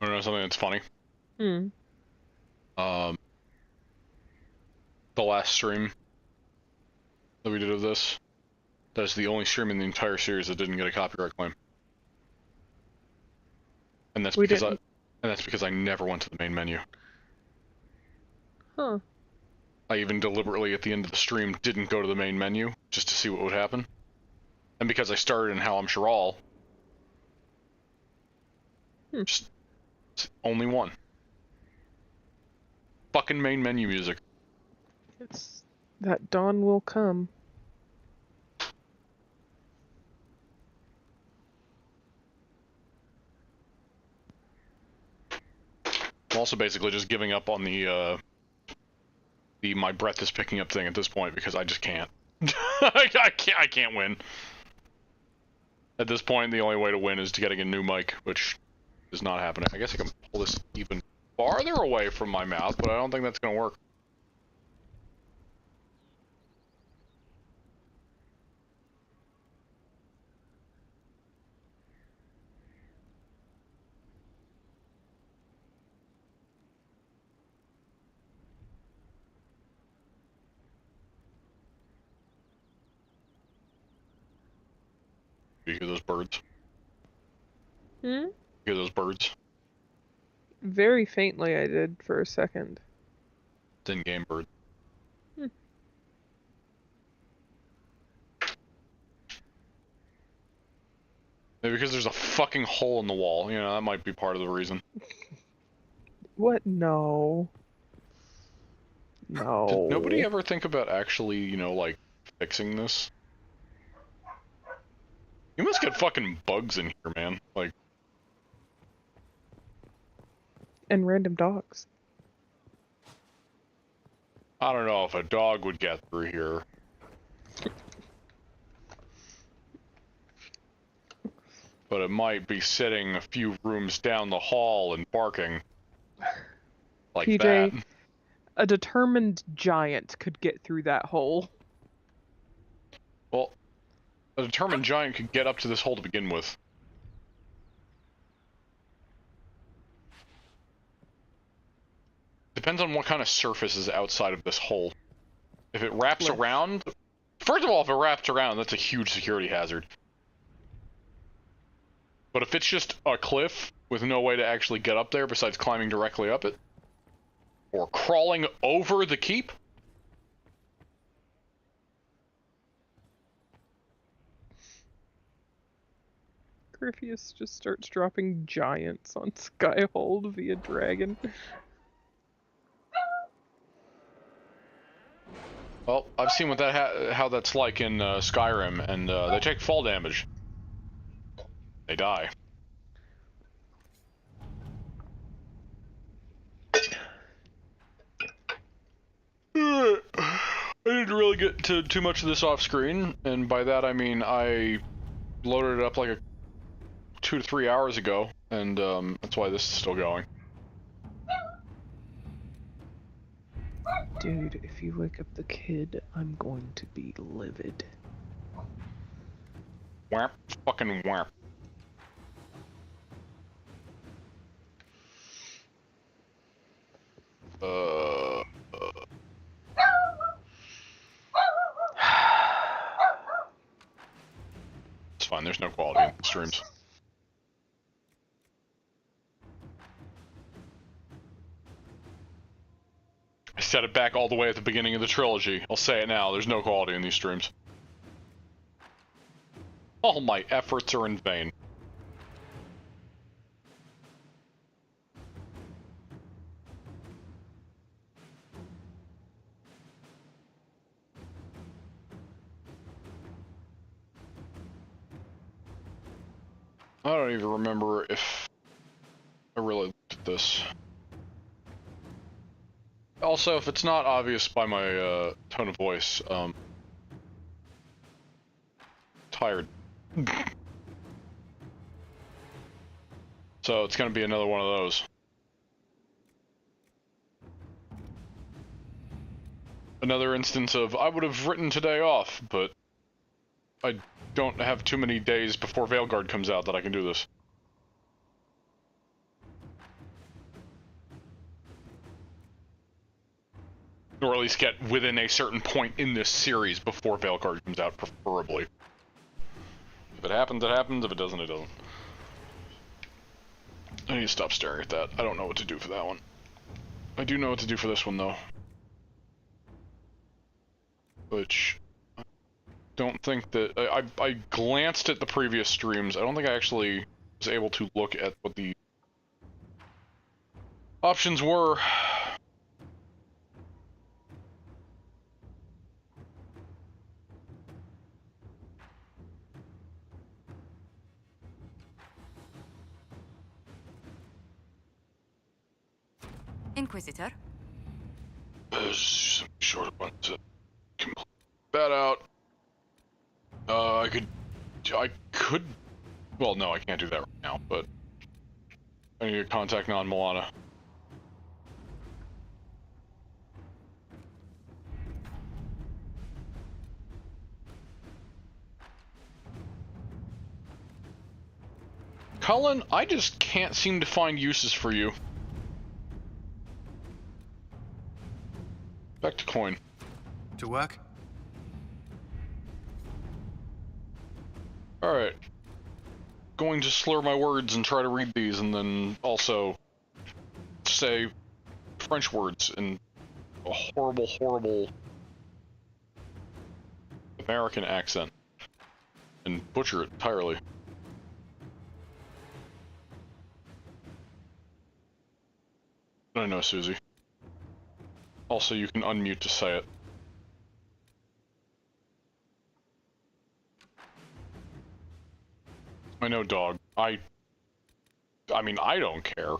I don't know something that's funny. Hmm. The last stream that we did of this, that's the only stream in the entire series that didn't get a copyright claim. And that's because I never went to the main menu. Huh. I even deliberately at the end of the stream didn't go to the main menu just to see what would happen. And because I started in How I'm Shiral, just only one. Fucking main menu music. It's that dawn will come. I'm also basically just giving up on the my breath is picking up thing at this point because I just can't. I can't win. At this point, the only way to win is to getting a new mic, which is not happening. I guess I can pull this even farther away from my mouth, but I don't think that's gonna work. You hear those birds? Hmm? You hear those birds? Very faintly I did for a second. It's in-game bird. Maybe because there's a fucking hole in the wall. You know, that might be part of the reason. What? No. No. Did nobody ever think about actually, you know, like, fixing this? You must get fucking bugs in here, man. Like... And random dogs. I don't know if a dog would get through here. But it might be sitting a few rooms down the hall and barking. Like PJ, that. a determined giant could get through that hole. Well, a determined giant could get up to this hole to begin with. Depends on what kind of surface is outside of this hole. If it wraps around... First of all, if it wraps around, that's a huge security hazard. But if it's just a cliff with no way to actually get up there besides climbing directly up it, or crawling over the keep... Griffius just starts dropping giants on Skyhold via dragon. Well, I've seen what that how that's like in Skyrim, and they take fall damage. They die. I didn't really get to too much of this off screen, and by that I mean I loaded it up like 2 to 3 hours ago, and that's why this is still going. Dude, if you wake up the kid, I'm going to be livid. Whap, fucking whap. It's fine, there's no quality in the streams. I set it back all the way at the beginning of the trilogy. I'll say it now, there's no quality in these streams. All my efforts are in vain. I don't even remember if I really looked at this. Also, if it's not obvious by my tone of voice, tired. So it's gonna be another one of those. Another instance of, I would have written today off, but I don't have too many days before Veilguard comes out that I can do this. Or at least get within a certain point in this series before Veilguard comes out, preferably. If it happens, it happens. If it doesn't, it doesn't. I need to stop staring at that. I don't know what to do for that one. I do know what to do for this one, though. Which... I don't think that... I glanced at the previous streams. I don't think I actually was able to look at what the options were. Inquisitor. Some short one to complete that out. I could. Well, no, I can't do that right now. But I need to contact non-Milana. Cullen, I just can't seem to find uses for you. Back to coin. To work? Alright. Going to slur my words and try to read these and then also say French words in a horrible, horrible American accent. And butcher it entirely. I know, Suzie. Also, you can unmute to say it. I know, dog. I mean, I don't care.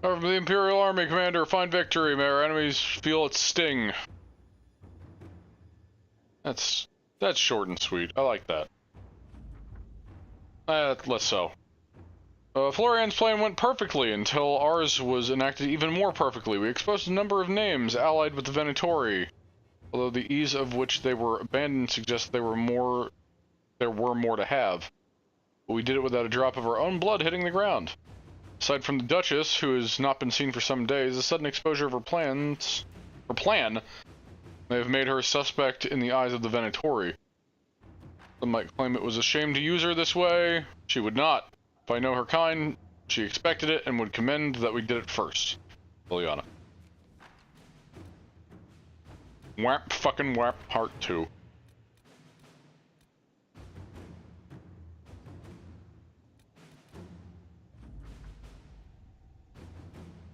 Over the Imperial Army, Commander, find victory. May our enemies feel its sting. That's short and sweet. I like that. Less so. Florian's plan went perfectly until ours was enacted even more perfectly. We exposed a number of names allied with the Venatori, although the ease of which they were abandoned suggests there were more to have. But we did it without a drop of our own blood hitting the ground. Aside from the Duchess, who has not been seen for some days, the sudden exposure of her plan may have made her a suspect in the eyes of the Venatori. Some might claim it was a shame to use her this way. She would not. If I know her kind, she expected it and would commend that we did it first. Liliana. Whap fucking whap part 2.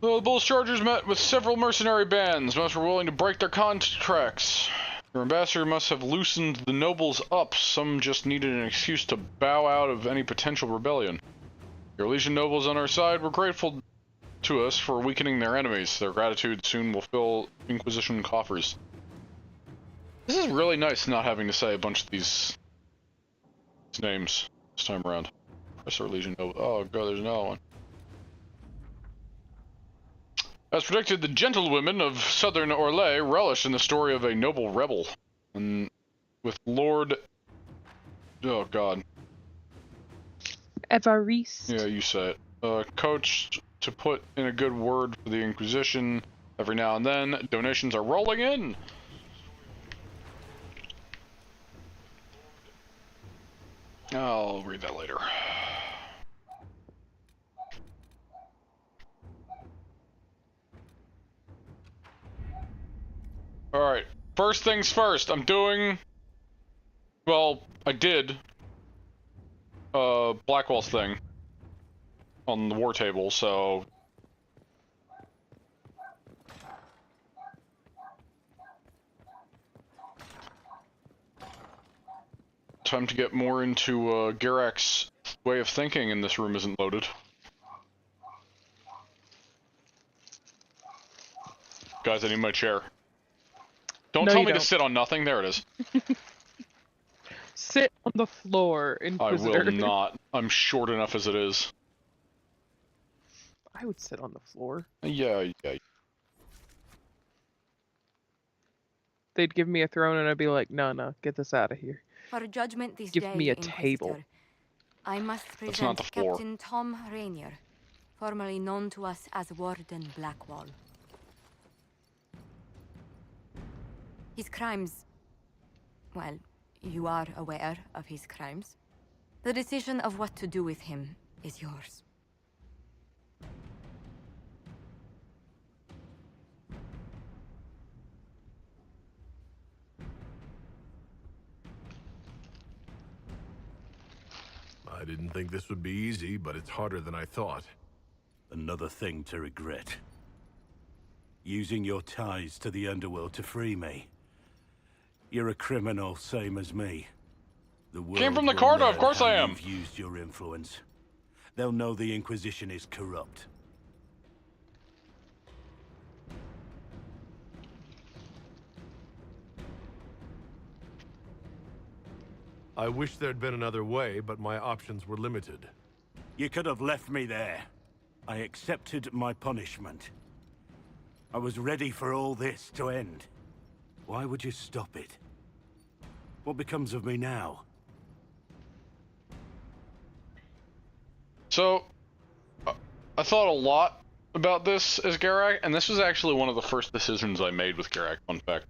The Bull's Chargers met with several mercenary bands. Most were willing to break their contracts. Your ambassador must have loosened the nobles up. Some just needed an excuse to bow out of any potential rebellion. Your Legion nobles on our side were grateful to us for weakening their enemies. Their gratitude soon will fill Inquisition coffers. This is really nice not having to say a bunch of these names this time around. Press our Legion noble. Oh god, there's another one. As predicted, the gentlewomen of Southern Orlais relish in the story of a noble rebel. And with Lord... Oh, God. Evariste. Yeah, you say it. Coached to put in a good word for the Inquisition every now and then. Donations are rolling in! I'll read that later. Alright, first things first, I'm doing... Well, I did... Blackwell's thing. On the war table, so... Time to get more into, Garak's way of thinking, and this room isn't loaded. Guys, I need my chair. Don't tell me to sit on nothing. There it is. Sit on the floor, I Inquisitor. will not. I'm short enough as it is. I would sit on the floor. Yeah. They'd give me a throne and I'd be like, no, get this out of here. For judgment this Give day, me a Inquisitor, table. I must That's not present the floor. Captain Tom Rainier, formerly known to us as Warden Blackwall. His crimes... well, you are aware of his crimes. The decision of what to do with him is yours. I didn't think this would be easy, but it's harder than I thought. Another thing to regret. Using your ties to the underworld to free me. You're a criminal, same as me. The world Came from the will corridor, of learn course how I am. You've used your influence. They'll know the Inquisition is corrupt. I wish there'd been another way, but my options were limited. You could have left me there. I accepted my punishment. I was ready for all this to end. Why would you stop it? What becomes of me now? So, I thought a lot about this as Garak, and this was actually one of the first decisions I made with Garak, fun fact.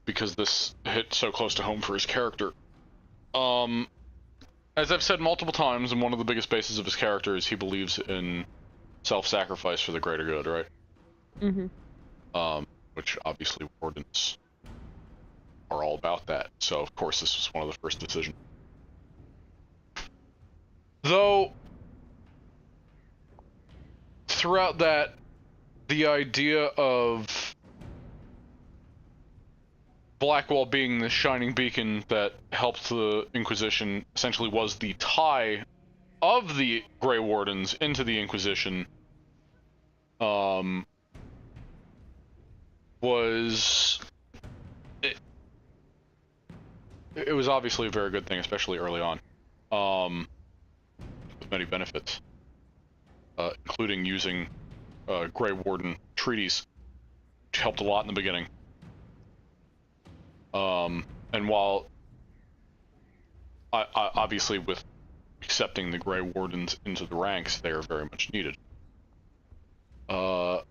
Because this hit so close to home for his character. As I've said multiple times, and one of the biggest bases of his character is he believes in self-sacrifice for the greater good, right? Mm-hmm. Which obviously Wardens are all about that, so of course this was one of the first decisions. Though, throughout that, the idea of Blackwall being the shining beacon that helped the Inquisition essentially was the tie of the Grey Wardens into the Inquisition, was... It was obviously a very good thing, especially early on. With many benefits. Including using Grey Warden treaties, which helped a lot in the beginning. And while I obviously with accepting the Grey Wardens into the ranks, they are very much needed. Though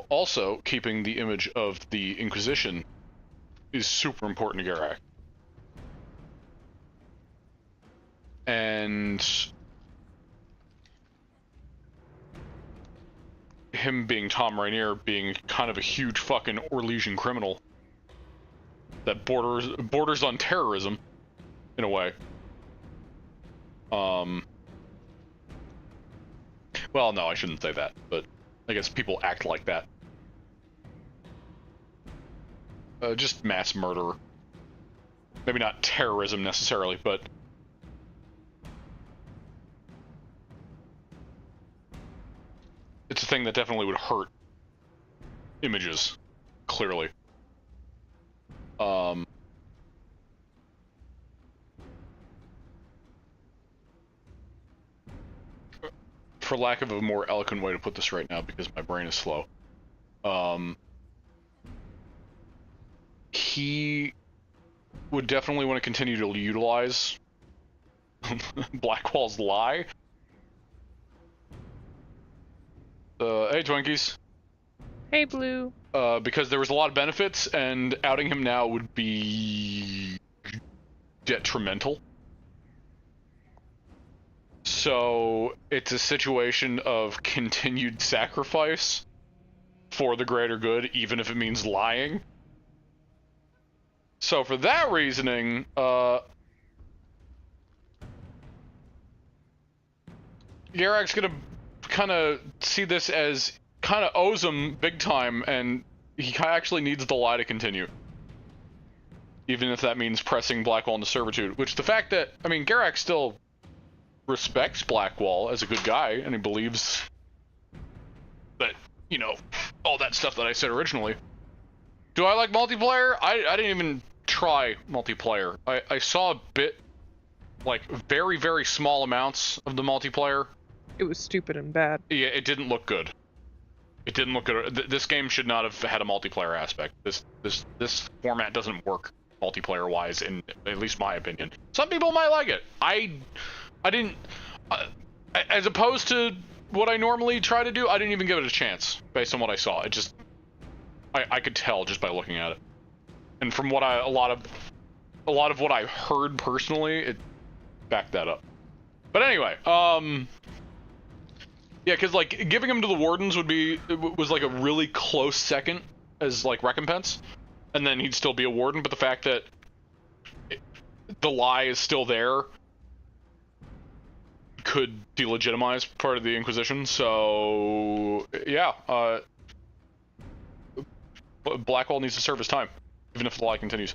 also keeping the image of the Inquisition is super important to Garak. And him being Tom Rainier being kind of a huge fucking Orlesian criminal that borders on terrorism in a way. Well, no, I shouldn't say that, but I guess people act like that. Just mass murder. Maybe not terrorism necessarily, but it's a thing that definitely would hurt images, clearly. For lack of a more eloquent way to put this right now, because my brain is slow, he would definitely want to continue to utilize Blackwall's lie. Hey, Twinkies. Hey, Blue. Because there was a lot of benefits, and outing him now would be detrimental. So it's a situation of continued sacrifice for the greater good, even if it means lying. So for that reasoning, Garak's gonna kind of see this as kind of owes him big time, and he actually needs the lie to continue. Even if that means pressing Blackwall into servitude, which the fact that, I mean, Garak still respects Blackwall as a good guy, and he believes that, you know, all that stuff that I said originally. Do I like multiplayer? I didn't even try multiplayer. I saw a bit, like, very, very small amounts of the multiplayer It was stupid and bad. Yeah, it didn't look good. It didn't look good. This game should not have had a multiplayer aspect. This format doesn't work multiplayer wise, in at least my opinion. Some people might like it. I didn't. As opposed to what I normally try to do, I didn't even give it a chance based on what I saw. It just, I could tell just by looking at it, and from what a lot of what I heard personally, it backed that up. But anyway, yeah, because like giving him to the wardens was like a really close second as like recompense, and then he'd still be a warden. But the fact that the lie is still there could delegitimize part of the Inquisition. So yeah, Blackwell needs to serve his time, even if the lie continues.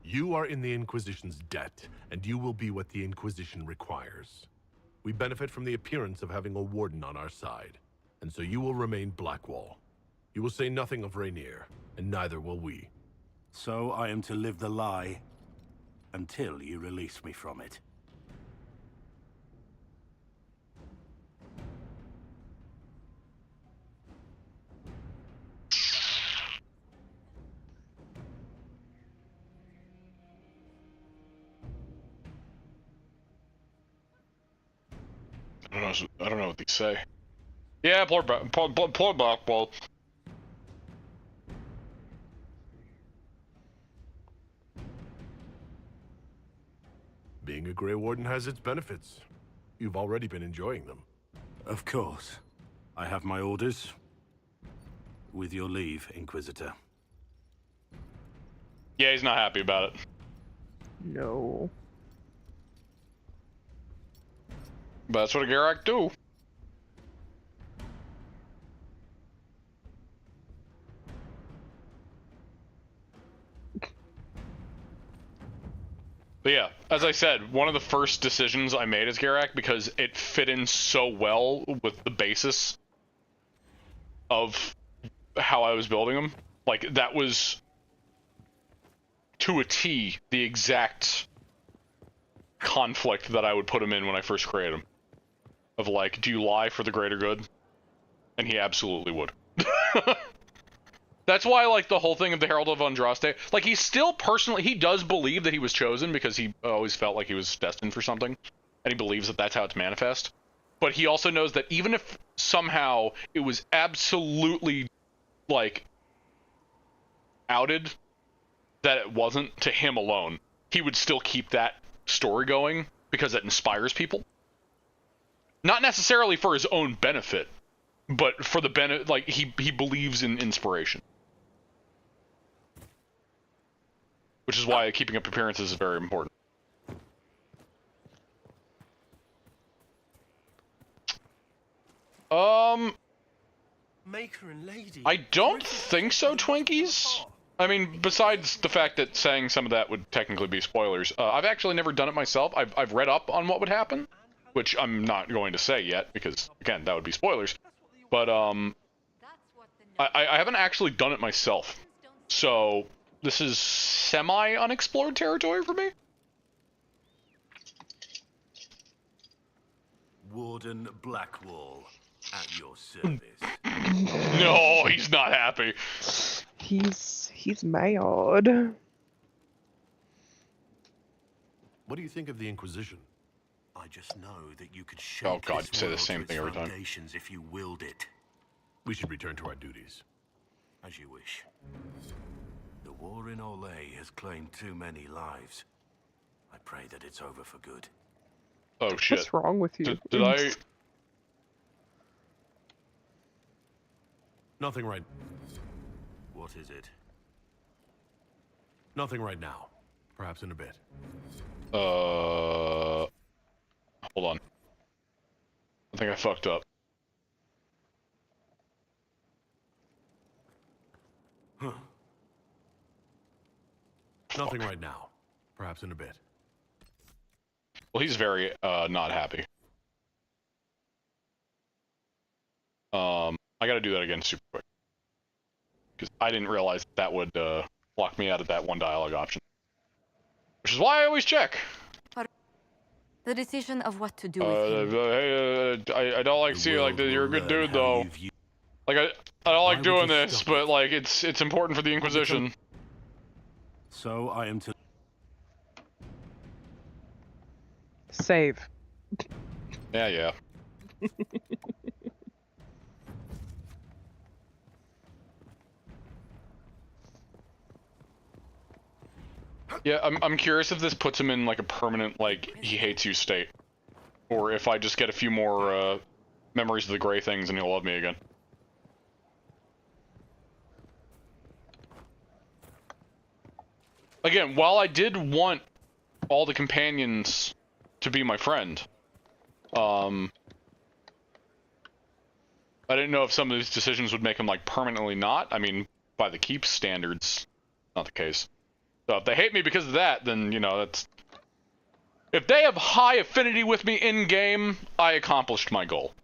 You are in the Inquisition's debt, and you will be what the Inquisition requires. We benefit from the appearance of having a warden on our side, and so you will remain Blackwall. You will say nothing of Rainier, and neither will we. So I am to live the lie until you release me from it. I don't know what these say. Yeah, poor Blackwell. Being a Grey Warden has its benefits. You've already been enjoying them. Of course. I have my orders. With your leave, Inquisitor. Yeah, he's not happy about it. No. But that's what a Garak do. But yeah, as I said, one of the first decisions I made as Garak, because it fit in so well with the basis of how I was building him. Like, that was, to a T, the exact conflict that I would put him in when I first created him. Of like, do you lie for the greater good? And he absolutely would. That's why, like, the whole thing of the Herald of Andraste, like, he still personally, he does believe that he was chosen because he always felt like he was destined for something, and he believes that that's how it's manifest. But he also knows that even if somehow it was absolutely, like, outed that it wasn't to him alone, he would still keep that story going because it inspires people. Not necessarily for his own benefit, but for the benefit, like, he believes in inspiration. Which is why keeping up appearances is very important. Maker and lady. I don't think so, Twinkies. I mean, besides the fact that saying some of that would technically be spoilers, I've actually never done it myself. I've read up on what would happen, which I'm not going to say yet, because, again, that would be spoilers. But, I haven't actually done it myself. So, this is semi-unexplored territory for me? Warden Blackwall, at your service. No, he's not happy. He's mad. What do you think of the Inquisition? I just know that you could shape Oh God, this you say the world same to thing its every time. foundations if you willed it. We should return to our duties. As you wish. The war in Olay has claimed too many lives. I pray that it's over for good. Oh shit. What's wrong with you? Did I... Nothing right. What is it? Nothing right now. Perhaps in a bit. Hold on. I think I fucked up. Huh. Nothing right now. Perhaps in a bit. Well, he's very, not happy. I gotta do that again super quick. Because I didn't realize that would, lock me out of that one dialogue option. Which is why I always check. The decision of what to do with him. Hey, I don't like seeing like that. You're a good dude, though. Like I don't like doing this, but like it's important for the Inquisition. So I am to... Save. Yeah. Yeah, I'm curious if this puts him in like a permanent like he hates you state, or if I just get a few more memories of the gray things and he'll love me again. Again, while I did want all the companions to be my friend, I didn't know if some of these decisions would make him like permanently not. I mean, by the keep standards, not the case. So if they hate me because of that, then, you know, that's... If they have high affinity with me in-game, I accomplished my goal.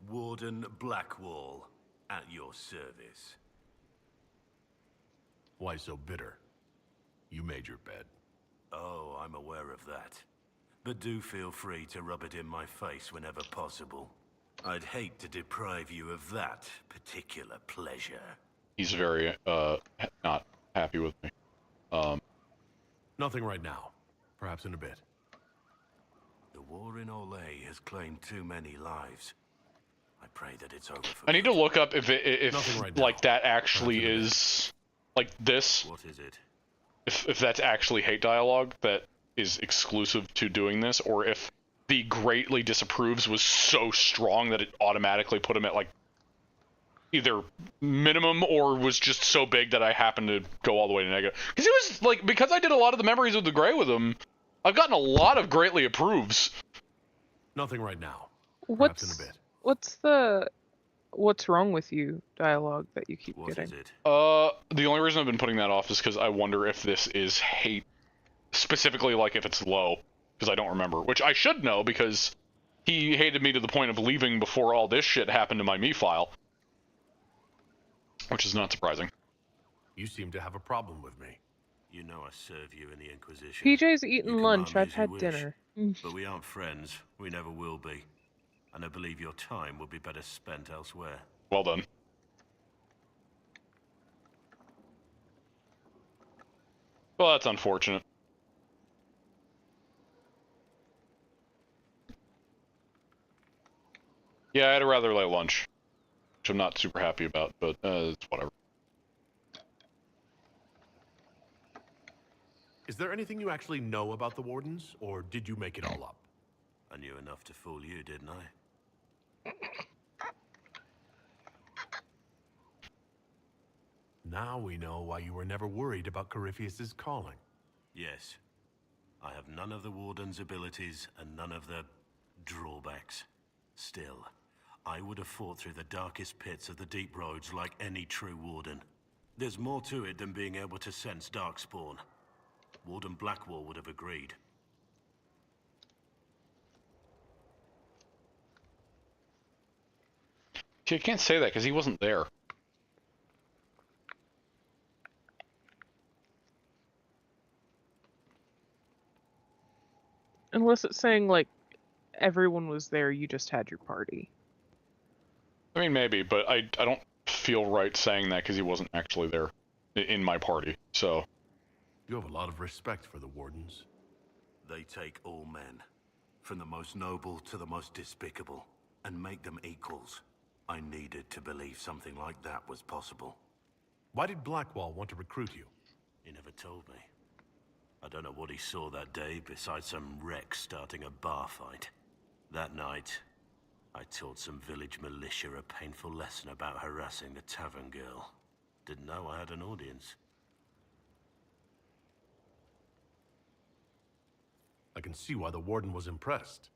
Warden Blackwall, at your service. Why so bitter? You made your bed. Oh, I'm aware of that. But do feel free to rub it in my face whenever possible. I'd hate to deprive you of that particular pleasure. He's very, not happy with me. Nothing right now. Perhaps in a bit. The war in Olay has claimed too many lives. I pray that it's over for I need to good. look up if right like now. that actually is like this. What is it? If that's actually hate dialogue that is exclusive to doing this, or if the greatly disapproves was so strong that it automatically put him at like either minimum or was just so big that I happened to go all the way to negative. Because it was like, because I did a lot of the memories of the gray with him, I've gotten a lot of greatly approves. Nothing right now. Perhaps in a bit. What's wrong with you dialogue that you keep What getting? is it? The only reason I've been putting that off is because I wonder if this is hate, specifically like if it's low, because I don't remember, which I should know because he hated me to the point of leaving before all this shit happened to my me file, which is not surprising. You seem to have a problem with me. You know I serve you in the Inquisition. PJ's You eaten command lunch. me I've as you had wish. dinner. But we aren't friends. We never will be. And I believe your time will be better spent elsewhere. Well done. Well, that's unfortunate. Yeah, I had a rather late lunch, which I'm not super happy about, but it's whatever. Is there anything you actually know about the Wardens, or did you make it all up? I knew enough to fool you, didn't I? Now we know why you were never worried about Corypheus's calling. Yes. I have none of the Warden's abilities and none of the drawbacks. Still, I would have fought through the darkest pits of the deep roads like any true Warden. There's more to it than being able to sense Darkspawn. Warden Blackwall would have agreed. You can't say that because he wasn't there. Unless it's saying, like, everyone was there, you just had your party. I mean, maybe, but I don't feel right saying that because he wasn't actually there in my party, so... You have a lot of respect for the Wardens. They take all men, from the most noble to the most despicable, and make them equals. I needed to believe something like that was possible. Why did Blackwall want to recruit you? He never told me. I don't know what he saw that day besides some wreck starting a bar fight. That night, I taught some village militia a painful lesson about harassing the tavern girl. Didn't know I had an audience. I can see why the Warden was impressed.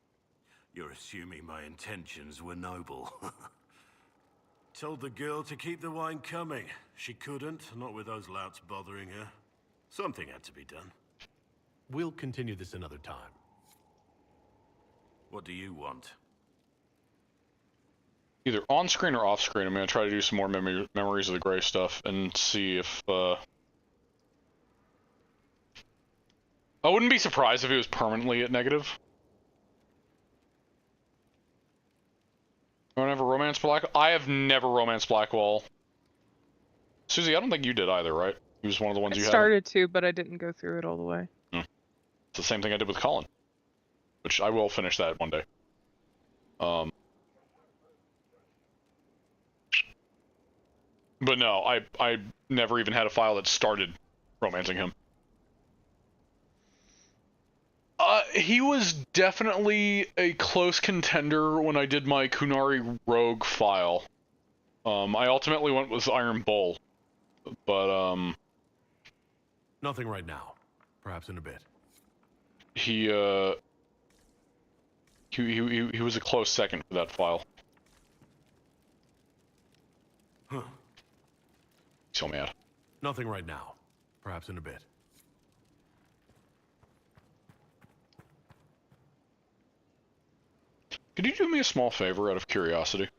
You're assuming my intentions were noble. Told the girl to keep the wine coming. She couldn't, not with those louts bothering her. Something had to be done. We'll continue this another time. What do you want? Either on screen or off screen, I'm going to try to do some more memories of the gray stuff and see if I wouldn't be surprised if he was permanently at negative. You ever romance Blackwall? I have never romanced Blackwall. Suzie, I don't think you did either, right? He was one of the ones I you had. started to, but I didn't go through it all the way. It's the same thing I did with Colin, which I will finish that one day. But no, I never even had a file that started romancing him. He was definitely a close contender when I did my Kunari Rogue file. I ultimately went with Iron Bull, but Nothing right now. Perhaps in a bit. he was a close second for that file. Huh. So mad. Nothing right now. Perhaps in a bit. Could you do me a small favor out of curiosity?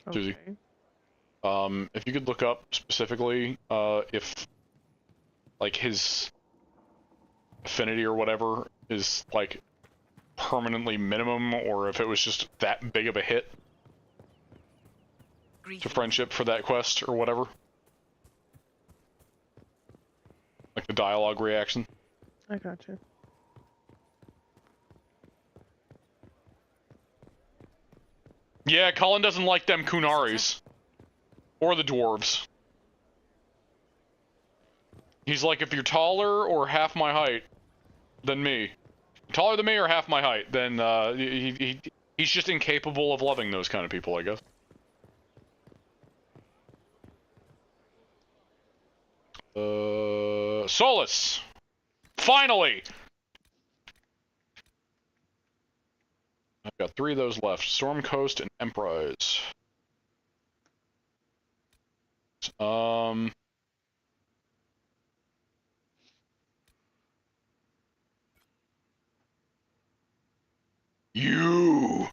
Okay. Suzie? If you could look up specifically, if, like, his affinity or whatever is, like, permanently minimum, or if it was just that big of a hit to friendship for that quest, or whatever. Like the dialogue reaction. I gotcha. Yeah, Colin doesn't like them Kunaris. Or the dwarves. He's like, if you're taller or half my height than me, taller than me or half my height, then he's just incapable of loving those kind of people, I guess. Solus! Finally! I've got 3 of those left. Storm Coast and Emprise. You!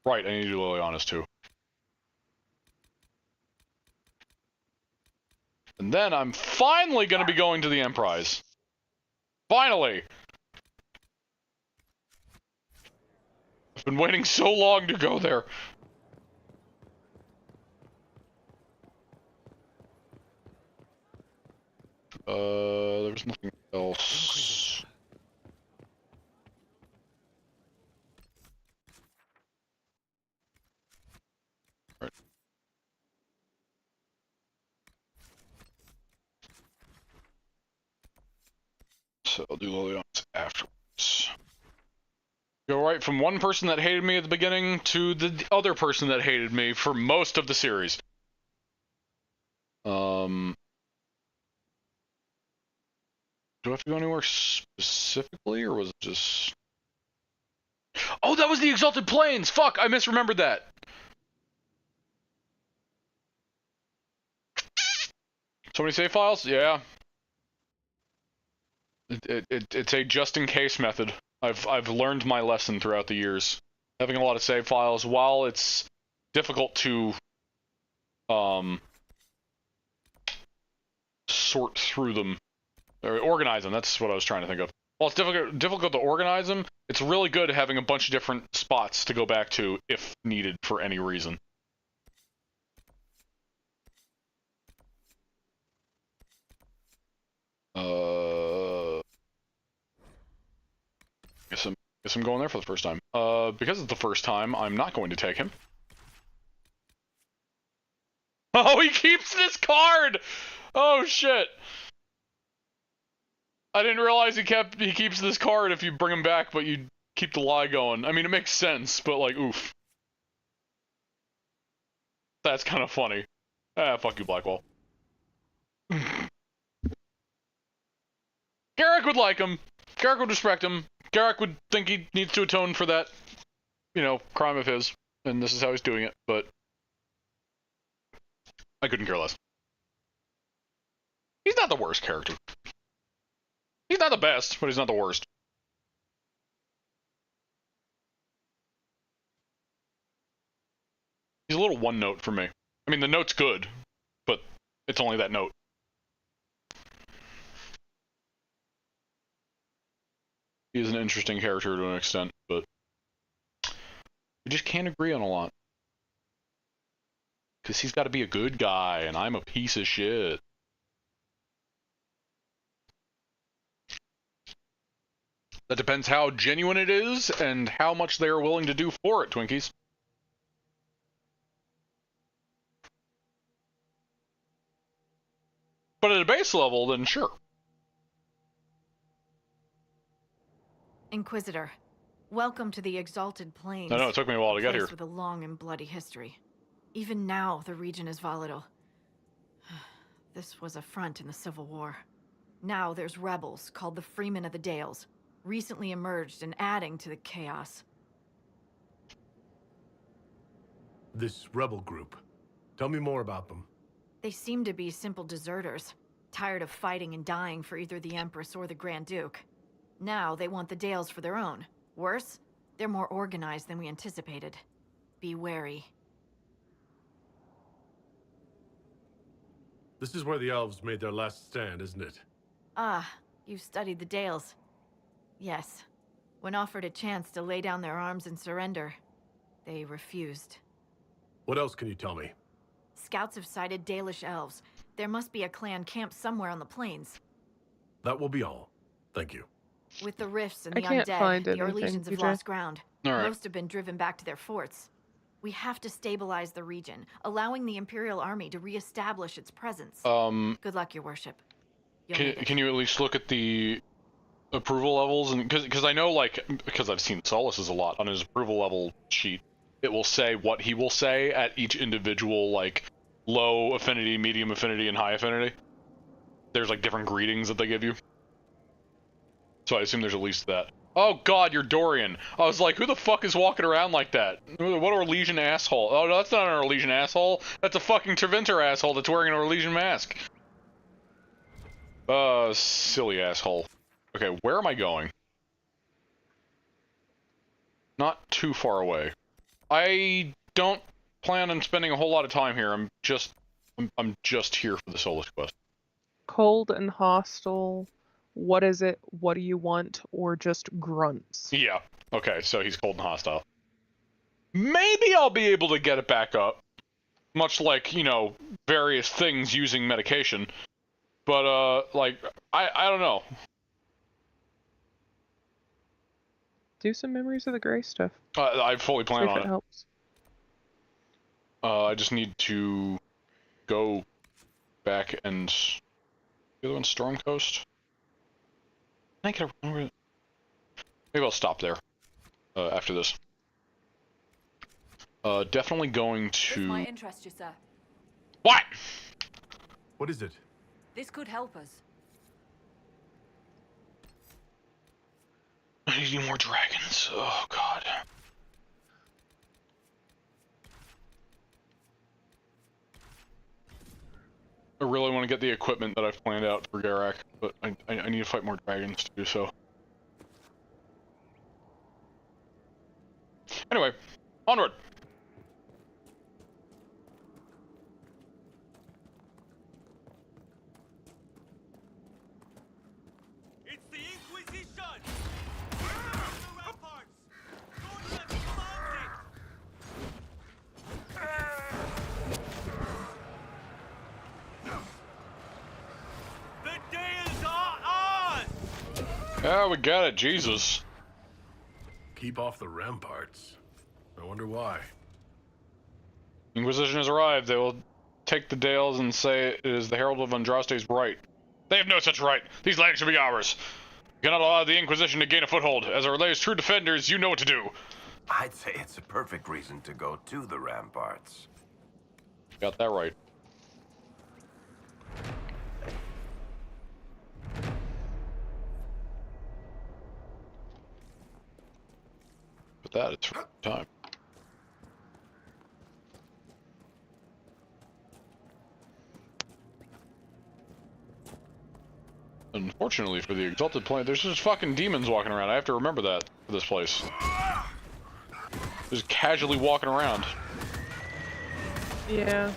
Right, I need to do Liliana's too. And then I'm finally gonna be going to the Emprise. Finally! I've been waiting so long to go there. There's nothing else. Right. So I'll do Liliana's afterwards. Go right from one person that hated me at the beginning to the other person that hated me for most of the series. Do I have to go anywhere specifically, or was it just... Oh, that was the Exalted Plains! Fuck, I misremembered that! So many save files? Yeah. It's a just-in-case method. I've learned my lesson throughout the years. Having a lot of save files, while it's difficult to sort through them, or organize them, that's what I was trying to think of. While it's difficult to organize them, it's really good having a bunch of different spots to go back to if needed for any reason. Guess I'm going there for the first time. Because it's the first time, I'm not going to take him. Oh, he keeps this card! Oh shit! I didn't realize he keeps this card if you bring him back, but you keep the lie going. I mean, it makes sense, but like, oof. That's kind of funny. Ah, fuck you, Blackwall. Garrick would like him. Garrick would respect him. Garrick would think he needs to atone for that, you know, crime of his, and this is how he's doing it, but I couldn't care less. He's not the worst character. He's not the best, but he's not the worst. He's a little one note for me. I mean, the note's good, but It's only that note. He is an interesting character to an extent, but we just can't agree on a lot. Because he's got to be a good guy, and I'm a piece of shit. That depends how genuine it is, and how much they are willing to do for it, Twinkies. But at a base level, then sure. Inquisitor, welcome to the Exalted Plains. I know, it took me a while to get here. With a long and bloody history. Even now, the region is volatile. This was a front in the Civil War. Now there's rebels called the Freemen of the Dales, recently emerged and adding to the chaos. This rebel group. Tell me more about them. They seem to be simple deserters, tired of fighting and dying for either the Empress or the Grand Duke. Now they want the Dales for their own. Worse, they're more organized than we anticipated. Be wary. This is where the elves made their last stand, isn't it? Ah, you've studied the Dales. Yes. When offered a chance to lay down their arms and surrender, they refused. What else can you tell me? Scouts have sighted Dalish elves. There must be a clan camped somewhere on the plains. That will be all. Thank you. With the rifts and I the can't find undead, the anything, Orlesians have PJ. lost ground. All right. Most have been driven back to their forts. We have to stabilize the region, allowing the Imperial Army to re-establish its presence. Good luck, your worship. You'll make it. Can you at least look at the approval levels? And because I know, like, because I've seen Solas's a lot on his approval level sheet, it will say what he will say at each individual, like, low affinity, medium affinity, and high affinity. There's like different greetings that they give you. So I assume there's at least that. Oh god, you're Dorian. I was like, who the fuck is walking around like that? What Orlesian asshole? Oh no, that's not an Orlesian asshole. That's a fucking Treventer asshole that's wearing an Orlesian mask. Silly asshole. Okay, where am I going? Not too far away. I don't plan on spending a whole lot of time here. I'm just here for the SOLAS quest. Cold and hostile. What is it? What do you want? Or just grunts? Yeah. Okay, so he's cold and hostile. Maybe I'll be able to get it back up. Much like, you know, various things using medication. But, like, I don't know. Do some Memories of the Grey stuff. I fully plan See if on it it. helps. I just need to go back and... The other one's Storm Coast? I can remember. Maybe I'll stop there after this. Definitely going to... This might interest you, sir. What? What is it? This could help us. I need more dragons. Oh, God. I really want to get the equipment that I've planned out for Garak, but I need to fight more dragons to do so. Anyway, onward! It's the Inquisition! The ramparts! Don't let me it! The Dales are on! Yeah, we got it, Jesus. Keep off the ramparts. I wonder why. Inquisition has arrived. They will take the Dales and say it is the Herald of Andraste's right. They have no such right. These lands should be ours. We cannot allow the Inquisition to gain a foothold. As our Relay's true defenders, you know what to do. I'd say it's a perfect reason to go to the ramparts. Got that right. But that it's time. Unfortunately for the Exalted Planet, there's just fucking demons walking around. I have to remember that for this place. Just casually walking around. Yeah.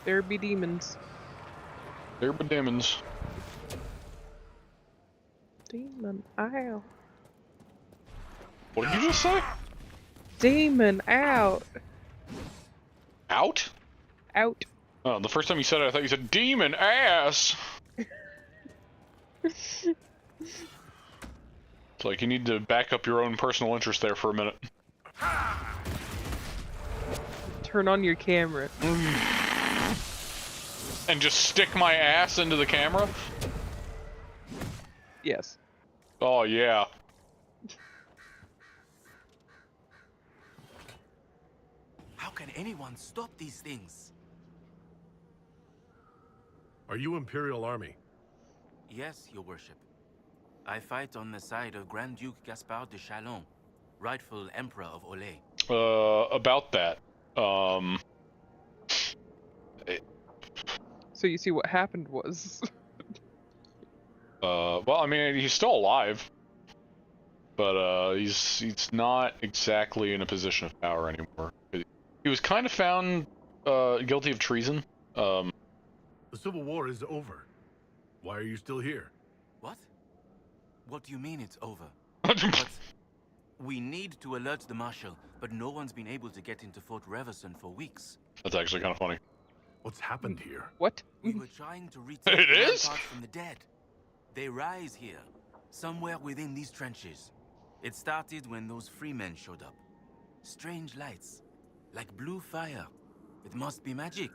There be demons. There be demons. Demon out. What did you just say? Demon out. Out? Out. Oh, the first time you said it, I thought you said demon ass. It's like you need to back up your own personal interest there for a minute. Turn on your camera. And just stick my ass into the camera? Yes. Oh, yeah. How can anyone stop these things? Are you Imperial Army? Yes, Your Worship. I fight on the side of Grand Duke Gaspard de Chalon, rightful Emperor of Olay. About that. So you see what happened was... Well, I mean, he's still alive. But, he's not exactly in a position of power anymore. He was kind of found, guilty of treason. The Civil War is over. Why are you still here? What? What do you mean it's over? But we need to alert the Marshal, but no one's been able to get into Fort Reverson for weeks. That's actually kind of funny. What's happened here? What? We were trying to retake It the is? ramparts from the dead. They rise here, somewhere within these trenches. It started when those freemen showed up. Strange lights, like blue fire. It must be magic.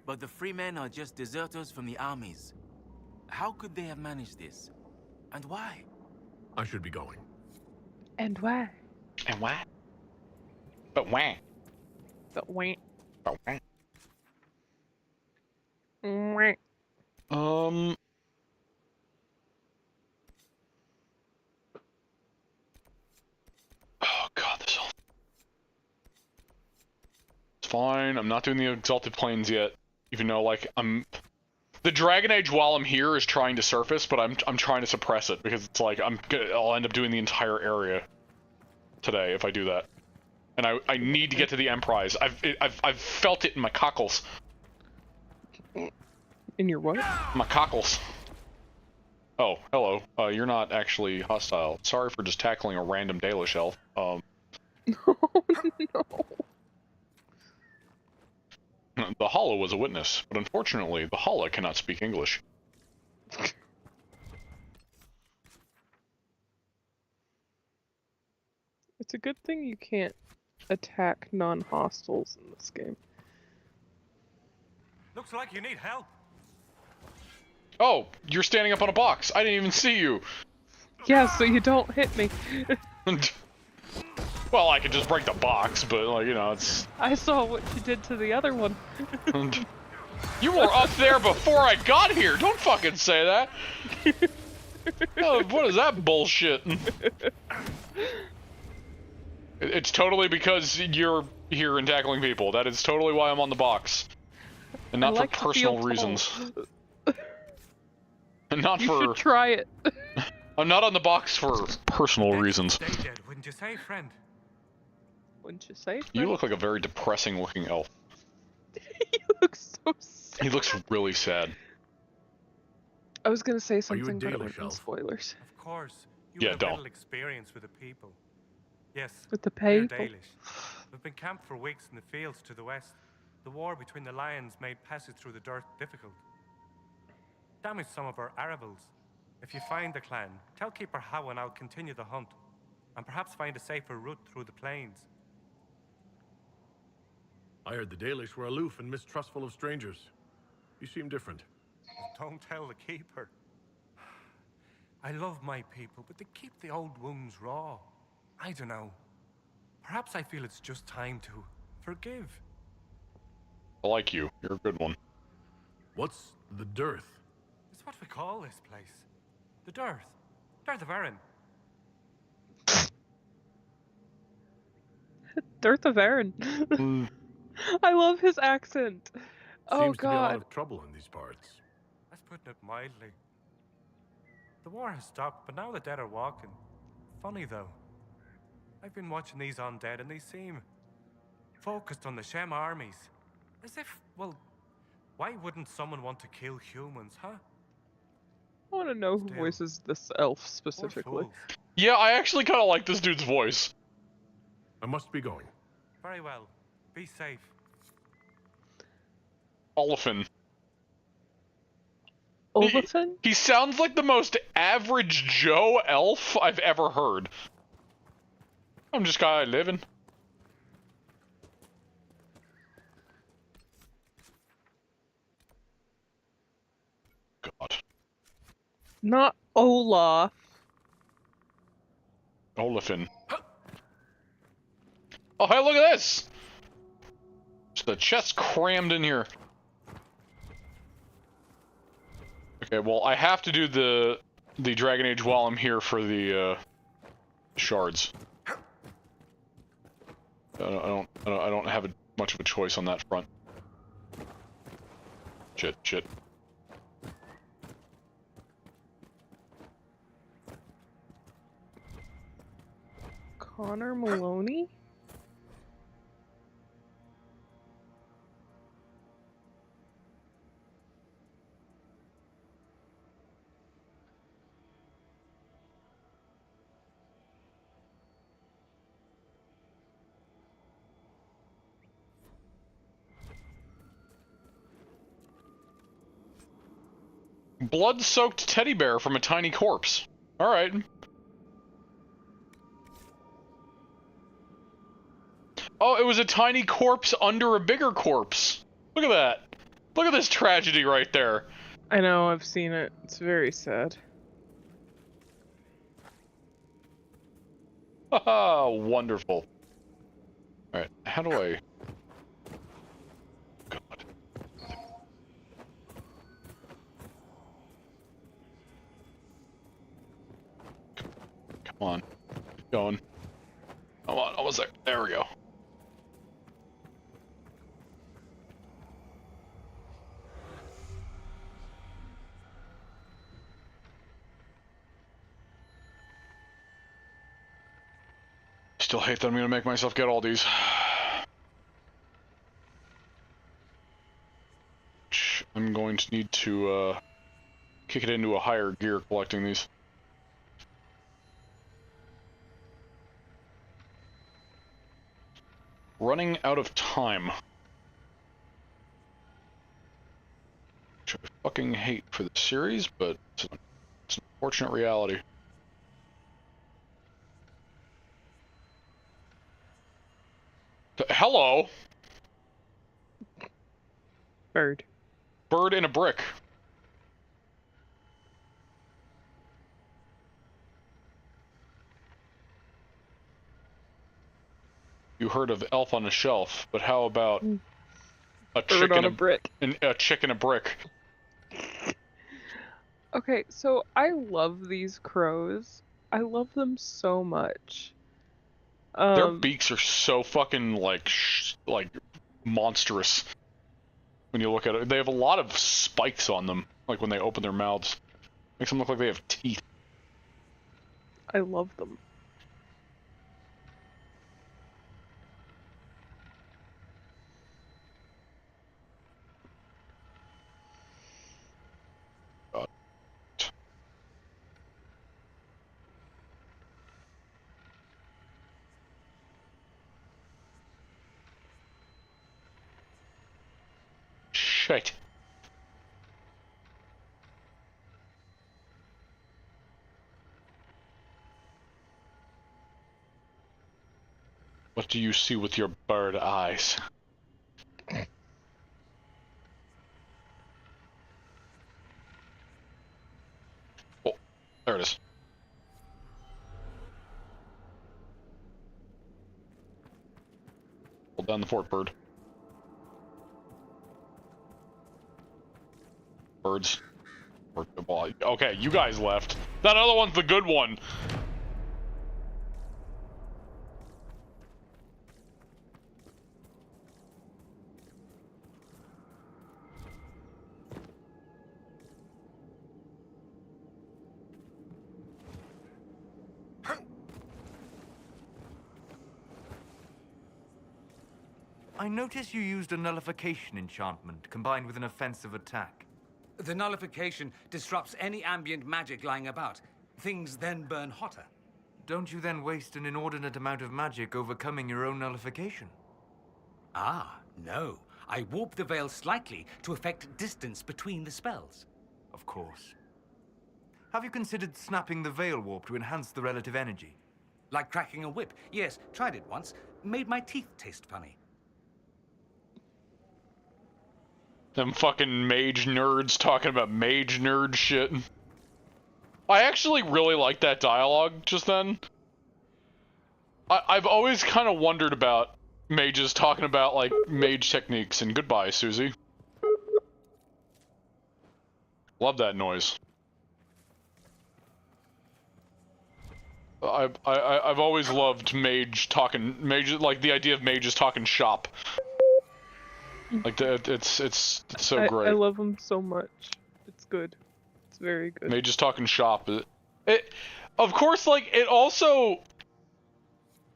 But the freemen are just deserters from the armies. How could they have managed this? And why? I should be going. And why? And why? But why? But wah. But why? Wah. Oh god, this whole... It's fine, I'm not doing the Exalted Plains yet. Even though, like, the Dragon Age while I'm here is trying to surface, but I'm trying to suppress it, because it's like, I'll end up doing the entire area today if I do that. And I need to get to the Emprise. I've felt it in my cockles. In your what? My cockles. Oh, hello. You're not actually hostile. Sorry for just tackling a random Dalish elf. No, no. The Hollow was a witness, but unfortunately, the Hollow cannot speak English. It's a good thing you can't attack non-hostiles in this game. Looks like you need help. Oh, you're standing up on a box. I didn't even see you. Yeah, so you don't hit me. Well, I could just break the box, but, like, you know, it's... I saw what you did to the other one. You were up there before I got here. Don't fucking say that. Oh, what is that bullshit? It's totally because you're here and tackling people. That is totally why I'm on the box. And not like for personal reasons. And not You for... should try it. I'm not on the box for personal reasons. Stay dead, wouldn't you say, friend? Wouldn't you say? You look like a very depressing looking elf. You look so sad. He looks really sad. I was gonna say you a something, but it Dalish would be elf? spoilers. Of course. You Yeah, have don't. little experience with the people. Yes, With the we're people. Dalish. We've been camped for weeks in the fields to the west. The war between the lions made passage through the dirt difficult. Damaged some of our arable. If you find the clan, tell Keeper Howan I'll continue the hunt, and perhaps find a safer route through the plains. I heard the Dalish were aloof and mistrustful of strangers. You seem different. Don't tell the Keeper. I love my people, but they keep the old wounds raw. I don't know. Perhaps I feel it's just time to forgive. I like you. You're a good one. What's the dearth? It's what we call this place. The Dearth. Dearth of Erin. Dearth of Aaron. I love his accent. Oh Seems to be a lot god. of trouble in these parts. That's putting it mildly. The war has stopped, but now the dead are walking. Funny though. I've been watching these undead and they seem focused on the Shem armies. As if, well, Why wouldn't someone want to kill humans, huh? I want to know who Still, voices this elf Poor specifically. fools. Yeah, I actually kind of like this dude's voice. I must be going. Very well. Be safe. Olafin. Olafin? He sounds like the most average Joe elf I've ever heard. I'm just guy living. God. Not Olaf. Olafin. Oh, hey, look at this! Just the chest crammed in here. Okay, well, I have to do the Dragon Age while I'm here for the shards. I don't have much of a choice on that front. Shit. Connor Maloney? Blood-soaked teddy bear from a tiny corpse. Alright. Oh, it was a tiny corpse under a bigger corpse. Look at that. Look at this tragedy right there. I know, I've seen it. It's very sad. Haha, wonderful. Alright, how do I... God. Come on. Keep going. Come on, almost there. There we go. Still hate that I'm gonna make myself get all these. I'm going to need to kick it into a higher gear collecting these. Running out of time. Which I fucking hate for the series, but it's an unfortunate reality. Hello! Bird. Bird in a brick. You heard of Elf on a Shelf, but how about a chick Bird on in a brick. A chick in a brick? Okay, so I love these crows. I love them so much. Their beaks are so fucking like monstrous. When you look at it, they have a lot of spikes on them. Like when they open their mouths, makes them look like they have teeth. I love them. God. Shit. What do you see with your bird eyes? Oh, there it is. Hold down the fort, bird. Birds. Okay, you guys left. That other one's the good one. I notice you used a nullification enchantment combined with an offensive attack. The nullification disrupts any ambient magic lying about. Things then burn hotter. Don't you then waste an inordinate amount of magic overcoming your own nullification? Ah, no. I warp the veil slightly to affect distance between the spells. Of course. Have you considered snapping the veil warp to enhance the relative energy? Like cracking a whip. Yes, tried it once. Made my teeth taste funny. Them fucking mage nerds talking about mage nerd shit. I actually really liked that dialogue just then. I've always kind of wondered about mages talking about, like, mage techniques, and goodbye, Suzie. Love that noise. I've always loved mage, like the idea of mages talking shop. Like that, it's so great. I love them so much. It's good. It's very good. Mages talking shop. Of course, like, it also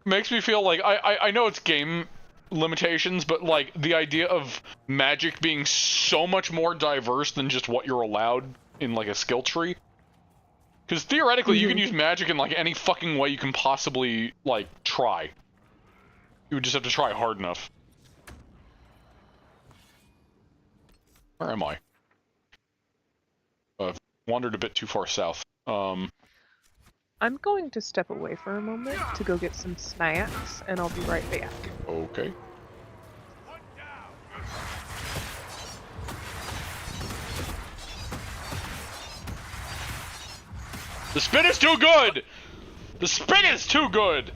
makes me feel like I know it's game limitations, but like the idea of magic being so much more diverse than just what you're allowed in like a skill tree. Because theoretically, you can use magic in like any fucking way you can possibly like try. You would just have to try hard enough. Where am I? Wandered a bit too far south. I'm going to step away for a moment to go get some snacks, and I'll be right back. Okay. The spin is too good! The spin is too good!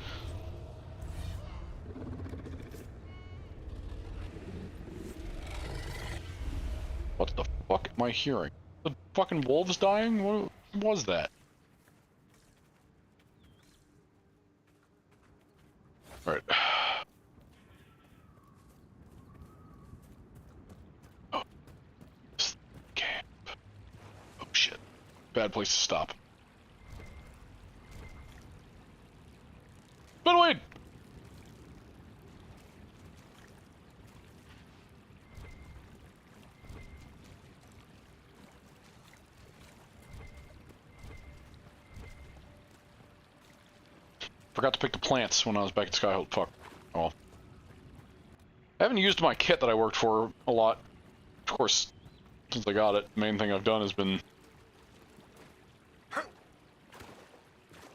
What the fuck am I hearing? The fucking wolves dying? What was that? Alright. Oh. Camp. Oh shit. Bad place to stop. But wait! Forgot to pick the plants when I was back at Skyhold. Fuck. Oh. I haven't used my kit that I worked for a lot. Of course, since I got it, the main thing I've done has been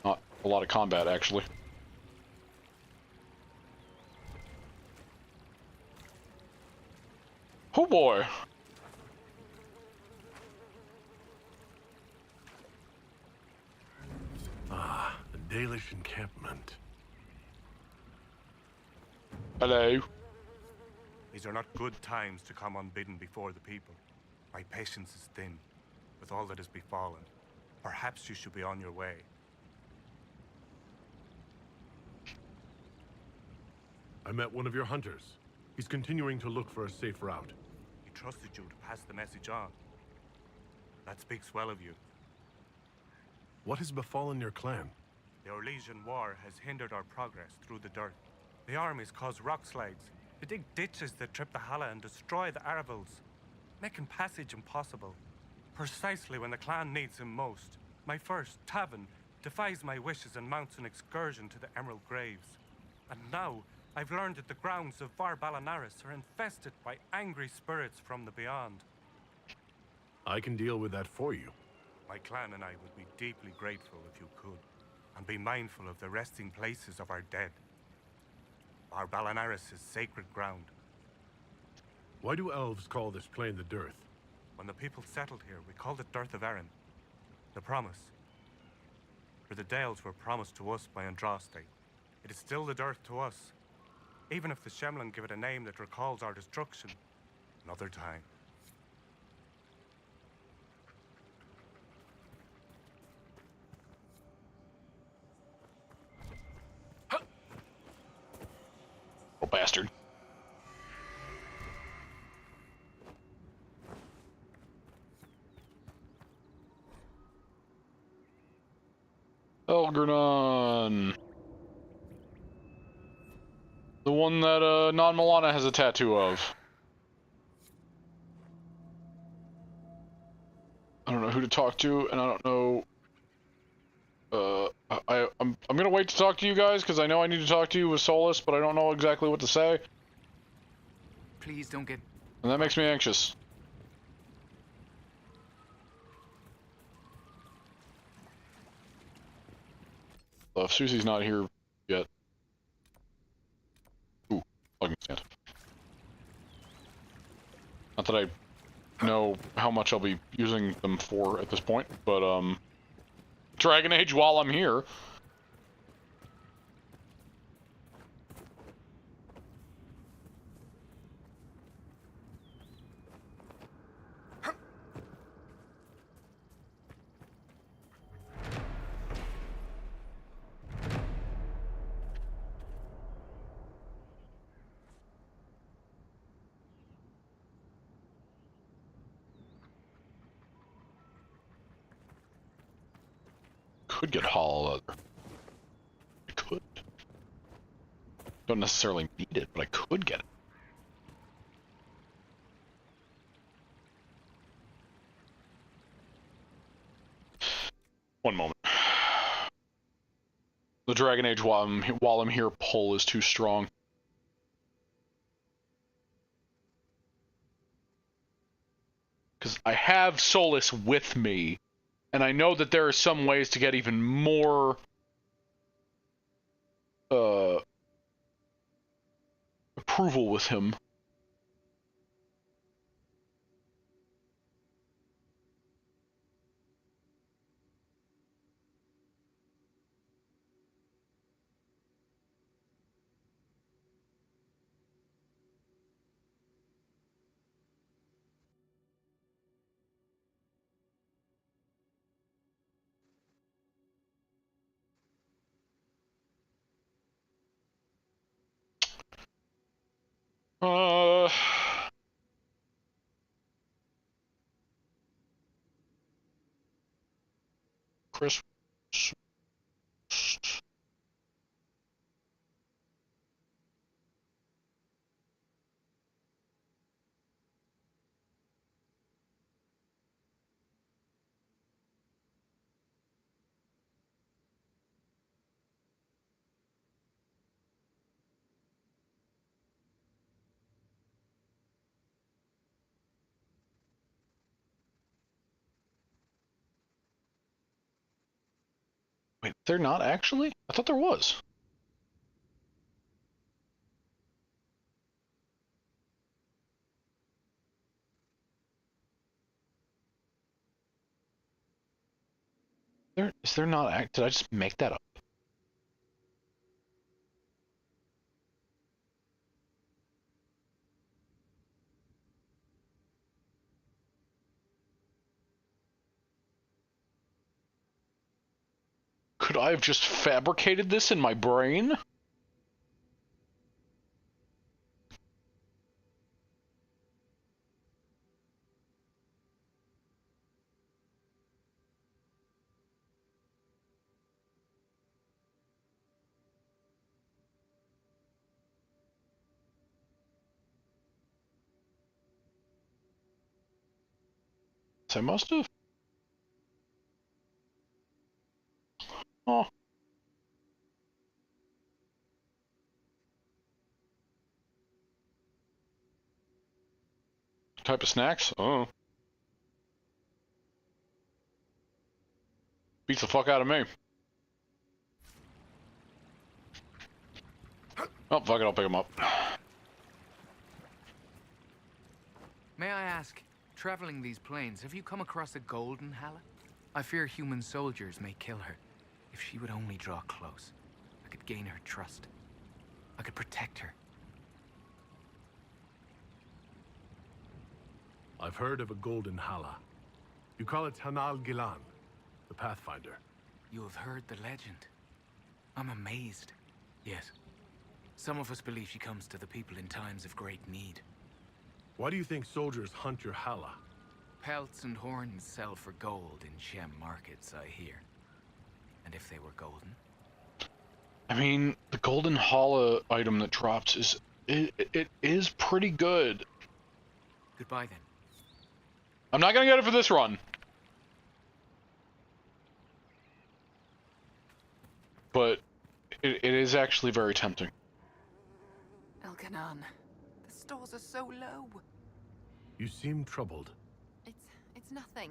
not a lot of combat, actually. Oh boy! Ah, the Dalish encampment. Hello. These are not good times to come unbidden before the people. My patience is thin, with all that has befallen. Perhaps you should be on your way. I met one of your hunters. He's continuing to look for a safe route. He trusted you to pass the message on. That speaks well of you. What has befallen your clan? The Orlesian War has hindered our progress through the dirt. The armies cause rock slides. They dig ditches that trip the Hala and destroy the Aravals, making passage impossible. Precisely when the clan needs him most, my first, Tavern, defies my wishes and mounts an excursion to the Emerald Graves. And now, I've learned that the grounds of Var Balanaris are infested by angry spirits from the beyond. I can deal with that for you. My clan and I would be deeply grateful if you could, and be mindful of the resting places of our dead. Var Balanaris is sacred ground. Why do elves call this plain the Dearth? When the people settled here, we called it Dearth of Erin. The promise. For the Dales were promised to us by Andraste. It is still the Dearth to us. Even if the Shemlin give it a name that recalls our destruction, another time. Oh, bastard. Elgernon. The one that non-Milana has a tattoo of. I don't know who to talk to, and I don't know. I'm gonna wait to talk to you guys because I know I need to talk to you with Solus, but I don't know exactly what to say, Please don't get... and that makes me anxious. If Susie's not here yet. Ooh, plugging stand. Not that I know how much I'll be using them for at this point, but Dragon Age while I'm here. Could get hollow leather. I could. Don't necessarily need it, but I could get it. One moment. The Dragon Age while I'm here pull is too strong. Because I have Solus with me. And I know that there are some ways to get even more approval with him. Kris. Wait, they're not actually? I thought there was. Is there not? Did I just make that up? Could I have just fabricated this in my brain? I must have. Oh. Type of snacks? Oh. Beats the fuck out of me. Oh, fuck it, I'll pick him up. May I ask, traveling these plains, have you come across a golden Hala? I fear human soldiers may kill her. If she would only draw close, I could gain her trust. I could protect her. I've heard of a golden Hala. You call it Hanal Gilan, the Pathfinder. You have heard the legend. I'm amazed. Yes. Some of us believe she comes to the people in times of great need. Why do you think soldiers hunt your Hala? Pelts and horns sell for gold in Shem markets, I hear. And if they were golden, I mean, the golden Hala item that drops is it is pretty good. Goodbye then. I'm not gonna get it for this run. But it is actually very tempting. Elkanan, the stores are so low. You seem troubled. It's nothing.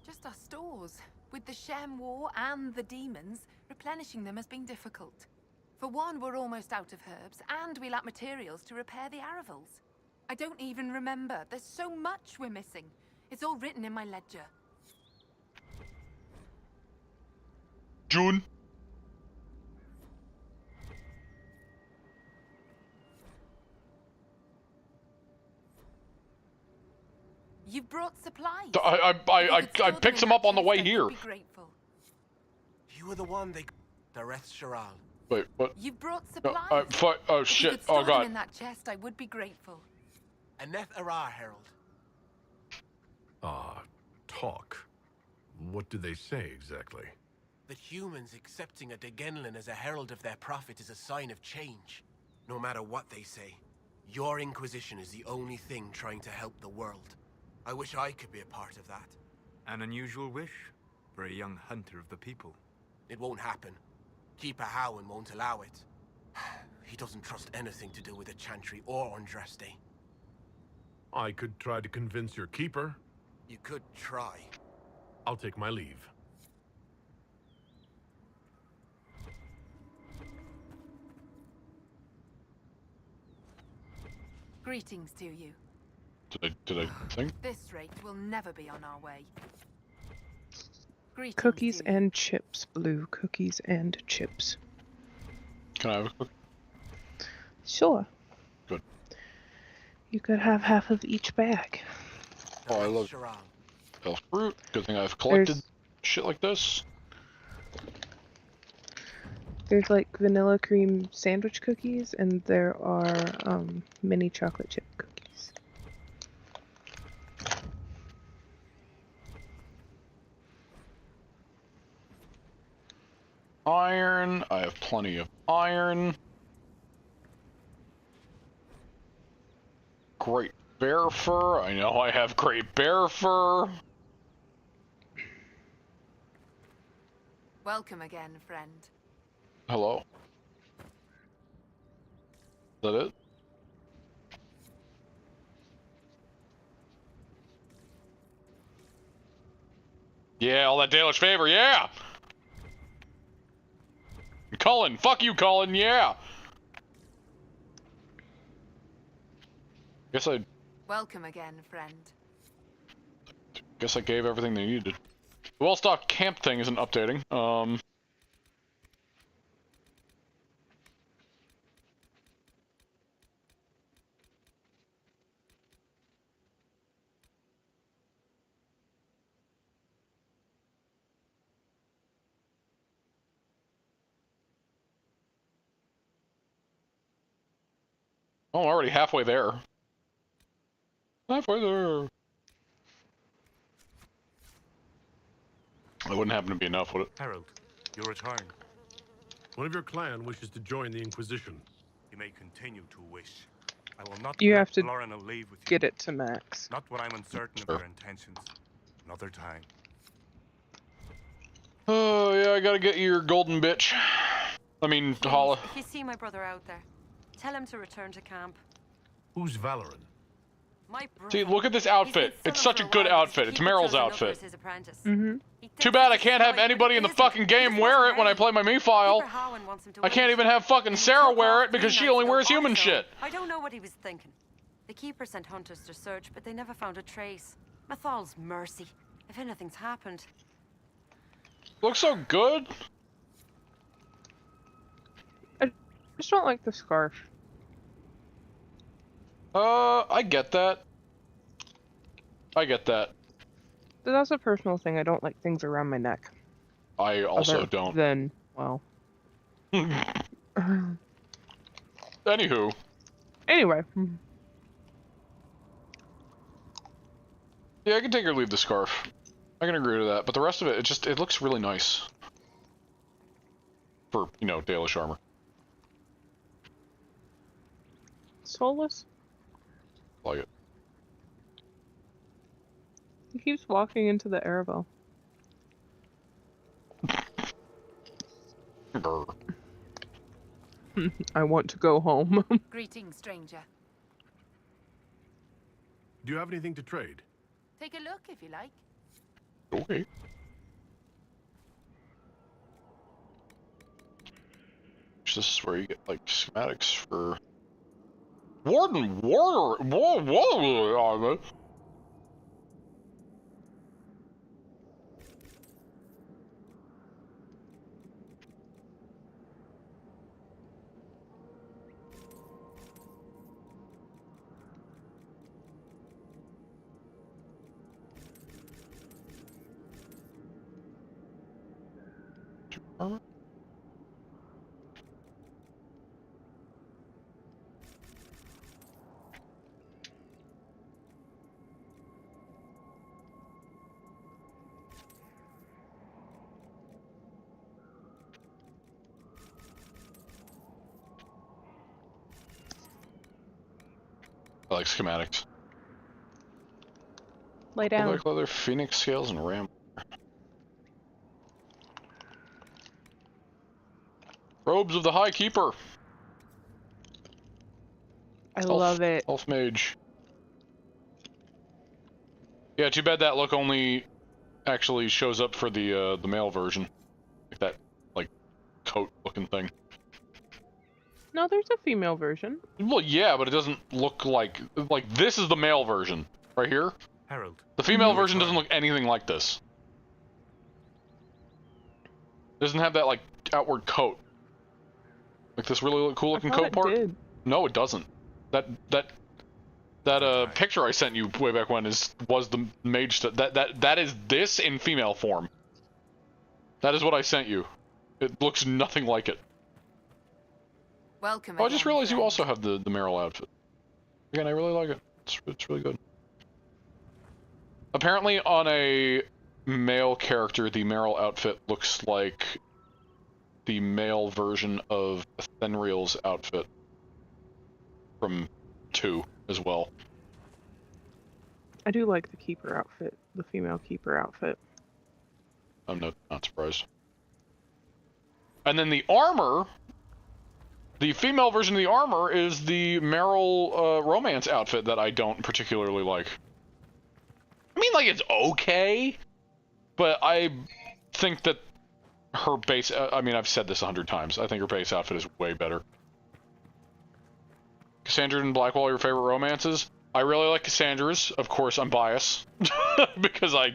Just our stores. With the Shem War and the demons, replenishing them has been difficult. For one, we're almost out of herbs, and we lack materials to repair the Aravals. I don't even remember. There's so much we're missing. It's all written in my ledger. June. You've brought supplies. I picked some up on the way here. You were the one they... Dareth Sharal. Wait, what? You've brought supplies. Oh shit! Oh god! Them in that chest, I would be grateful. Aneth Arah, Herald. Talk. What do they say exactly? That humans accepting a Degenlin as a herald of their prophet is a sign of change. No matter what they say, your Inquisition is the only thing trying to help the world. I wish I could be a part of that. An unusual wish for a young hunter of the people. It won't happen. Keeper Howen won't allow it. He doesn't trust anything to do with the Chantry or Andraste. I could try to convince your keeper. You could try. I'll take my leave. Greetings to you. Did I think? This rate will never be on our way. Greetings Cookies and chips, Blue. Cookies and chips. Can I have a cookie? Sure. Good. You could have half of each bag. Oh, I love health fruit. Good thing I've collected There's- shit like this. There's like vanilla cream sandwich cookies, and there are mini chocolate chip cookies. Iron. I have plenty of iron. Great bear fur. I know I have great bear fur. Welcome again, friend. Hello. Is that it? Yeah, all that Dalish favor, yeah! Cullen, fuck you, Cullen, yeah! Welcome again, friend. Guess I gave everything they needed. The well-stocked camp thing isn't updating. Oh, I'm already halfway there. Halfway there. That wouldn't happen to be enough, would it? Harold, your return. One of your clan wishes to join the Inquisition. You may continue to wish. I will not You let have to Lorna leave with you. get it to max. Not when I'm uncertain of their intentions. Another time. Oh, yeah, I gotta get your golden bitch. I mean, Hala. If you see my brother out there, tell him to return to camp. Who's Valoran? My brother. See, look at this outfit. It's such a good outfit. It's Meryl's outfit. Mm-hmm. Too bad I can't have anybody in the fucking game wear it when I play my me file. I can't even have fucking Sarah wear it because she only wears human shit. I don't know what he was thinking. The Keeper sent hunters to search, but they never found a trace. Mathal's mercy. If anything's happened. Looks so good. I just don't like the scarf. I get that. I get that. But that's a personal thing. I don't like things around my neck. I also Other don't. Then, well. Anywho. Anyway. Yeah, I can take or leave the scarf. I can agree to that, but the rest of it, it looks really nice. For, you know, Dalish armor. Solus? Like it. He keeps walking into the Aravel. I want to go home. Greetings, stranger. Do you have anything to trade? Take a look if you like. Okay. This is where you get like schematics for Warden Warrior. I like schematics. Lay down. Like leather, phoenix scales, and ram. Robes of the High Keeper. I love it. Elf mage. Yeah, too bad that look only actually shows up for the male version, like that like coat looking thing. No, there's a female version. Well, yeah, but it doesn't look like this is the male version right here. Herald. The female version doesn't look anything like this. Doesn't have that like outward coat. Like this really cool looking coat part. Did. No, it doesn't. That picture I sent you way back when was the mage that is this in female form. That is what I sent you. It looks nothing like it. Welcome. Oh, I just realized you also have the Meryl outfit. Again, I really like it. It's really good. Apparently, on a male character, the Meryl outfit looks like the male version of Fenrir's outfit from 2 as well. I do like the keeper outfit, the female keeper outfit. I'm not surprised. And then the armor, the female version of the armor is the Meryl romance outfit that I don't particularly like. I mean, like, it's okay, but I think that her base, I mean, I've said this 100 times, I think her base outfit is way better. Cassandra and Blackwall are your favorite romances? I really like Cassandra's. Of course, I'm biased, because I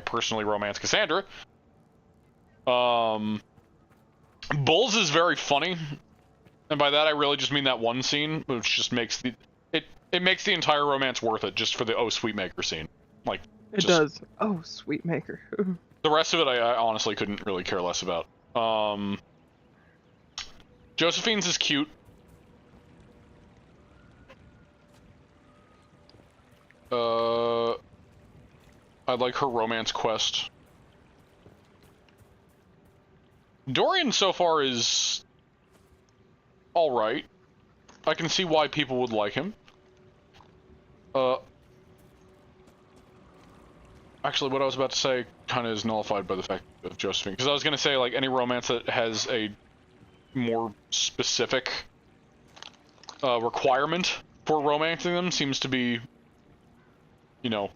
personally romance Cassandra. Bull's is very funny, and by that I really just mean that one scene, which just makes it makes the entire romance worth it just for the oh sweet maker scene. Like it does. Oh sweet maker. The rest of it I honestly couldn't really care less about. Josephine's is cute. I like her romance quest. Dorian so far is alright. I can see why people would like him. Actually, what I was about to say kind of is nullified by the fact of Josephine. Because I was going to say, like, any romance that has a more specific requirement for romancing them seems to be, you know,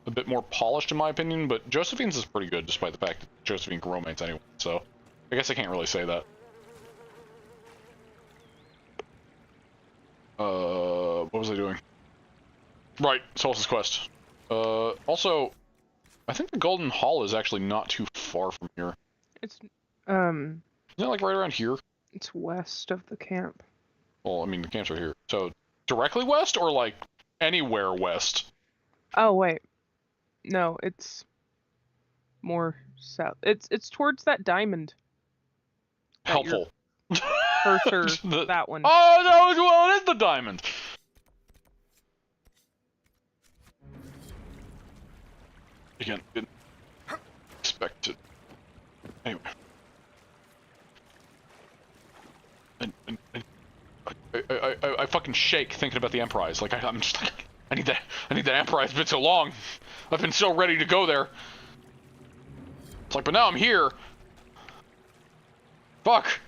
a bit more polished in my opinion. But Josephine's is pretty good, despite the fact that Josephine can romance anyone. So, I guess I can't really say that. What was I doing? Right, SOLAS Quest. Also, I think the Golden Hall is actually not too far from here. It's, Isn't it like right around here? It's west of the camp. Well, I mean, the camp's right here. So, directly west or like anywhere west? Oh, wait. No, it's more south. It's towards that diamond. Helpful. Cursor, that one. Oh, no, well, it is the diamond. Again, didn't expect it. Anyway. I fucking shake thinking about the Emprise. Like, I'm just like, I need that Emprise. It's been so long. I've been so ready to go there. It's like, but now I'm here. Fuck.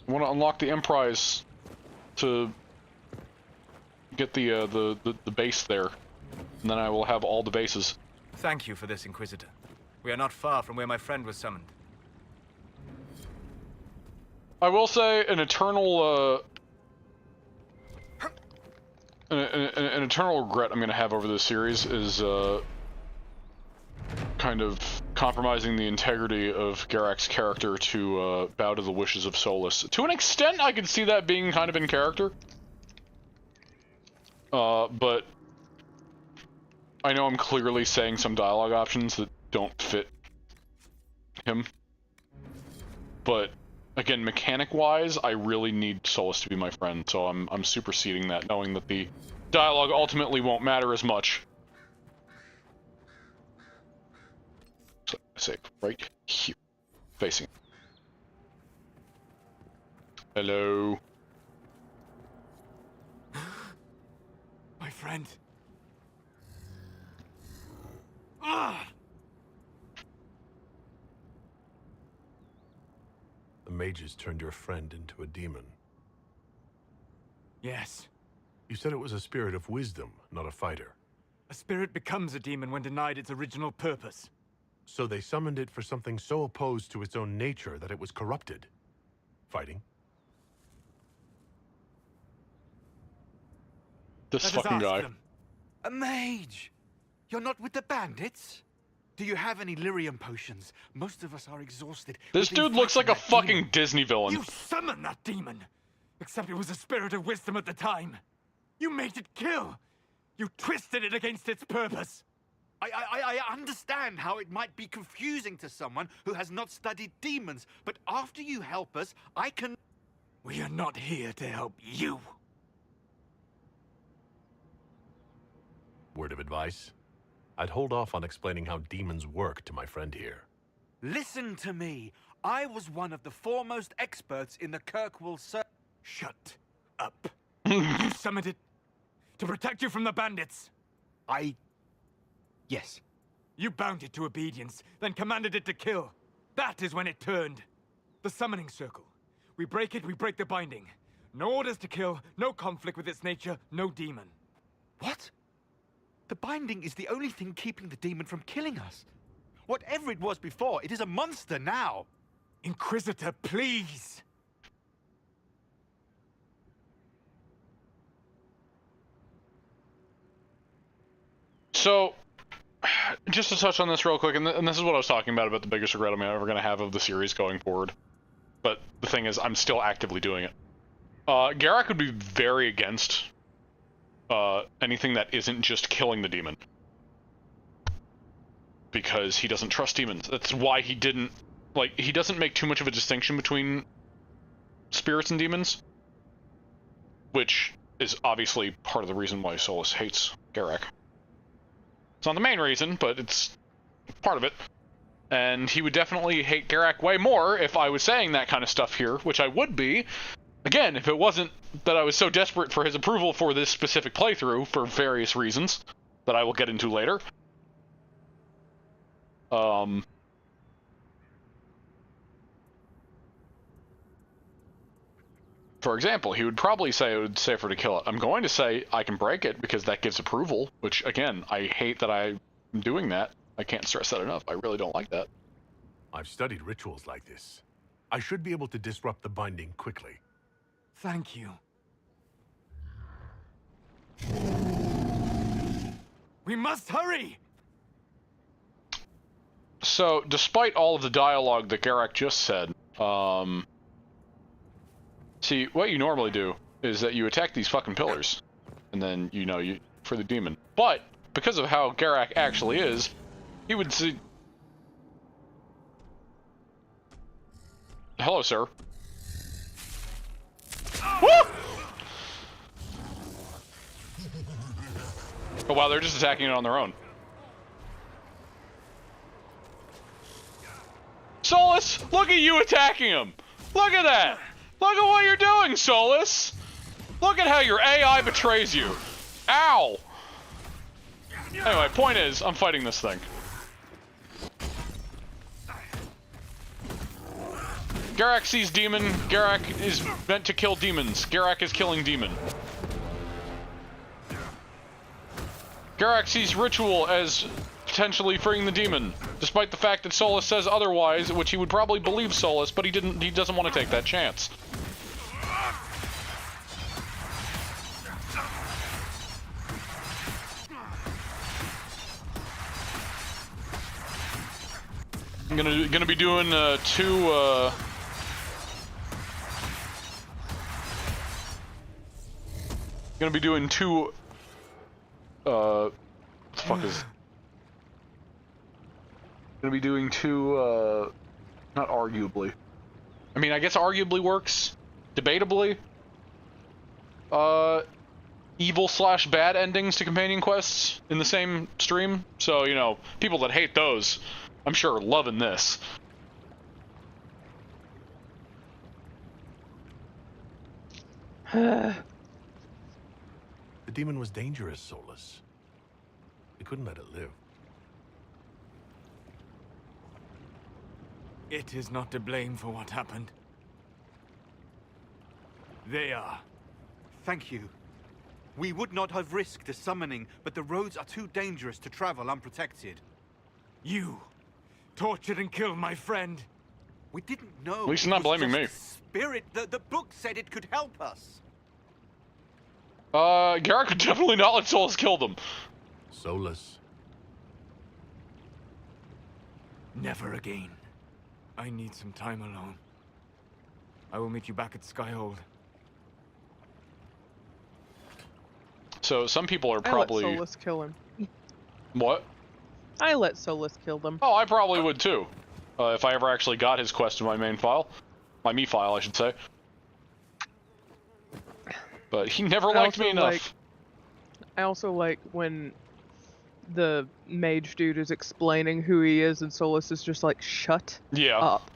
I want to unlock the Emprise to get the base there, and then I will have all the bases. Thank you for this, Inquisitor. We are not far from where my friend was summoned. I will say an eternal an eternal regret I'm going to have over this series is kind of compromising the integrity of Garak's character to bow to the wishes of Solas. To an extent, I could see that being kind of in character. But I know I'm clearly saying some dialogue options that don't fit him. But again, mechanic-wise, I really need Solas to be my friend, so I'm superseding that, knowing that the dialogue ultimately won't matter as much. So I say right here, facing. Hello. My friend. Ah! The mages turned your friend into a demon. Yes. You said it was a spirit of wisdom, not a fighter. A spirit becomes a demon when denied its original purpose. So they summoned it for something so opposed to its own nature that it was corrupted. Fighting? This fucking guy. A mage! You're not with the bandits? Do you have any lyrium potions? Most of us are exhausted. This dude looks like a fucking Disney villain. You summoned that demon! Except it was a spirit of wisdom at the time. You made it kill! You twisted it against its purpose! I understand how it might be confusing to someone who has not studied demons, but after you help us, I can... We are not here to help you. Word of advice? I'd hold off on explaining how demons work to my friend here. Listen to me. I was one of the foremost experts in the Kirkwall Shut up. You summoned it to protect you from the bandits. Yes. You bound it to obedience, then commanded it to kill. That is when it turned. The summoning circle. We break it, we break the binding. No orders to kill, no conflict with its nature, no demon. What? The binding is the only thing keeping the demon from killing us. Whatever it was before, it is a monster now. Inquisitor, please! So, just to touch on this real quick, and this is what I was talking about the biggest regret I'm ever going to have of the series going forward. But the thing is, I'm still actively doing it. Garak would be very against anything that isn't just killing the demon. Because he doesn't trust demons. That's why he didn't, like, he doesn't make too much of a distinction between spirits and demons. Which is obviously part of the reason why Solas hates Garak. It's not the main reason, but it's part of it. And he would definitely hate Garak way more if I was saying that kind of stuff here, which I would be. Again, if it wasn't that I was so desperate for his approval for this specific playthrough for various reasons that I will get into later. For example, he would probably say it would be safer to kill it. I'm going to say I can break it because that gives approval, which, again, I hate that I'm doing that. I can't stress that enough. I really don't like that. I've studied rituals like this. I should be able to disrupt the binding quickly. Thank you. We must hurry! So, despite all of the dialogue that Garak just said, see, what you normally do is that you attack these fucking pillars, and then, you know, you for the demon. But, because of how Garak actually is, he would see... Hello, sir. Woo! Oh wow, they're just attacking it on their own. Look at you attacking him! Look at that! Look at what you're doing, Solus! Look at how your AI betrays you! Ow! Anyway, point is, I'm fighting this thing. Garak sees demon. Garak is meant to kill demons. Garak is killing demon. Garak sees ritual as potentially freeing the demon, despite the fact that Solus says otherwise, which he would probably believe Solus, but he doesn't want to take that chance. I'm gonna be doing two what the fuck is gonna be doing two not arguably, I mean, I guess arguably works, debatably, evil/bad endings to companion quests in the same stream. So, you know, people that hate those, I'm sure, are loving this. The demon was dangerous, Solus. We couldn't let it live. It is not to blame for what happened. They are. Thank you. We would not have risked a summoning, but the roads are too dangerous to travel unprotected. You tortured and killed my friend. We didn't know. At least he's not blaming me. Spirit. The book said it could help us. Garak could definitely not let Solus kill them. Solus. Never again. I need some time alone. I will meet you back at Skyhold. So some people are I probably. let Solus kill him. What? I let Solus kill them. Oh, I probably would too. If I ever actually got his quest in my main file. My me file, I should say. But he never liked me enough. I also like when the mage dude is explaining who he is and Solus is just like, shut up.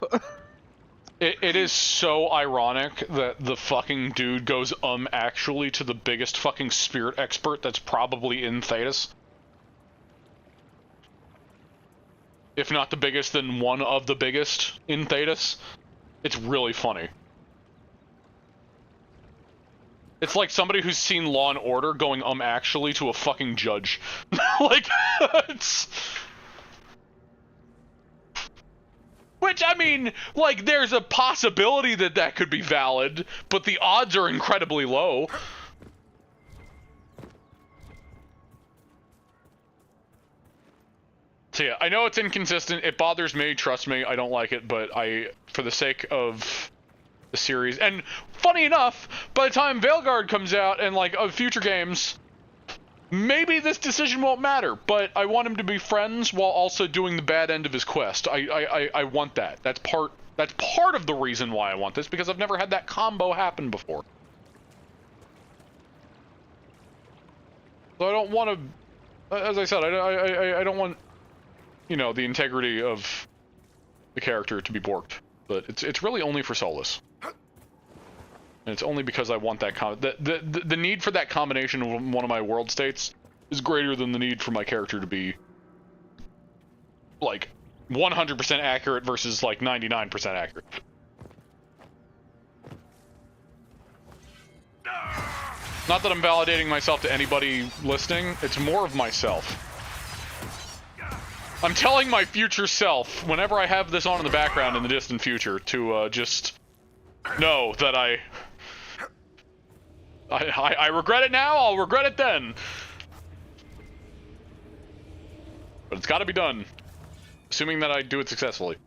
It is so ironic that the fucking dude goes actually to the biggest fucking spirit expert that's probably in Thedas. If not the biggest, then one of the biggest in Thedas. It's really funny. It's like somebody who's seen Law and Order going actually to a fucking judge. Like, it's... Which, I mean, like, there's a possibility that that could be valid, but the odds are incredibly low. So yeah, I know it's inconsistent, it bothers me, trust me, I don't like it, but for the sake of the series, and funny enough, by the time Veilguard comes out and, like, of future games, maybe this decision won't matter, but I want him to be friends while also doing the bad end of his quest. I want that. That's part of the reason why I want this, because I've never had that combo happen before. So I don't want to, as I said, I don't want, you know, the integrity of the character to be borked, but it's really only for Solus. And it's only because I want that the need for that combination of one of my world states is greater than the need for my character to be like 100% accurate versus like 99% accurate. Not that I'm validating myself to anybody listening, it's more of myself. I'm telling my future self, whenever I have this on in the background in the distant future, to just know that I regret it now, I'll regret it then. But it's gotta be done. Assuming that I do it successfully.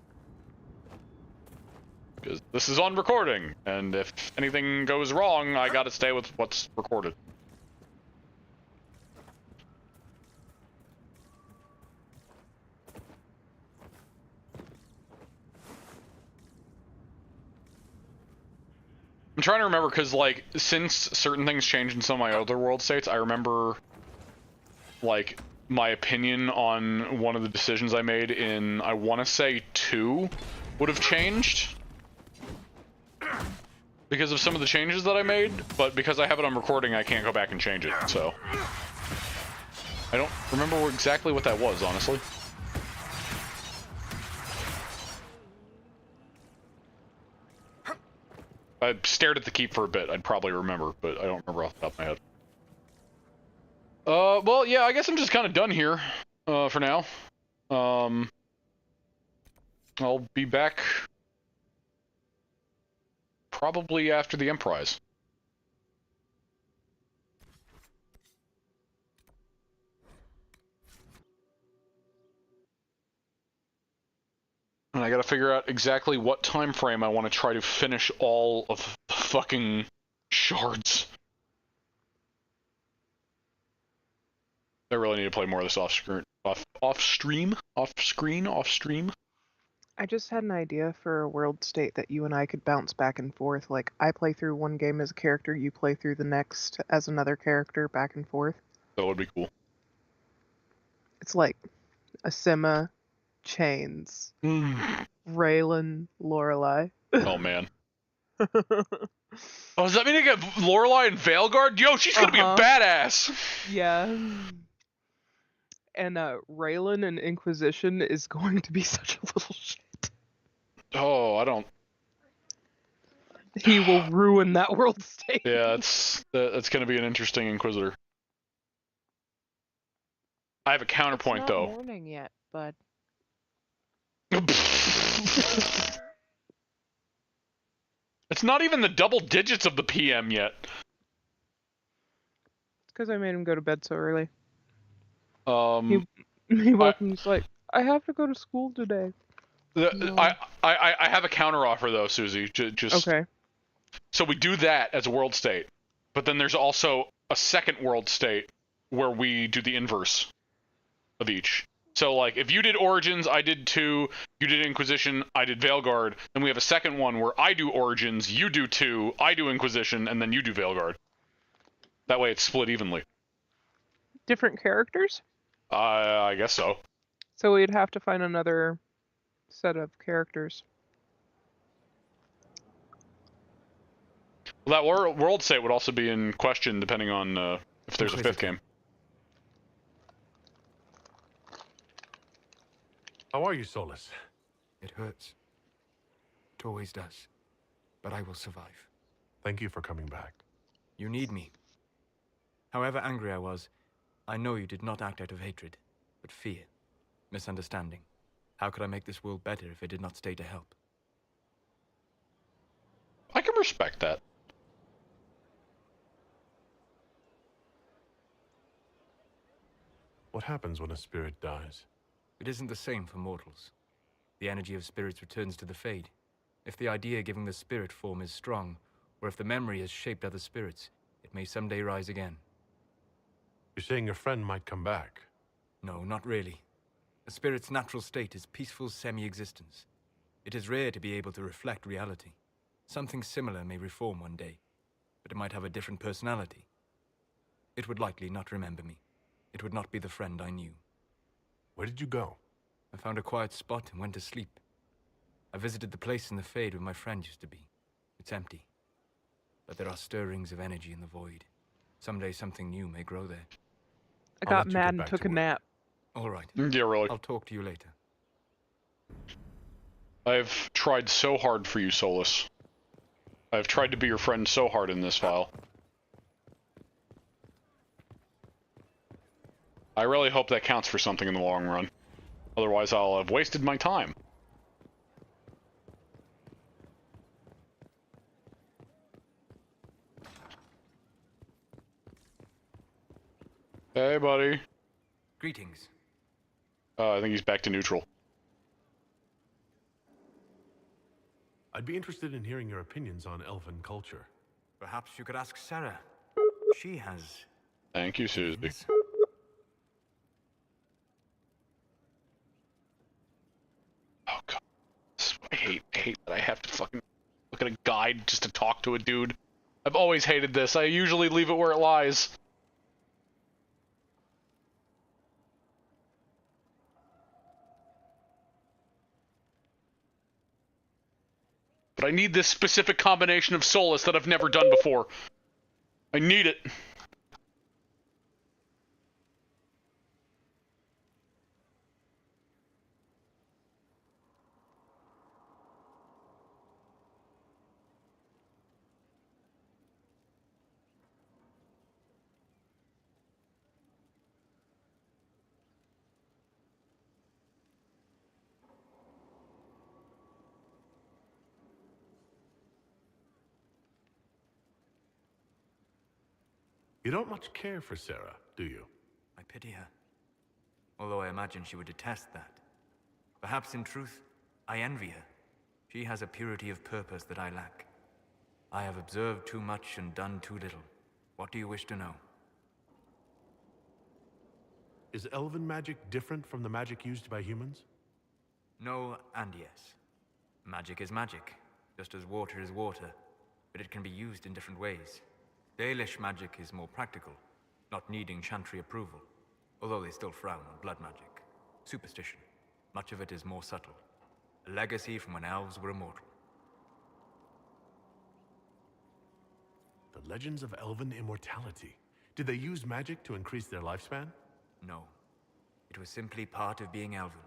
Because this is on recording, and if anything goes wrong, I gotta stay with what's recorded. I'm trying to remember, because, like, since certain things changed in some of my other world states, I remember, like, my opinion on one of the decisions I made in, I want to say 2, would have changed because of some of the changes that I made, but because I have it on recording, I can't go back and change it, so. I don't remember exactly what that was, honestly. I stared at the keep for a bit, I'd probably remember, but I don't remember off the top of my head. Well, yeah, I guess I'm just kind of done here, for now. I'll be back probably after the Emprise. And I gotta figure out exactly what time frame I want to try to finish all of the fucking shards. I really need to play more of this off-screen. Off-stream? I just had an idea for a world state that you and I could bounce back and forth. Like, I play through one game as a character, you play through the next as another character, back and forth. That would be cool. It's like Asima, Chains, Raylan, Lorelei. Oh, man. Oh, does that mean I get Lorelei and Veilguard? Yo, she's gonna be a badass! Yeah. And Raylan and Inquisition is going to be such a little shit. Oh, I don't... He will ruin that world state. Yeah, that's gonna be an interesting Inquisitor. I have a counterpoint, it's not though. Morning yet, but... It's not even the double digits of the PM yet. It's because I made him go to bed so early. He woke and he's like, I have to go to school today. I have a counter offer though, Suzie. Just okay. So we do that as a world state, but then there's also a second world state where we do the inverse of each. So like if you did Origins, I did 2, you did Inquisition, I did Veilguard, then we have a second one where I do Origins, you do 2, I do Inquisition, and then you do Veilguard. That way it's split evenly. Different characters? I guess so. So we'd have to find another set of characters. Well, that world state would also be in question depending on if there's a 5th game. How are you, Solas? It hurts. It always does. But I will survive. Thank you for coming back. You need me. However angry I was, I know you did not act out of hatred, but fear, misunderstanding. How could I make this world better if I did not stay to help? I can respect that. What happens when a spirit dies? It isn't the same for mortals. The energy of spirits returns to the Fade. If the idea giving the spirit form is strong, or if the memory has shaped other spirits, it may someday rise again. You're saying your friend might come back? No, not really. A spirit's natural state is peaceful semi-existence. It is rare to be able to reflect reality. Something similar may reform one day, but it might have a different personality. It would likely not remember me. It would not be the friend I knew. Where did you go? I found a quiet spot and went to sleep. I visited the place in the Fade where my friend used to be. It's empty. But there are stirrings of energy in the void. Someday something new may grow there. I got mad and took a nap. All right. Yeah, really. I'll talk to you later. I've tried so hard for you, Solas. I've tried to be your friend so hard in this file. I really hope that counts for something in the long run. Otherwise, I'll have wasted my time. Hey, buddy. Greetings. I think he's back to neutral. I'd be interested in hearing your opinions on elven culture. Perhaps you could ask Sarah. She has... Thank you, Suzie. Oh, God. I hate that I have to fucking look at a guide just to talk to a dude. I've always hated this. I usually leave it where it lies. But I need this specific combination of SOLAS that I've never done before. I need it. You don't much care for Sarah, do you? I pity her. Although I imagine she would detest that. Perhaps in truth, I envy her. She has a purity of purpose that I lack. I have observed too much and done too little. What do you wish to know? Is elven magic different from the magic used by humans? No and yes. Magic is magic, just as water is water, but it can be used in different ways. Dalish magic is more practical, not needing chantry approval, although they still frown on blood magic. Superstition. Much of it is more subtle. A legacy from when elves were immortal. The legends of elven immortality. Did they use magic to increase their lifespan? No. It was simply part of being elven.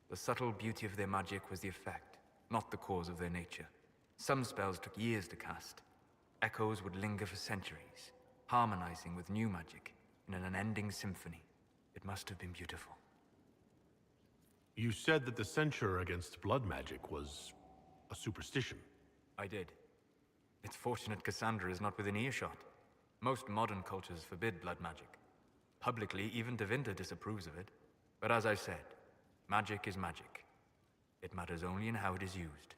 The subtle beauty of their magic was the effect, not the cause of their nature. Some spells took years to cast. Echoes would linger for centuries, harmonizing with new magic in an unending symphony. It must have been beautiful. You said that the censure against blood magic was a superstition. I did. It's fortunate Cassandra is not within earshot. Most modern cultures forbid blood magic. Publicly, even Devinter disapproves of it. But as I said, magic is magic. It matters only in how it is used.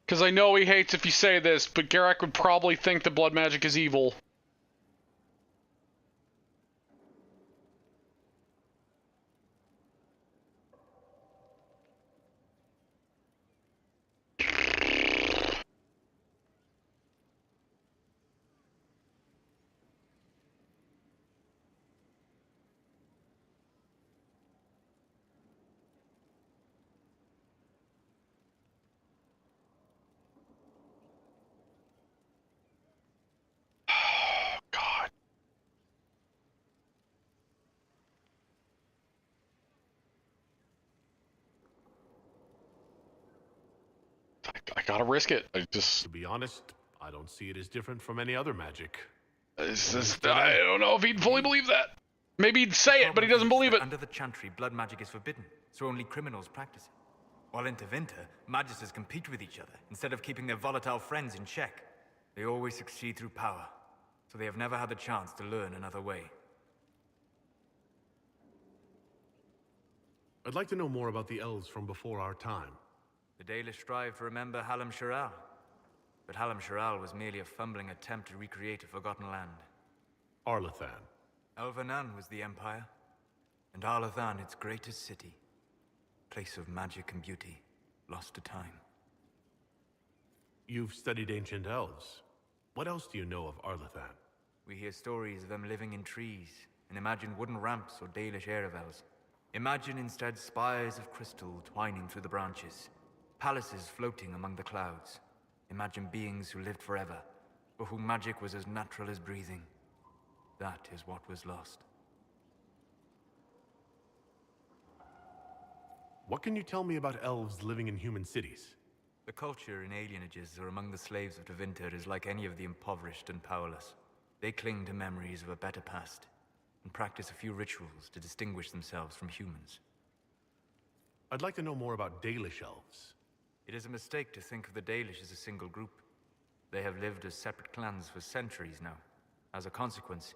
Because I know he hates if you say this, but Garak would probably think that blood magic is evil. I gotta risk it. To be honest, I don't see it as different from any other magic. I don't know if he'd fully believe that. Maybe he'd say it, but he doesn't believe it. Under the chantry, blood magic is forbidden, so only criminals practice it. While in Tevinter, magisters compete with each other, instead of keeping their volatile friends in check. They always succeed through power, so they have never had the chance to learn another way. I'd like to know more about the elves from before our time. The Dalish strive to remember Hallam Sharal. But Hallam Sharal was merely a fumbling attempt to recreate a forgotten land. Arlathan. Elvanan was the Empire, and Arlathan its greatest city. Place of magic and beauty, lost to time. You've studied ancient elves. What else do you know of Arlathan? We hear stories of them living in trees, and imagine wooden ramps or Dalish Erebels. Imagine instead spires of crystal twining through the branches, palaces floating among the clouds. Imagine beings who lived forever, for whom magic was as natural as breathing. That is what was lost. What can you tell me about elves living in human cities? The culture in alienages or among the slaves of Tevinter is like any of the impoverished and powerless. They cling to memories of a better past, and practice a few rituals to distinguish themselves from humans. I'd like to know more about Dalish elves. It is a mistake to think of the Dalish as a single group. They have lived as separate clans for centuries now. As a consequence,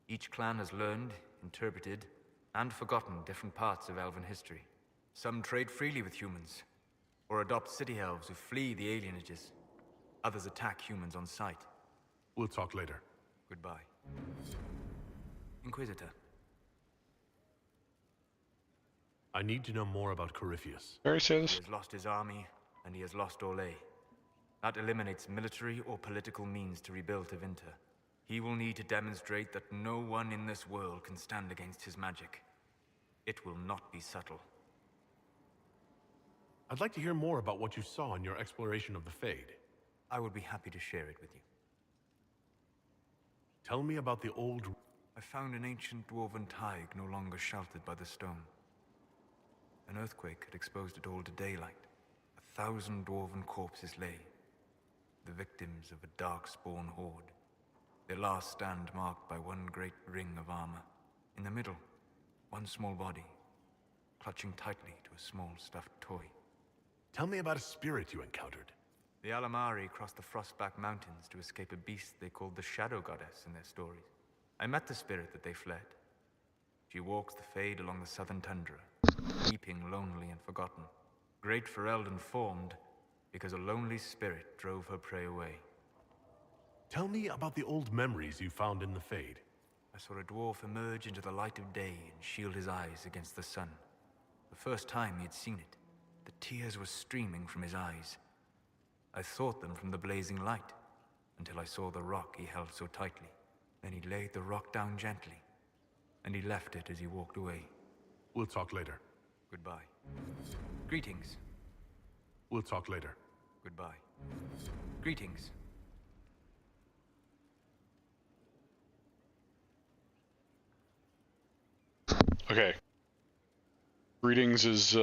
each clan has learned, interpreted, and forgotten different parts of elven history. Some trade freely with humans, or adopt city elves who flee the alienages. Others attack humans on sight. We'll talk later. Goodbye. Inquisitor. I need to know more about Corypheus. Very serious. He has lost his army, and he has lost Orlais. That eliminates military or political means to rebuild Tevinter. He will need to demonstrate that no one in this world can stand against his magic. It will not be subtle. I'd like to hear more about what you saw in your exploration of the Fade. I would be happy to share it with you. Tell me about the old... I found an ancient dwarven thaig no longer sheltered by the stone. An earthquake had exposed it all to daylight. 1,000 dwarven corpses lay, the victims of a dark-spawn horde. Their last stand marked by one great ring of armor. In the middle, one small body, clutching tightly to a small stuffed toy. Tell me about a spirit you encountered. The Alamari crossed the Frostback Mountains to escape a beast they called the Shadow Goddess in their stories. I met the spirit that they fled. She walks the Fade along the southern tundra, weeping lonely and forgotten. Great Ferelden informed, because a lonely spirit drove her prey away. Tell me about the old memories you found in the Fade. I saw a dwarf emerge into the light of day and shield his eyes against the sun. The first time he had seen it, the tears were streaming from his eyes. I thought them from the blazing light, until I saw the rock he held so tightly. Then he laid the rock down gently, and he left it as he walked away. We'll talk later. Goodbye. Greetings. We'll talk later. Goodbye. Greetings. Okay. Greetings is,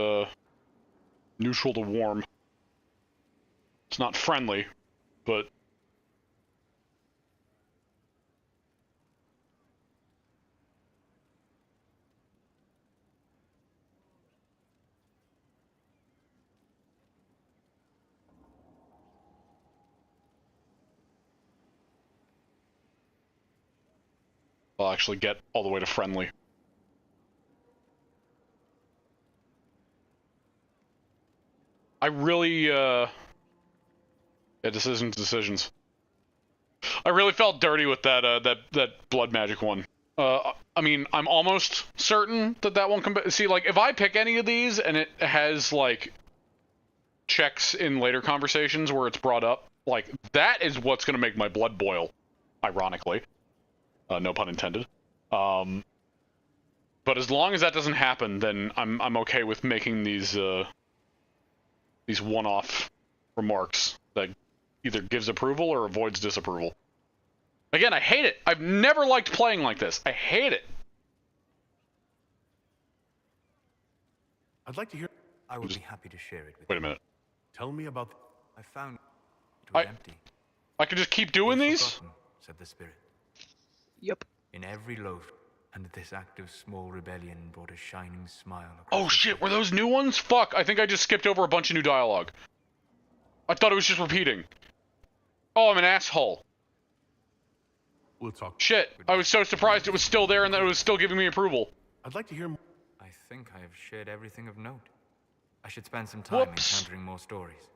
neutral to warm. It's not friendly, but... I'll actually get all the way to friendly. I really, yeah, decisions. I really felt dirty with that, that blood magic one. I mean, I'm almost certain that that won't come back. See, like, if I pick any of these and it has, like, checks in later conversations where it's brought up, like, that is what's gonna make my blood boil, ironically. No pun intended. But as long as that doesn't happen, then I'm okay with making these one-off remarks that either gives approval or avoids disapproval. Again, I hate it. I've never liked playing like this. I hate it. I'd like to hear... I would be happy to share it with you. Wait a minute. Tell me about... I found it was empty. I could just keep doing these? Said the spirit. Yep. In every loaf, and this act of small rebellion brought a shining smile across Oh shit, were those new ones? Fuck, I think I just skipped over a bunch of new dialogue. I thought it was just repeating. Oh, I'm an asshole. We'll talk. Shit, I was so surprised it was still there and that it was still giving me approval. I'd like to hear... I think I have shared everything of note. I should spend some time encountering more stories.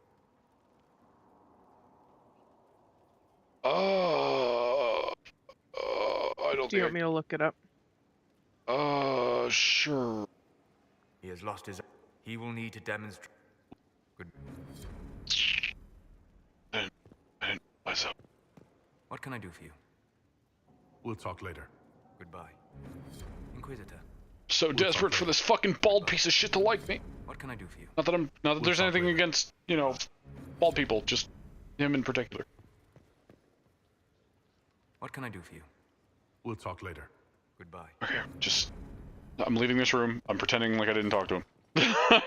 I don't Do you want me to look it up? Sure. He has lost his... He will need to demonstrate... Good. Myself. What can I do for you? We'll talk later. Goodbye. Inquisitor. So desperate for this fucking bald piece of shit to like me. What can I do for you? Not that there's anything against, you know, bald people, just him in particular. What can I do for you? We'll talk later. Goodbye. Okay, just... I'm leaving this room. I'm pretending like I didn't talk to him. I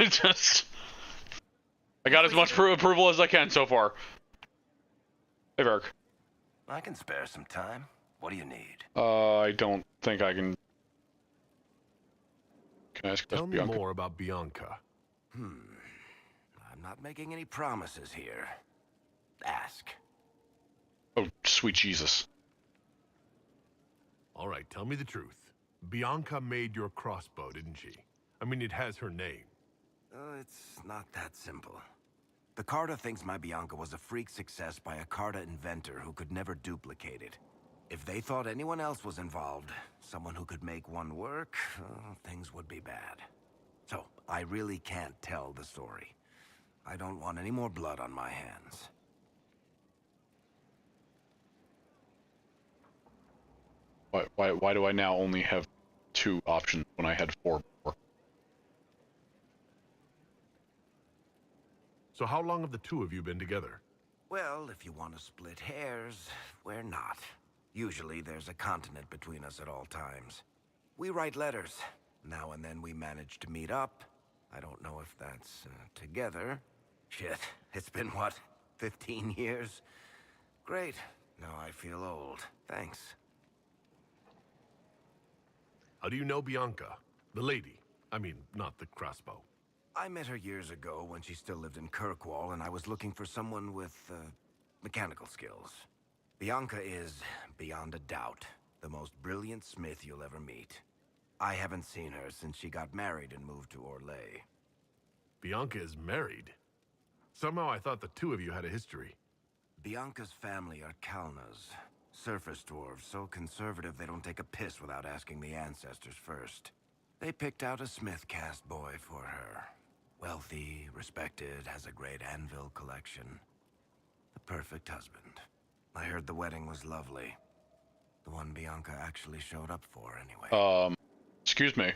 got as much approval as I can so far. Hey, Varric. I can spare some time. What do you need? I don't think I can... Can I ask Tell me Bianca? more about Bianca. I'm not making any promises here. Ask. Oh, sweet Jesus. All right, tell me the truth. Bianca made your crossbow, didn't she? I mean, it has her name. It's not that simple. The Carta thinks my Bianca was a freak success by a Carta inventor who could never duplicate it. If they thought anyone else was involved, someone who could make one work, things would be bad. So, I really can't tell the story. I don't want any more blood on my hands. Why do I now only have 2 options when I had 4 before? So how long have the 2 of you been together? Well, if you want to split hairs, we're not. Usually there's a continent between us at all times. We write letters. Now and then we manage to meet up. I don't know if that's together. Shit, it's been what, 15 years? Great. Now I feel old. Thanks. How do you know Bianca? The lady. I mean, not the crossbow. I met her years ago when she still lived in Kirkwall, and I was looking for someone with, mechanical skills. Bianca is, beyond a doubt, the most brilliant smith you'll ever meet. I haven't seen her since she got married and moved to Orlais. Bianca is married? Somehow I thought the 2 of you had a history. Bianca's family are Kalnas. Surface dwarves, so conservative they don't take a piss without asking the ancestors first. They picked out a smith caste boy for her. Wealthy, respected, has a great anvil collection. The perfect husband. I heard the wedding was lovely. The one Bianca actually showed up for, anyway. Excuse me.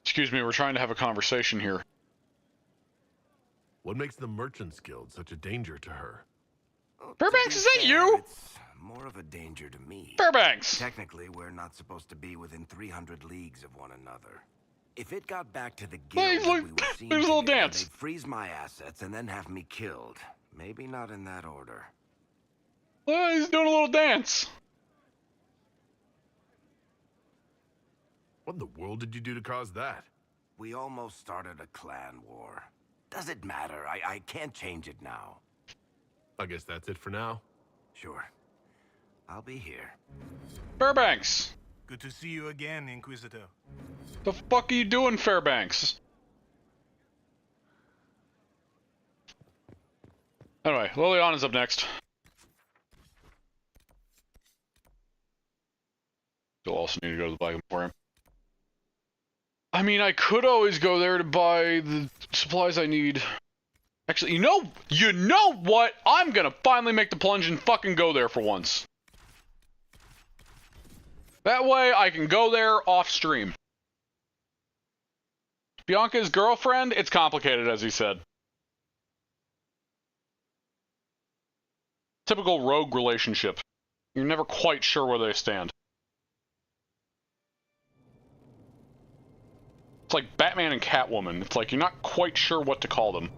Excuse me, we're trying to have a conversation here. What makes the Merchants Guild such a danger to her? Fairbanks, is that you? It's more of a danger to me. Fairbanks! Technically, we're not supposed to be within 300 leagues of one another. If it got back to the guild, Look, we were seen there's a little together, dance. they'd freeze my assets and then have me killed. Maybe not in that order. Well, he's doing a little dance. What in the world did you do to cause that? We almost started a clan war. Does it matter? I can't change it now. I guess that's it for now. Sure. I'll be here. Fairbanks! Good to see you again, Inquisitor. The fuck are you doing, Fairbanks? Anyway, Liliana's up next. You'll also need to go to the Black Emporium. I mean, I could always go there to buy the supplies I need. Actually, you know what? I'm gonna finally make the plunge and fucking go there for once. That way, I can go there off stream. Bianca's girlfriend, it's complicated, as he said. Typical rogue relationship. You're never quite sure where they stand. It's like Batman and Catwoman. It's like you're not quite sure what to call them.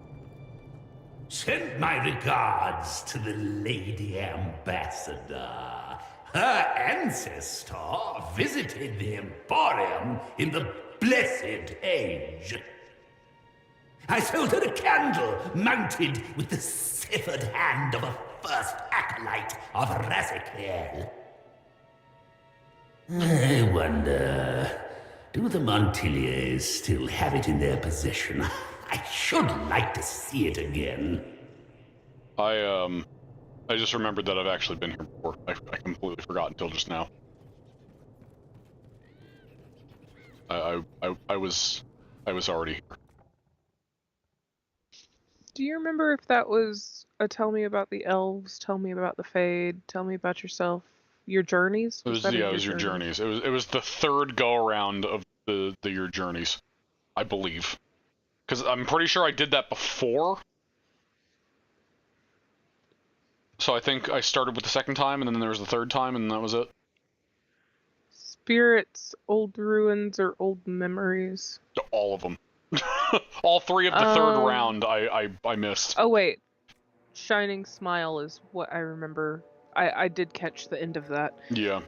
Send my regards to the Lady Ambassador. Her ancestor visited the Emporium in the Blessed Age. I sold her a candle mounted with the severed hand of a first acolyte of Razikel. I wonder, do the Montiliers still have it in their possession? I should like to see it again. I just remembered that I've actually been here before. I completely forgot until just now. I was already here. Do you remember if that was a tell me about the elves, tell me about the Fade, tell me about yourself, your journeys? It was your journeys. It was the third go around of the your journeys, I believe. Because I'm pretty sure I did that before. So I think I started with the second time, and then there was the third time, and that was it. Spirits, old ruins, or old memories? All of them. All 3 of the third round I missed. Oh wait. Shining Smile is what I remember. I did catch the end of that. Yeah.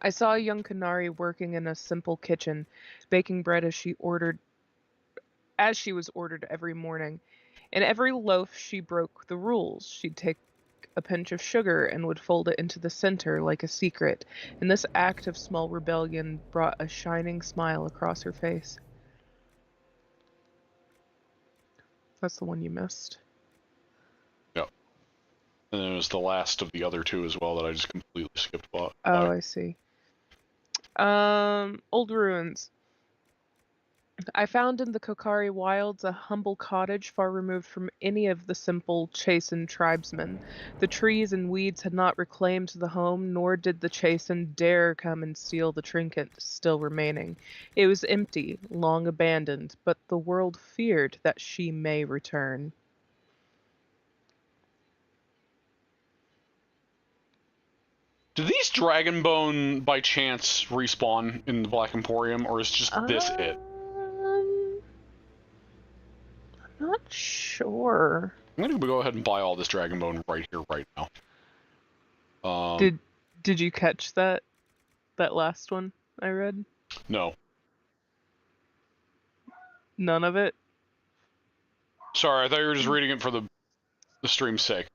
I saw a young Canary working in a simple kitchen, baking bread as she was ordered every morning. In every loaf she broke the rules. She'd take a pinch of sugar and would fold it into the center like a secret, and this act of small rebellion brought a shining smile across her face. That's the one you missed. Yep. And then it was the last of the other 2 as well that I just completely skipped by. Oh, I see. Old ruins. I found in the Kokari wilds a humble cottage far removed from any of the simple, chastened tribesmen. The trees and weeds had not reclaimed the home, nor did the chastened dare come and steal the trinket still remaining. It was empty, long abandoned, but the world feared that she may return. Do these Dragonbone by chance respawn in the Black Emporium, or is just this it? I'm not sure. I'm gonna go ahead and buy all this Dragonbone right here, right now. Did you catch that last one I read? No. None of it? Sorry, I thought you were just reading it for the stream's sake.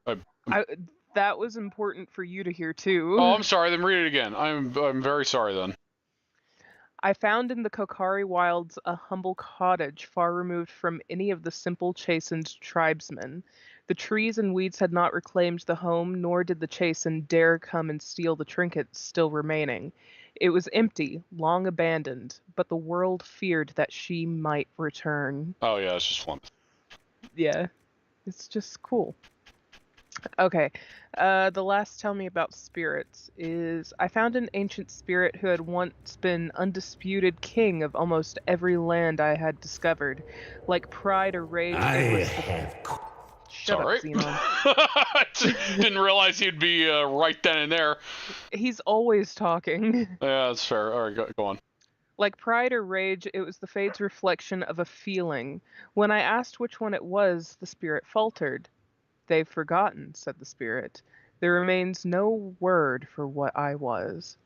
That was important for you to hear too. Oh, I'm sorry. Then read it again. I'm very sorry then. I found in the Kokari wilds a humble cottage far removed from any of the simple chastened tribesmen. The trees and weeds had not reclaimed the home, nor did the chastened dare come and steal the trinkets still remaining. It was empty, long abandoned, but the world feared that she might return. Oh yeah, it's just fun. Yeah, it's just cool. Okay, the last tell me about spirits is I found an ancient spirit who had once been undisputed king of almost every land I had discovered. Like pride or rage. Shut up, Xenon. Didn't realize he'd be right then and there. He's always talking. Yeah, that's fair. All right, go on. Like pride or rage, it was the fade's reflection of a feeling. When I asked which one it was, the spirit faltered. They've forgotten, said the spirit. There remains no word for what I was.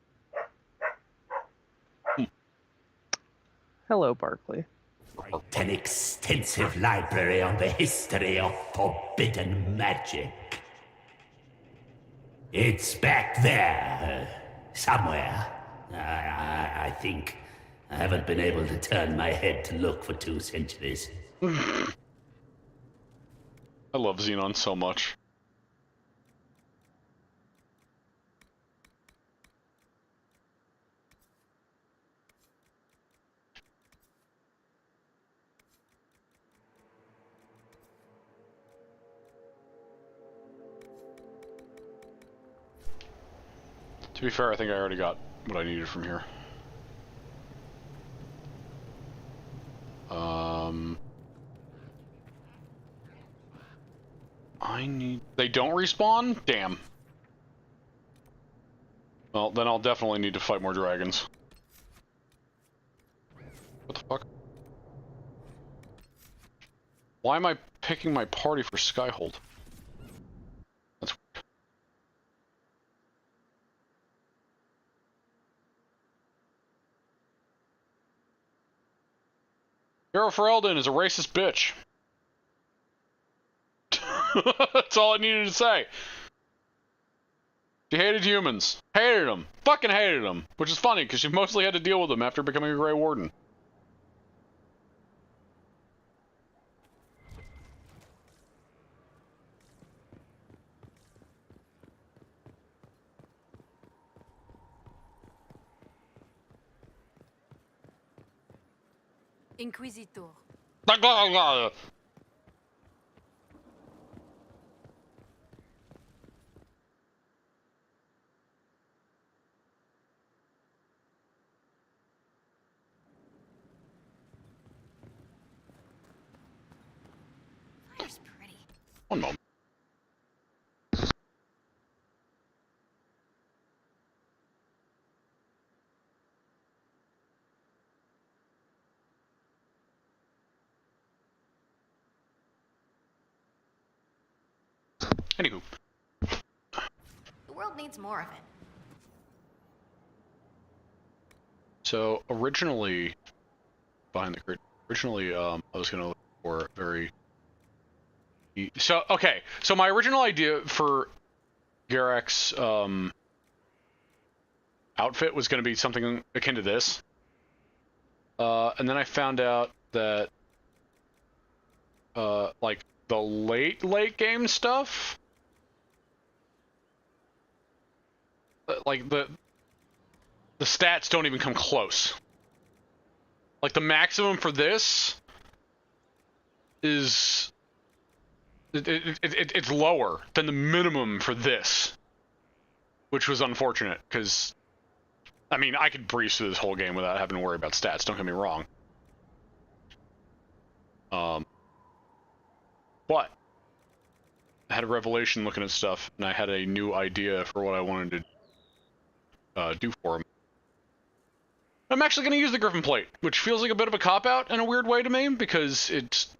Hello, Barkley. An extensive library on the history of forbidden magic. It's back there, somewhere. I think. I haven't been able to turn my head to look for 2 centuries. I love Xenon so much. To be fair, I think I already got what I needed from here. They don't respawn? Damn. Well, then I'll definitely need to fight more dragons. What the fuck? Why am I picking my party for Skyhold? That's weird. Hero Ferelden is a racist bitch. That's all I needed to say. She hated humans. Hated them. Fucking hated them. Which is funny, because she mostly had to deal with them after becoming a Grey Warden. Inquisitor. Fire's pretty. One moment. Anywho. The world needs more of it. So originally, behind the curtain, I was gonna look for very. So okay, so my original idea for Garak's outfit was gonna be something akin to this, and then I found out that like the late game stuff, like the the stats don't even come close. Like, the maximum for this is... It's lower than the minimum for this. Which was unfortunate, because... I mean, I could breeze through this whole game without having to worry about stats, don't get me wrong. But I had a revelation looking at stuff, and I had a new idea for what I wanted to do for him. I'm actually going to use the Griffin Plate, which feels like a bit of a cop-out in a weird way to me, because it's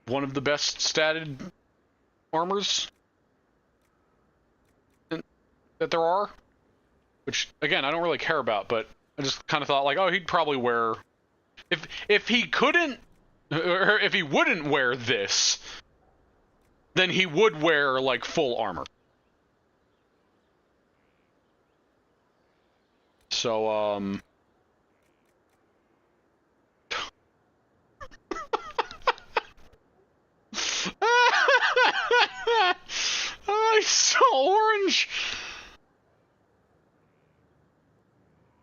one of the best statted armors that there are. Which, again, I don't really care about, but I just kind of thought, like, oh, he'd probably wear... If he couldn't... Or if he wouldn't wear this, then he would wear, like, full armor. So, Oh, he's so orange!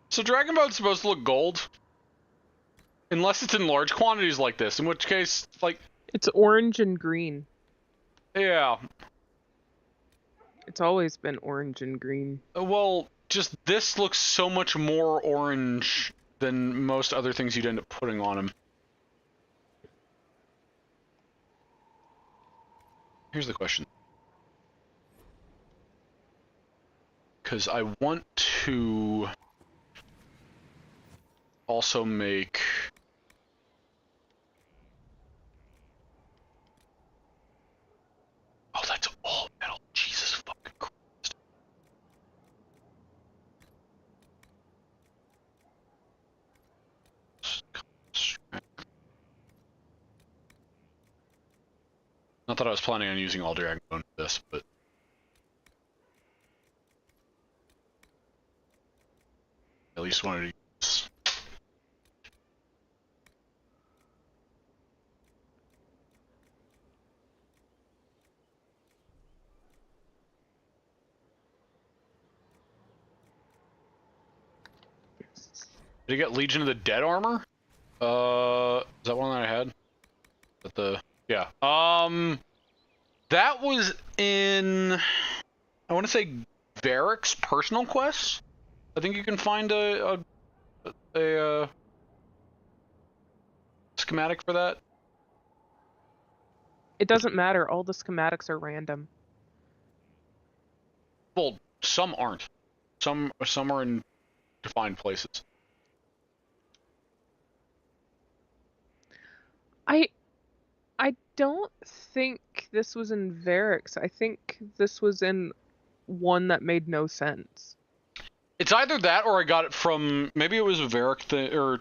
So Dragon Boat's supposed to look gold? Unless it's in large quantities like this, in which case, like... It's orange and green. Yeah. It's always been orange and green. Well, just this looks so much more orange than most other things you'd end up putting on him. Here's the question. Because I want to also make... Oh, that's all metal. Jesus fucking Christ. Not that I was planning on using all Dragon Bone for this, but... At least wanted to use... Did you get Legion of the Dead armor? Is that one that I had? At the... Yeah. That was in... I want to say Varric's personal quest? I think you can find a schematic for that. It doesn't matter. All the schematics are random. Well, some aren't. Some are in defined places. I don't think this was in Varric's. I think this was in one that made no sense. It's either that or I got it from... Maybe it was a Varric thing, or...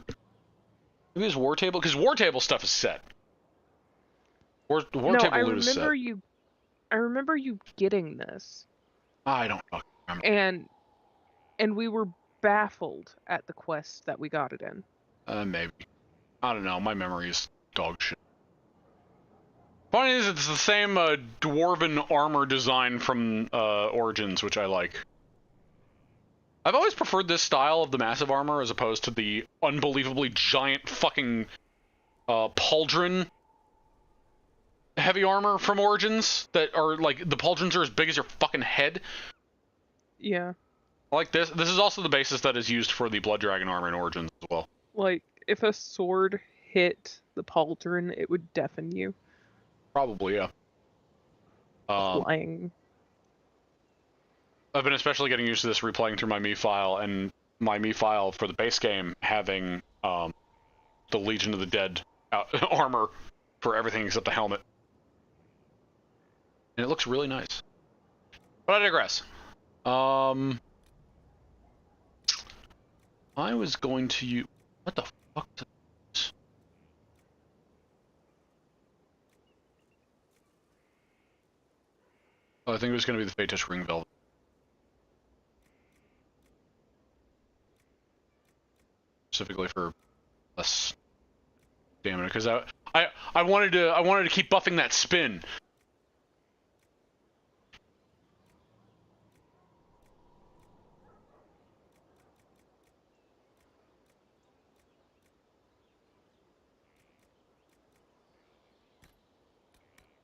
Maybe it was War Table, because War Table stuff is set. War Table loot is set. I remember you getting this. I don't fucking remember. And we were baffled at the quest that we got it in. Maybe. I don't know, my memory is dog shit. Funny is, it's the same dwarven armor design from Origins, which I like. I've always preferred this style of the massive armor as opposed to the unbelievably giant fucking pauldron heavy armor from Origins that are like, the pauldrons are as big as your fucking head. Yeah. I like this. This is also the basis that is used for the Blood Dragon armor in Origins as well. Like, if a sword hit the pauldron, it would deafen you. Probably, yeah. Flying. I've been especially getting used to this replaying through my me file, and my me file for the base game having the Legion of the Dead armor for everything except the helmet. And it looks really nice. But I digress. I was going to use... What the fuck is this? Oh, I think it was going to be the Fatus Ring Velvet. Specifically for less stamina, because I wanted to keep buffing that spin.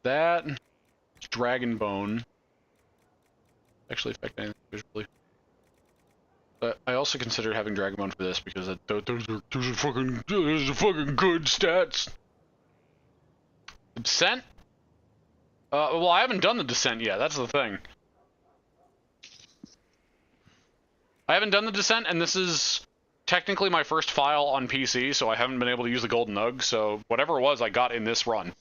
that. Dragon Bone. Actually affect anything visually. But I also considered having Dragon Bone for this because those are fucking good stats. Descent? Well, I haven't done the Descent yet. That's the thing. I haven't done the Descent, and this is technically my first file on PC, so I haven't been able to use the Golden Nug, so whatever it was, I got in this run.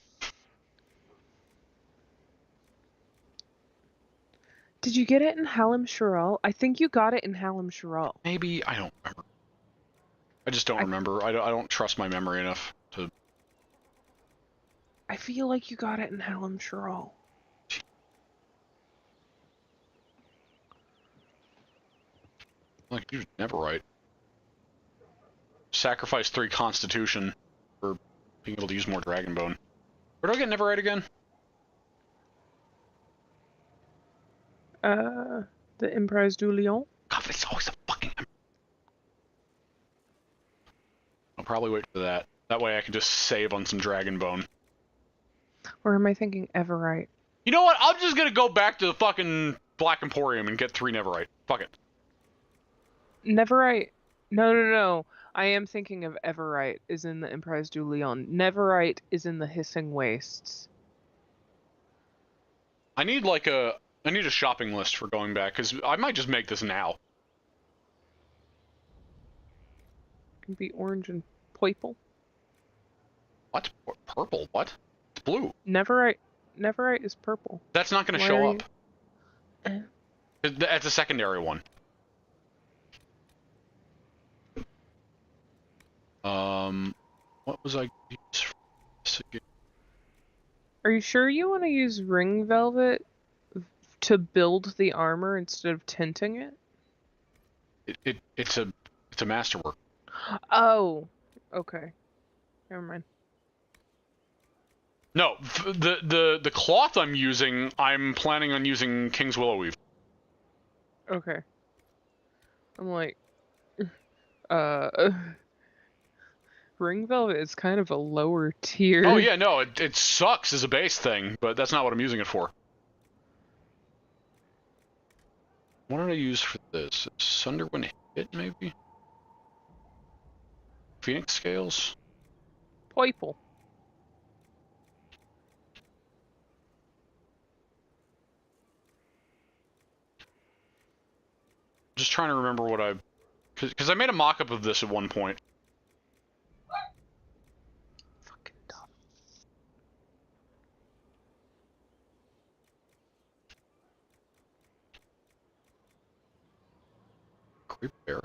Did you get it in Hallam Shirel? I think you got it in Hallam Shirel. Maybe, I don't remember. I just don't remember. I don't trust my memory enough to... I feel like you got it in Hallam Shirel. Like, you're never right. Sacrifice 3 Constitution for being able to use more Dragon Bone. Where do I get never right again? The Emprise du Lion? God, it's always a fucking... I'll probably wait for that. That way I can just save on some Dragon Bone. Or am I thinking Everite? You know what? I'm just gonna go back to the fucking Black Emporium and get 3 Neverite. Fuck it. Neverite. No. I am thinking of Everite is in the Emprise du Lion. Neverite is in the Hissing Wastes. I need a shopping list for going back, because I might just make this now. It can be orange and purple. What? Purple? What? It's blue. Neverite is purple. That's not going to show up. That's a secondary one. What was I use for this again? Are you sure you want to use ring velvet to build the armor instead of tinting it? It's a masterwork. Oh, okay. Never mind. No, the cloth I'm using, I'm planning on using King's Willow Weave. Okay. I'm like, ring velvet is kind of a lower tier. Oh yeah, no, it sucks as a base thing, but that's not what I'm using it for. What did I use for this? Sunderwind Hit, maybe? Phoenix Scales? Purple. Just trying to remember what I... Because I made a mock-up of this at one point. Fucking dumb. Creep Bear.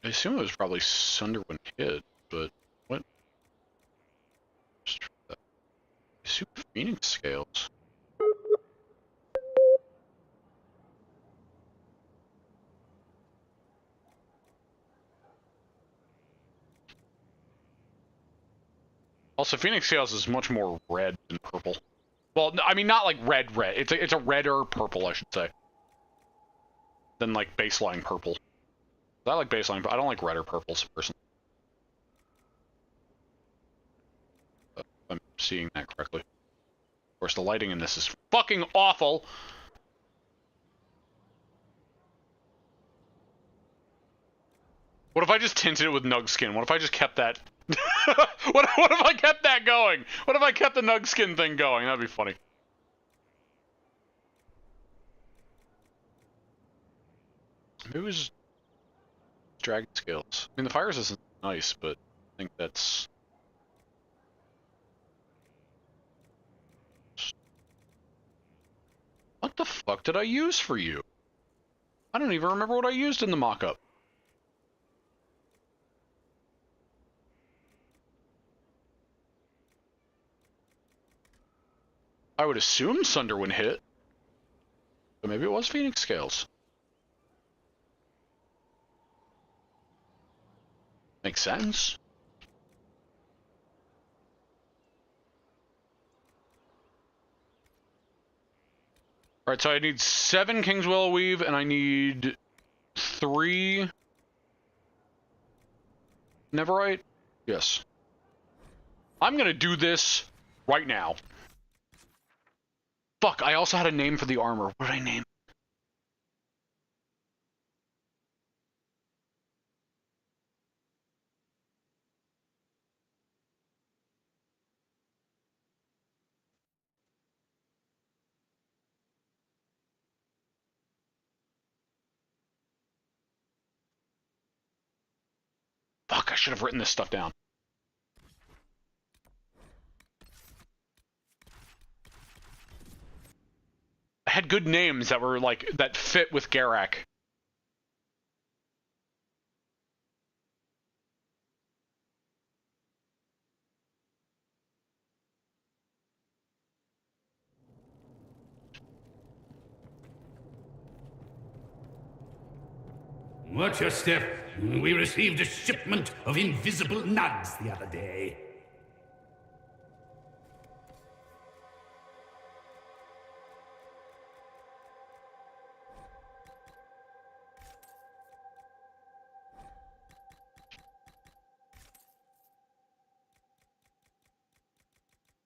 I assume it was probably Sunderwind Hit, but what? Super Phoenix Scales. Also, Phoenix Scales is much more red than purple. Well, I mean, not like red. It's a redder purple, I should say, than like baseline purple. I like baseline, but I don't like redder purples personally. If I'm seeing that correctly. Of course, the lighting in this is fucking awful. What if I just tinted it with Nug Skin? What if I just kept that? what if I kept that going? What if I kept the Nug Skin thing going? That'd be funny. Maybe it was Dragon Scales. I mean, the fire resistance is nice, but I think that's... What the fuck did I use for you? I don't even remember what I used in the mock-up. I would assume Sunderwind Hit, but maybe it was Phoenix Scales. Makes sense. Alright, so I need 7 King's Willow Weave, and I need 3... Neverite? Yes. I'm gonna do this right now. Fuck, I also had a name for the armor. What did I name? Fuck, I should have written this stuff down. I had good names that were like, that fit with Garak. Watch your step. We received a shipment of invisible nugs the other day.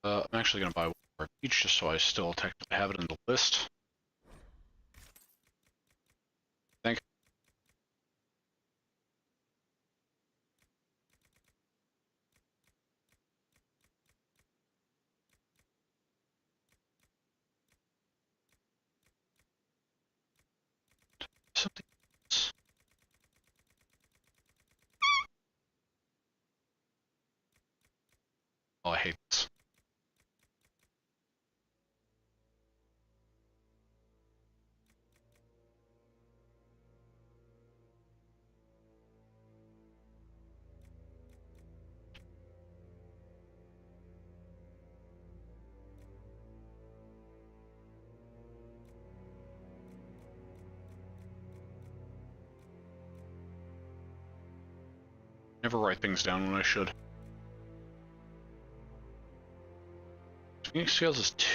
I'm actually gonna buy one more each just so I still technically have it in the list. Thank you. Something else. Oh, I hate this. Never write things down when I should. Phoenix Scales is 2.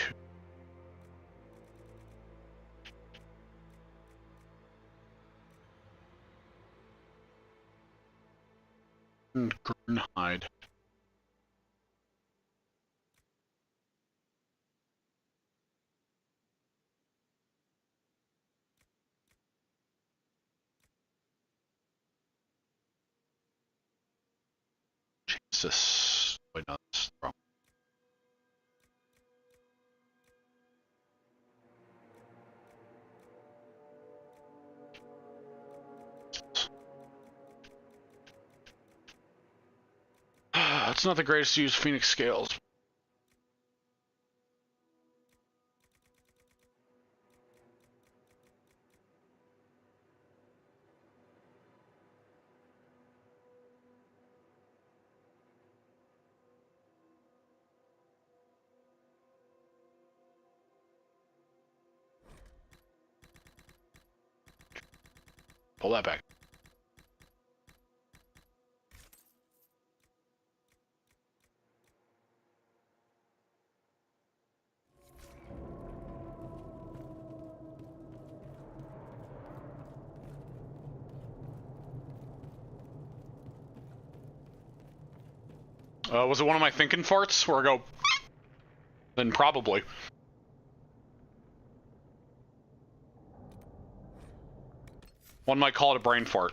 And Grunhide. Jesus. Wait, no, that's wrong. It's not the greatest to use Phoenix Scales. Pull that back. Was it one of my thinking farts where I go, then probably. One might call it a brain fart.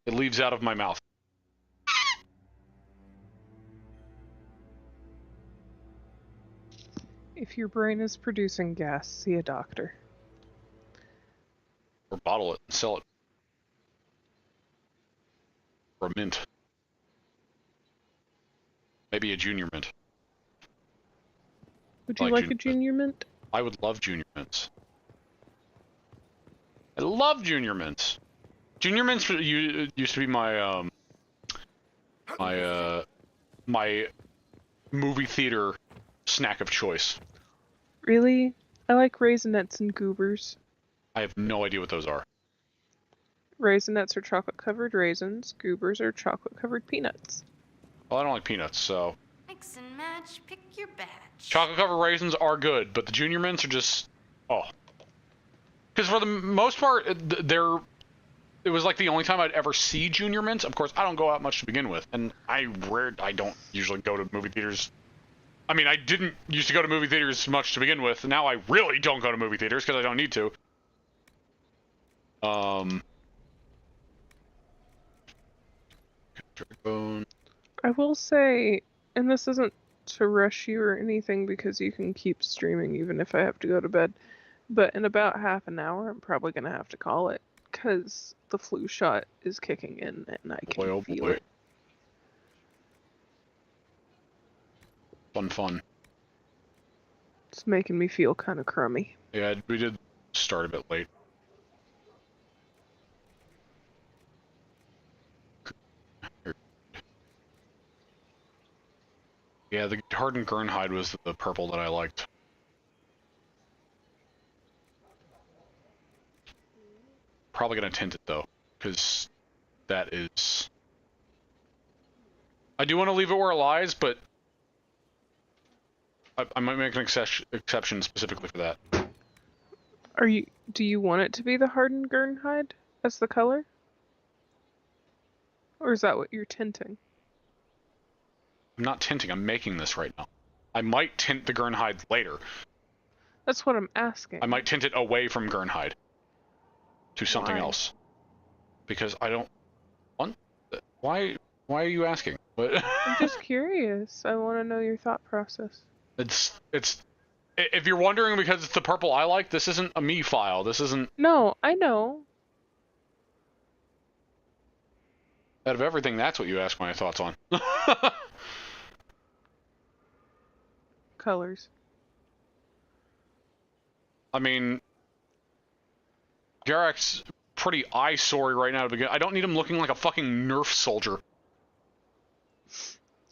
It leaves out of my mouth. If your brain is producing gas, see a doctor. Or bottle it and sell it. Or a mint. Maybe a junior mint. Would you like a junior mint? I would love junior mints. I love junior mints. Junior mints used to be my my movie theater snack of choice. Really? I like Raisinets and Goobers. I have no idea what those are. Raisinets are chocolate-covered raisins. Goobers are chocolate-covered peanuts. Well, I don't like peanuts, so... Mix and match, pick your batch. Chocolate-covered raisins are good, but the junior mints are just... Oh. Because for the most part, they're it was like the only time I'd ever see junior mints. Of course, I don't go out much to begin with, and I don't usually go to movie theaters. I mean, I didn't used to go to movie theaters much to begin with. Now I really don't go to movie theaters because I don't need to. I will say, and this isn't to rush you or anything because you can keep streaming even if I have to go to bed, but in about half an hour I'm probably going to have to call it because the flu shot is kicking in and I can feel it. Fun. It's making me feel kind of crummy. Yeah, we did start a bit late. Yeah, the hardened Gernhide was the purple that I liked. Probably gonna tint it though, because that is... I do want to leave it where it lies, but I might make an exception specifically for that. Do you want it to be the hardened Gernhide as the color? Or is that what you're tinting? I'm not tinting, I'm making this right now. I might tint the Gernhide later. That's what I'm asking. I might tint it away from Gernhide to something else. Because I don't want... Why are you asking? I'm just curious. I want to know your thought process. It's if you're wondering because it's the purple I like, this isn't a me file. This isn't... No, I know. Out of everything, that's what you ask my thoughts on. Colors. I mean, Garak's pretty eyesore right now to begin. I don't need him looking like a fucking Nerf soldier.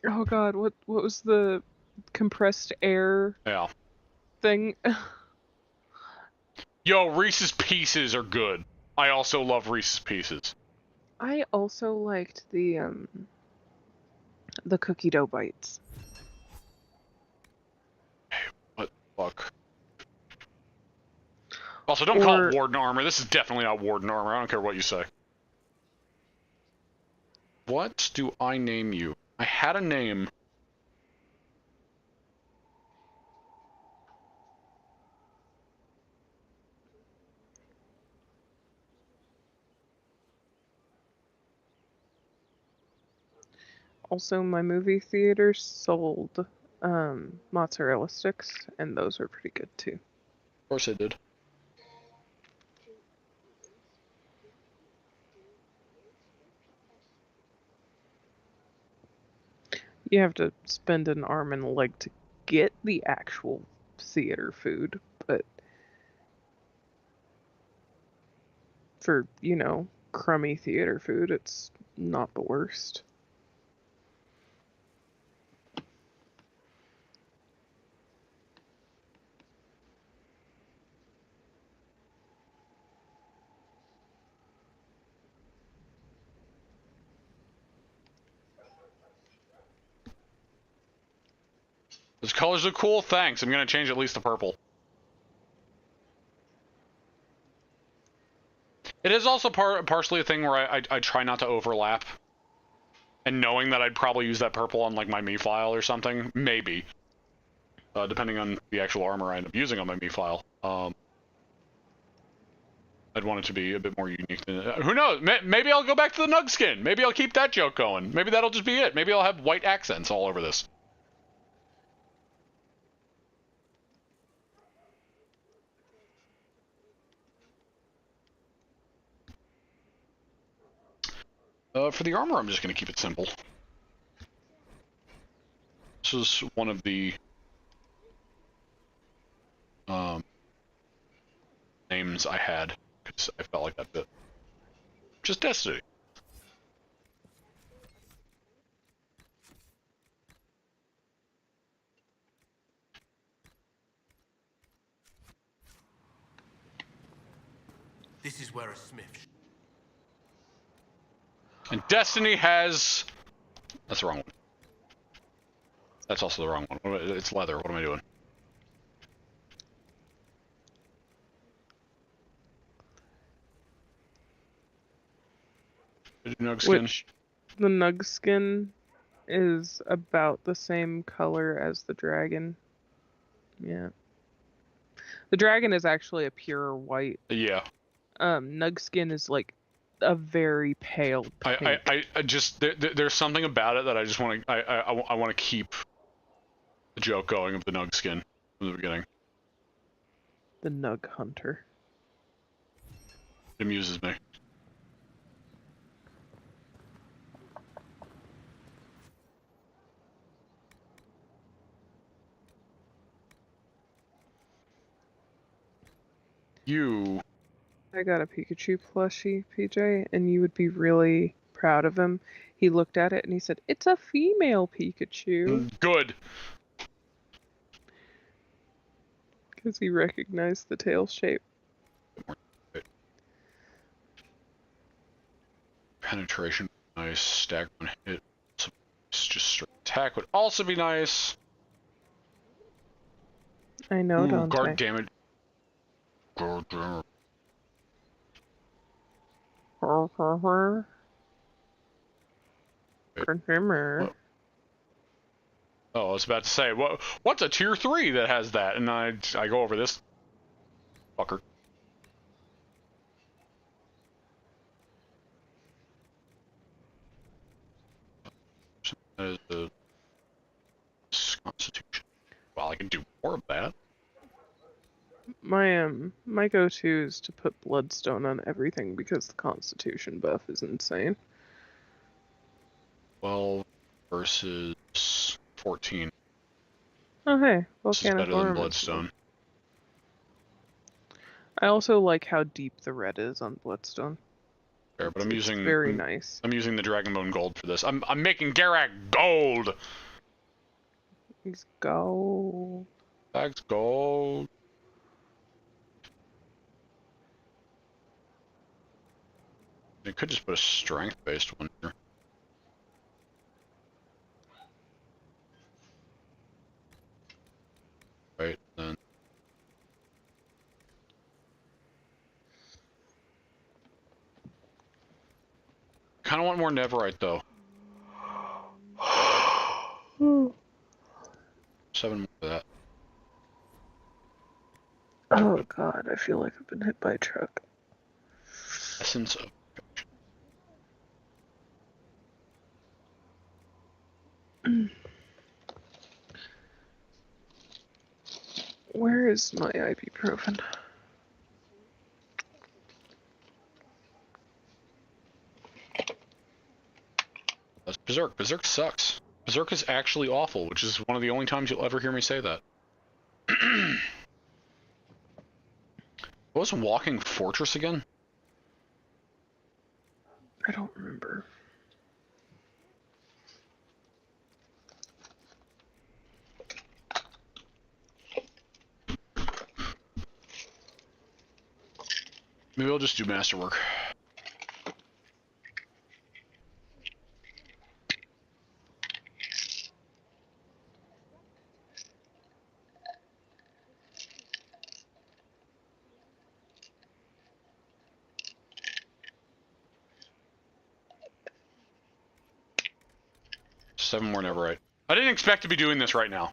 Oh god, what was the compressed air thing? Yo, Reese's Pieces are good. I also love Reese's Pieces. I also liked the cookie dough bites. What the fuck? Also, don't call it Warden armor. This is definitely not Warden armor. I don't care what you say. What do I name you? I had a name. Also, my movie theater sold mozzarella sticks, and those were pretty good too. Of course it did. You have to spend an arm and a leg to get the actual theater food, but for, you know, crummy theater food, it's not the worst. Those colors are cool, thanks. I'm gonna change at least to purple. It is also partially a thing where I try not to overlap. And knowing that I'd probably use that purple on like my me file or something, maybe. Depending on the actual armor I end up using on my me file. I'd want it to be a bit more unique than... who knows? Maybe I'll go back to the Nug skin. Maybe I'll keep that joke going. Maybe that'll just be it. Maybe I'll have white accents all over this. For the armor, I'm just going to keep it simple. This is one of the names I had, because I felt like that bit. Just Destiny. This is where a smith... And Destiny has... That's the wrong one. That's also the wrong one. It's leather. What am I doing? Nug skin. Which the Nug skin is about the same color as the dragon. Yeah. The dragon is actually a pure white. Yeah. Nug skin is like a very pale pink. I just there's something about it that I just want to I want to keep the joke going of the Nug skin from the beginning. The Nug hunter. It amuses me. I got a Pikachu plushie, PJ, and you would be really proud of him. He looked at it and he said, "It's a female Pikachu." Good. Because he recognized the tail shape. Penetration, nice. Stagger one hit. Just straight attack would also be nice. I know, don't guard damage. Guard damage. Oh, I was about to say, what's a tier 3 that has that? And I go over this fucker. That is the Constitution. Well, I can do more of that. My go-to is to put Bloodstone on everything because the Constitution buff is insane. 12 versus 14. Oh hey, This is better than Bloodstone. I also like how deep the red is on Bloodstone. Fair, but I'm using very nice. I'm using the Dragonbone Gold for this. I'm making Garak gold. He's gold. That's gold. You could just put a strength-based one here. Right, then. Kinda want more Neverite, though. 7 more for that. Oh god, I feel like I've been hit by a truck. Essence of Where is my ibuprofen? That's Berserk. Berserk sucks. Berserk is actually awful, which is one of the only times you'll ever hear me say that. What was Walking Fortress again? I don't remember. Maybe I'll just do Masterwork. Seven more Neverite. I didn't expect to be doing this right now.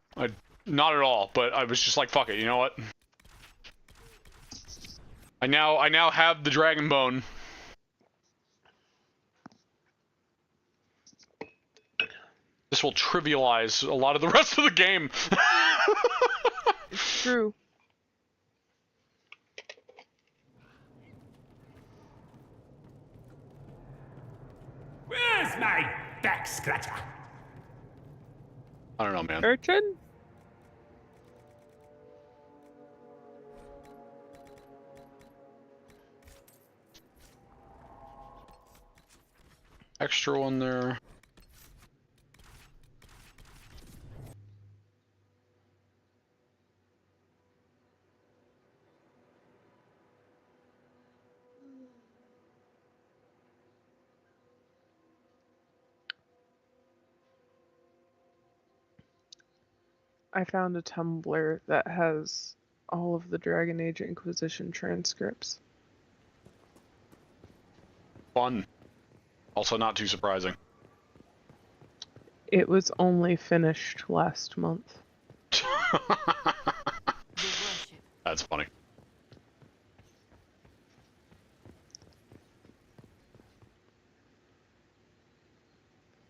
Not at all, but I was just like, fuck it, you know what? I now have the Dragon Bone. This will trivialize a lot of the rest of the game. It's true. Where's my back scratcher? I don't know, man. Urchin? Extra one there. I found a Tumblr that has all of the Dragon Age Inquisition transcripts. Fun. Also not too surprising. It was only finished last month. That's funny.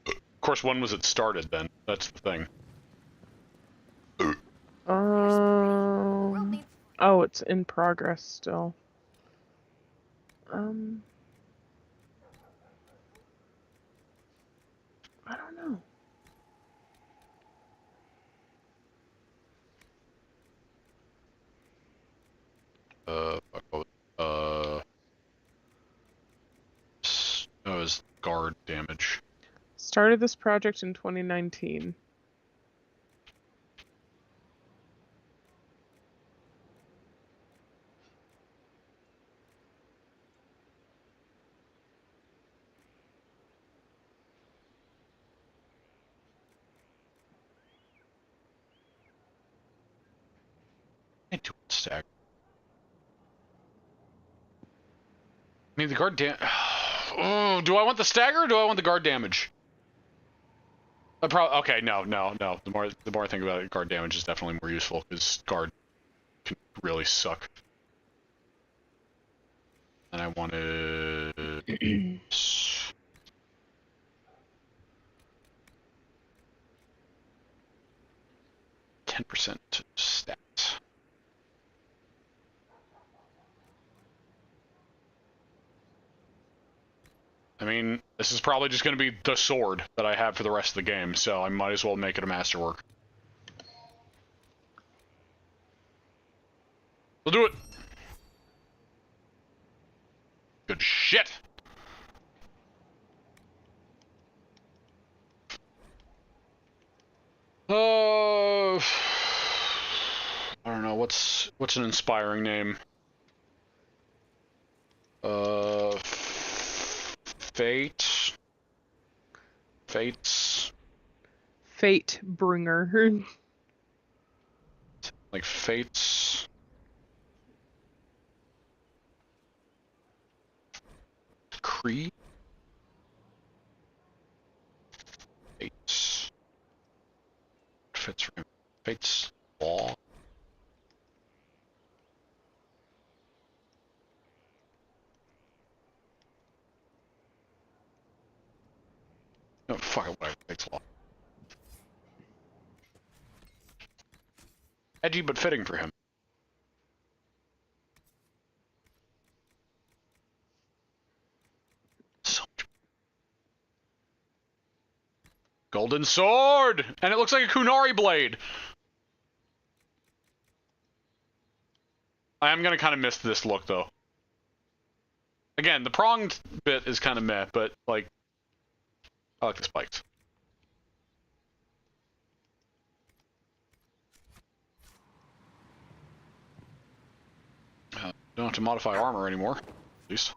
Of course, when was it started then? That's the thing. Oh, it's in progress still. I don't know. That was guard damage. Started this project in 2019. Into it stack. I mean, the guard oh, do I want the stagger or do I want the guard damage? Okay, no. The more I think about it, guard damage is definitely more useful because guard can really suck. And I wanted 10% stats. I mean, this is probably just going to be the sword that I have for the rest of the game, so I might as well make it a masterwork. We'll do it! Good shit! I don't know, what's an inspiring name? Fates? Fate bringer. Like Fates? Creed? Fates? Fates Law? No, fuck it, whatever. Fates Law. Edgy but fitting for him. Golden sword! And it looks like a Kunari blade! I am gonna kind of miss this look, though. Again, the pronged bit is kind of meh, but, like, I like the spikes. Don't have to modify armor anymore, at least.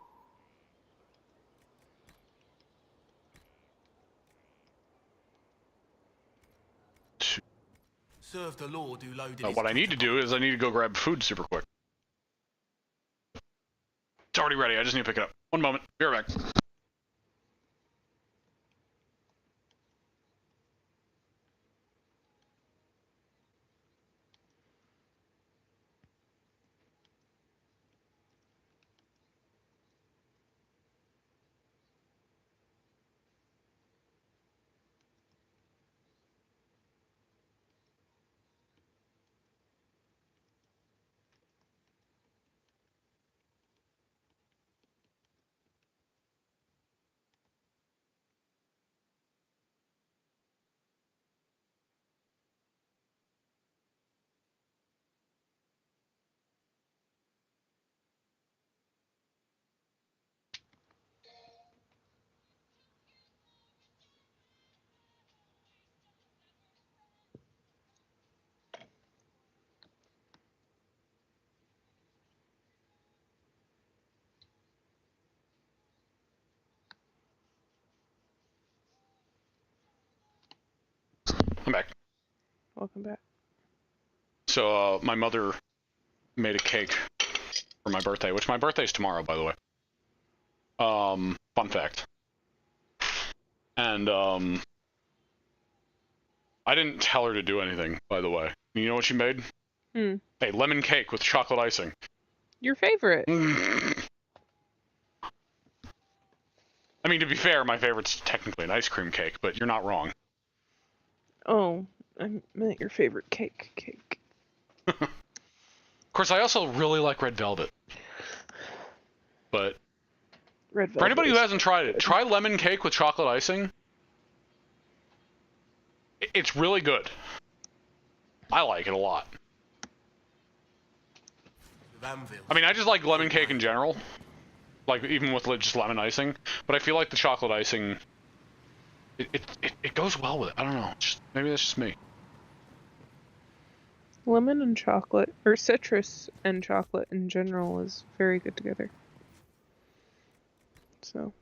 Serve the Lord who loaded What I need to do is I need to go grab food super quick. It's already ready, I just need to pick it up. One moment, be right back. I'm back. Welcome back. So, my mother made a cake for my birthday, which my birthday's tomorrow, by the way. Fun fact. And I didn't tell her to do anything, by the way. You know what she made? Hmm. A lemon cake with chocolate icing. Your favorite. I mean, to be fair, my favorite's technically an ice cream cake, but you're not wrong. Oh, I meant your favorite cake. Of course, I also really like red velvet. But Red velvet for anybody who is hasn't tried it, good. try lemon cake with chocolate icing. It's really good. I like it a lot. I mean, I just like lemon cake in general. Like, even with just lemon icing. But I feel like the chocolate icing... It goes well with it. I don't know. Maybe that's just me. Lemon and chocolate, or citrus and chocolate in general, is very good together. So,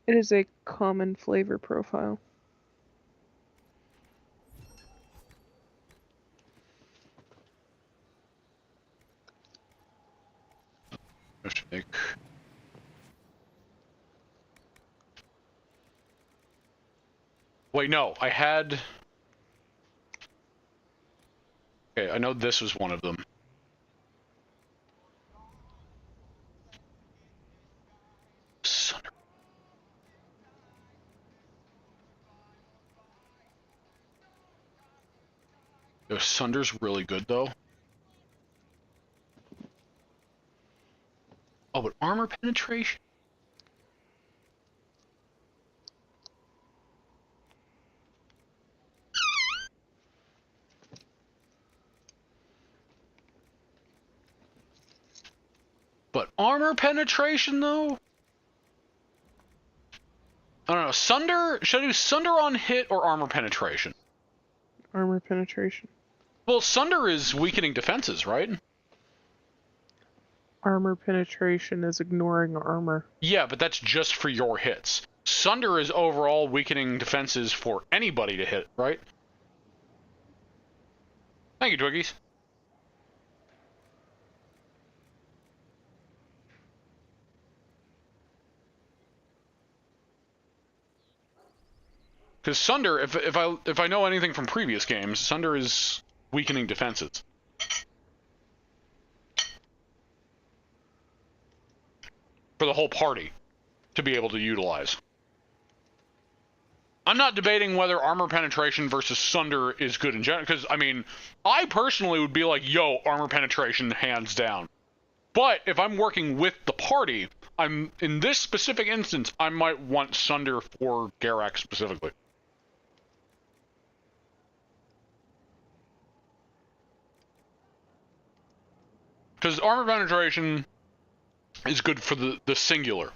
it is a common flavor profile. Wait, no, I had... Okay, I know this was one of them. Sunder. Yo, Sunder's really good, though. Oh, but armor penetration? But armor penetration, though? I don't know. Sunder? Should I do Sunder on hit or armor penetration? Armor penetration. Well, Sunder is weakening defenses, right? Armor penetration is ignoring armor. Yeah, but that's just for your hits. Sunder is overall weakening defenses for anybody to hit, right? Thank you, Twiggies. Because Sunder, if I know anything from previous games, Sunder is weakening defenses. For the whole party to be able to utilize. I'm not debating whether armor penetration versus Sunder is good in general, because, I mean, I personally would be like, yo, armor penetration, hands down. But if I'm working with the party, in this specific instance, I might want Sunder for Garak specifically. Because armor penetration is good for the singular,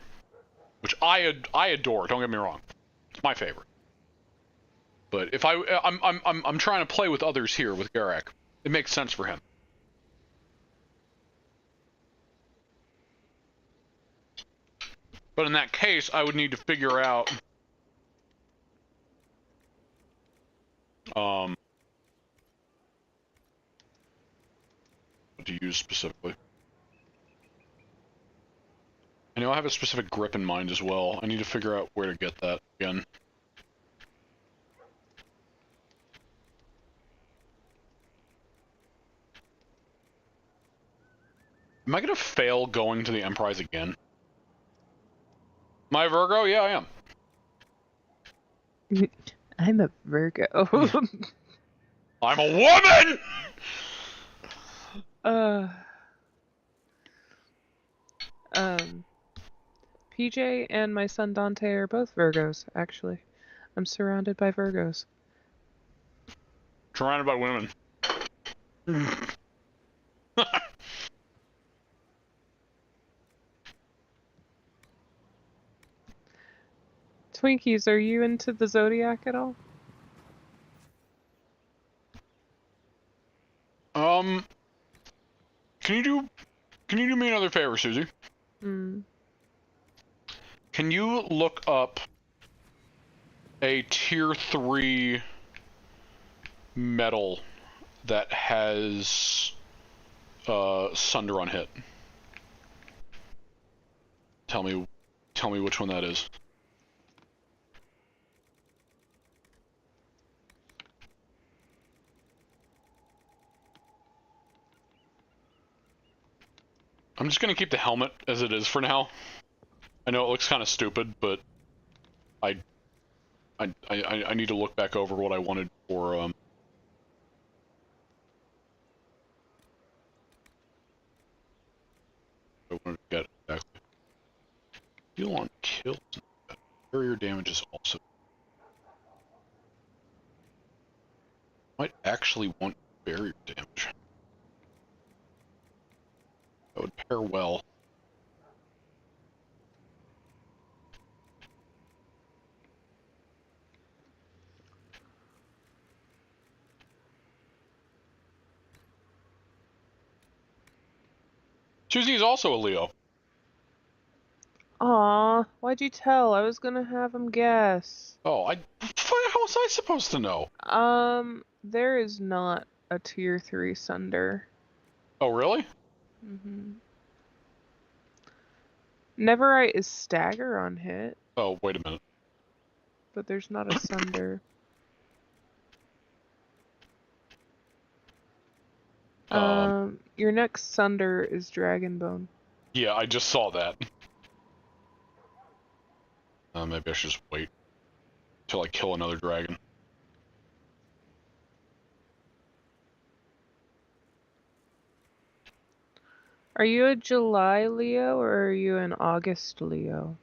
which I adore. Don't get me wrong, it's my favorite. But if I'm trying to play with others here with Garak, it makes sense for him. But in that case, I would need to figure out what to use specifically. I know I have a specific grip in mind as well. I need to figure out where to get that again. Am I gonna fail going to the Emprise again? My Virgo? Yeah, I am. I'm a Virgo. I'm a woman! PJ and my son Dante are both Virgos, actually. I'm surrounded by Virgos. Surrounded by women. Twinkies, are you into the Zodiac at all? Can you do me another favor, Suzie? Hmm. Can you look up a tier 3 metal that has Sunder on hit? Tell me which one that is. I'm just gonna keep the helmet as it is for now. I know it looks kind of stupid, but I need to look back over what I wanted for I wanted to get exactly. Deal on kills. Barrier damage is also. Might actually want barrier damage. That would pair well. Suzie is also a Leo. Aw, why'd you tell? I was gonna have him guess. Oh, how was I supposed to know? There is not a tier 3 Sunder. Oh, really? Mm-hmm. Neverite is stagger on hit. Oh, wait a minute. But there's not a Sunder. Your next Sunder is Dragonbone. Yeah, I just saw that. Maybe I should just wait till I kill another dragon. Are you a July Leo or are you an August Leo?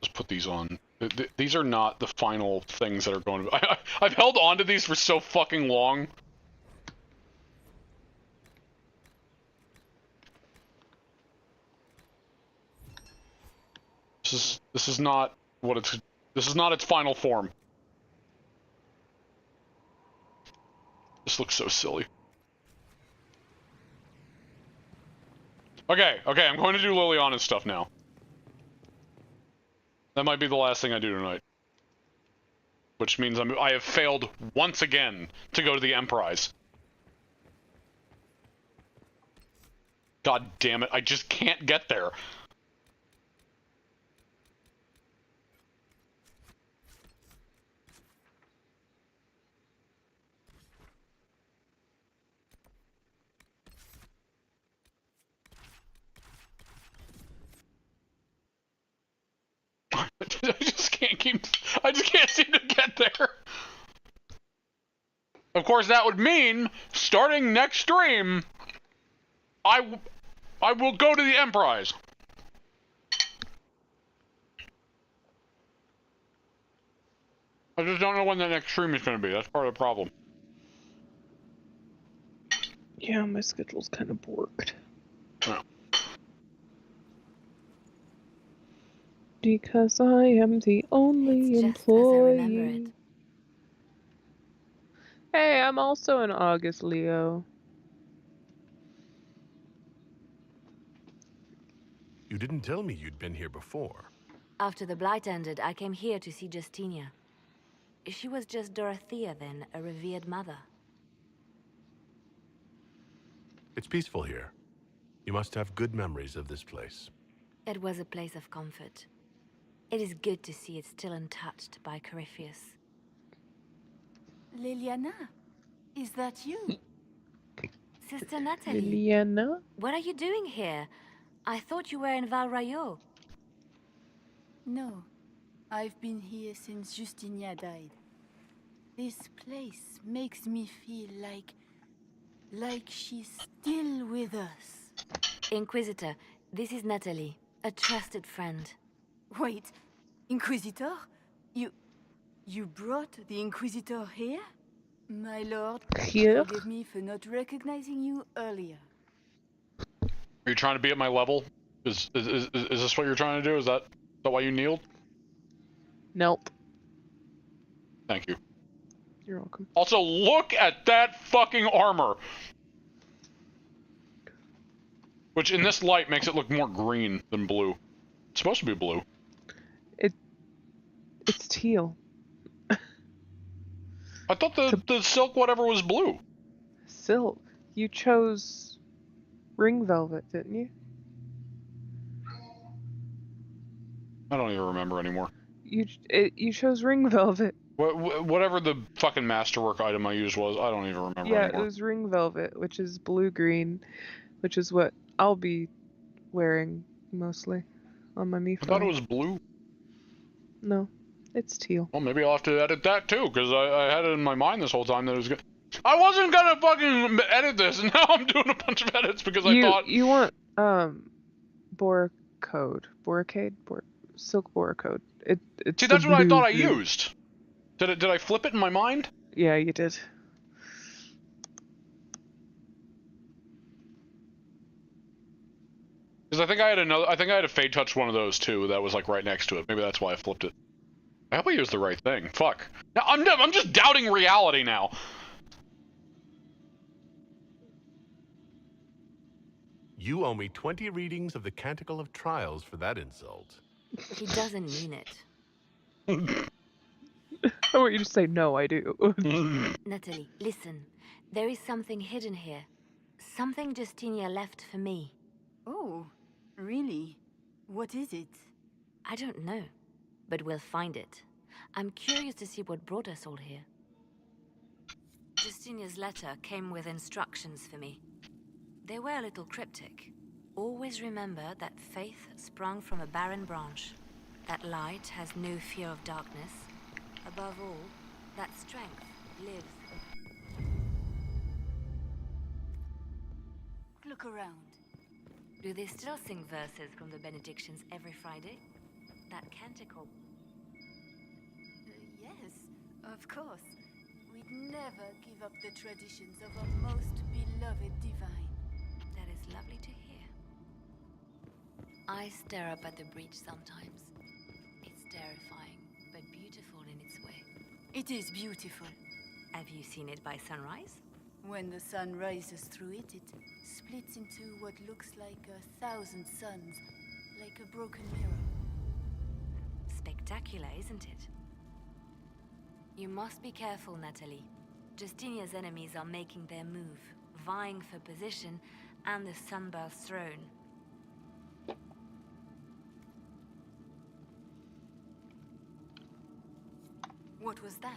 Let's put these on. These are not the final things that are going to... I've held on to these for so fucking long. This is not what it's... This is not its final form. This looks so silly. Okay, I'm going to do Liliana's stuff now. That might be the last thing I do tonight. Which means I have failed once again to go to the Emprise. God damn it, I just can't get there. I just can't seem to get there. Of course, that would mean, starting next stream, I will go to the Emprise. I just don't know when the next stream is going to be. That's part of the problem. Yeah, my schedule's kind of borked. Oh. Because I am the only employee. Hey, I'm also an August Leo. You didn't tell me you'd been here before. After the Blight ended, I came here to see Justinia. She was just Dorothea then, a revered mother. It's peaceful here. You must have good memories of this place. It was a place of comfort. It is good to see it still untouched by Corypheus. Liliana, is that you? Sister Natalie. Liliana? What are you doing here? I thought you were in Val Rayo. No, I've been here since Justinia died. This place makes me feel like she's still with us. Inquisitor, this is Natalie, a trusted friend. Wait, Inquisitor? You brought the Inquisitor here? My lord, here? Forgive me for not recognizing you earlier. Are you trying to be at my level? Is this what you're trying to do? Is that why you kneeled? Nope. Thank you. You're welcome. Also, look at that fucking armor! Which in this light makes it look more green than blue. It's supposed to be blue. It's teal. I thought the silk whatever was blue. Silk? You chose ring velvet, didn't you? I don't even remember anymore. You chose ring velvet. Whatever the fucking masterwork item I used was, I don't even remember Yeah, anymore. it was ring velvet, which is blue-green, which is what I'll be wearing mostly on my Mifa. I thought it was blue. No, it's teal. Well, maybe I'll have to edit that too, because I had it in my mind this whole time that it was good. I wasn't gonna fucking edit this, and now I'm doing a bunch of edits because I thought... You want, Boracade? Silk Boracode. It's See, that's the what I thought I blue. used. Did I flip it in my mind? Yeah, you did. Because I think I had a Fade Touch one of those too that was like right next to it. Maybe that's why I flipped it. I hope I used the right thing. Fuck. Now, I'm just doubting reality now. You owe me 20 readings of the Canticle of Trials for that insult. He doesn't mean it. I want you to say, no, I do. Natalie, listen. There is something hidden here. Something Justinia left for me. Oh, really? What is it? I don't know, but we'll find it. I'm curious to see what brought us all here. Justinia's letter came with instructions for me. They were a little cryptic. Always remember that faith sprung from a barren branch. That light has no fear of darkness. Above all, that strength lives. Look around. Do they still sing verses from the benedictions every Friday? That canticle. Yes, of course. We'd never give up the traditions of our most beloved divine. That is lovely to hear. I stare up at the breach sometimes. It's terrifying, but beautiful in its way. It is beautiful. Have you seen it by sunrise? When the sun rises through it, it splits into what looks like 1,000 suns, like a broken mirror. Spectacular, isn't it? You must be careful, Natalie. Justinia's enemies are making their move, vying for position and the Sunburst throne. What was that?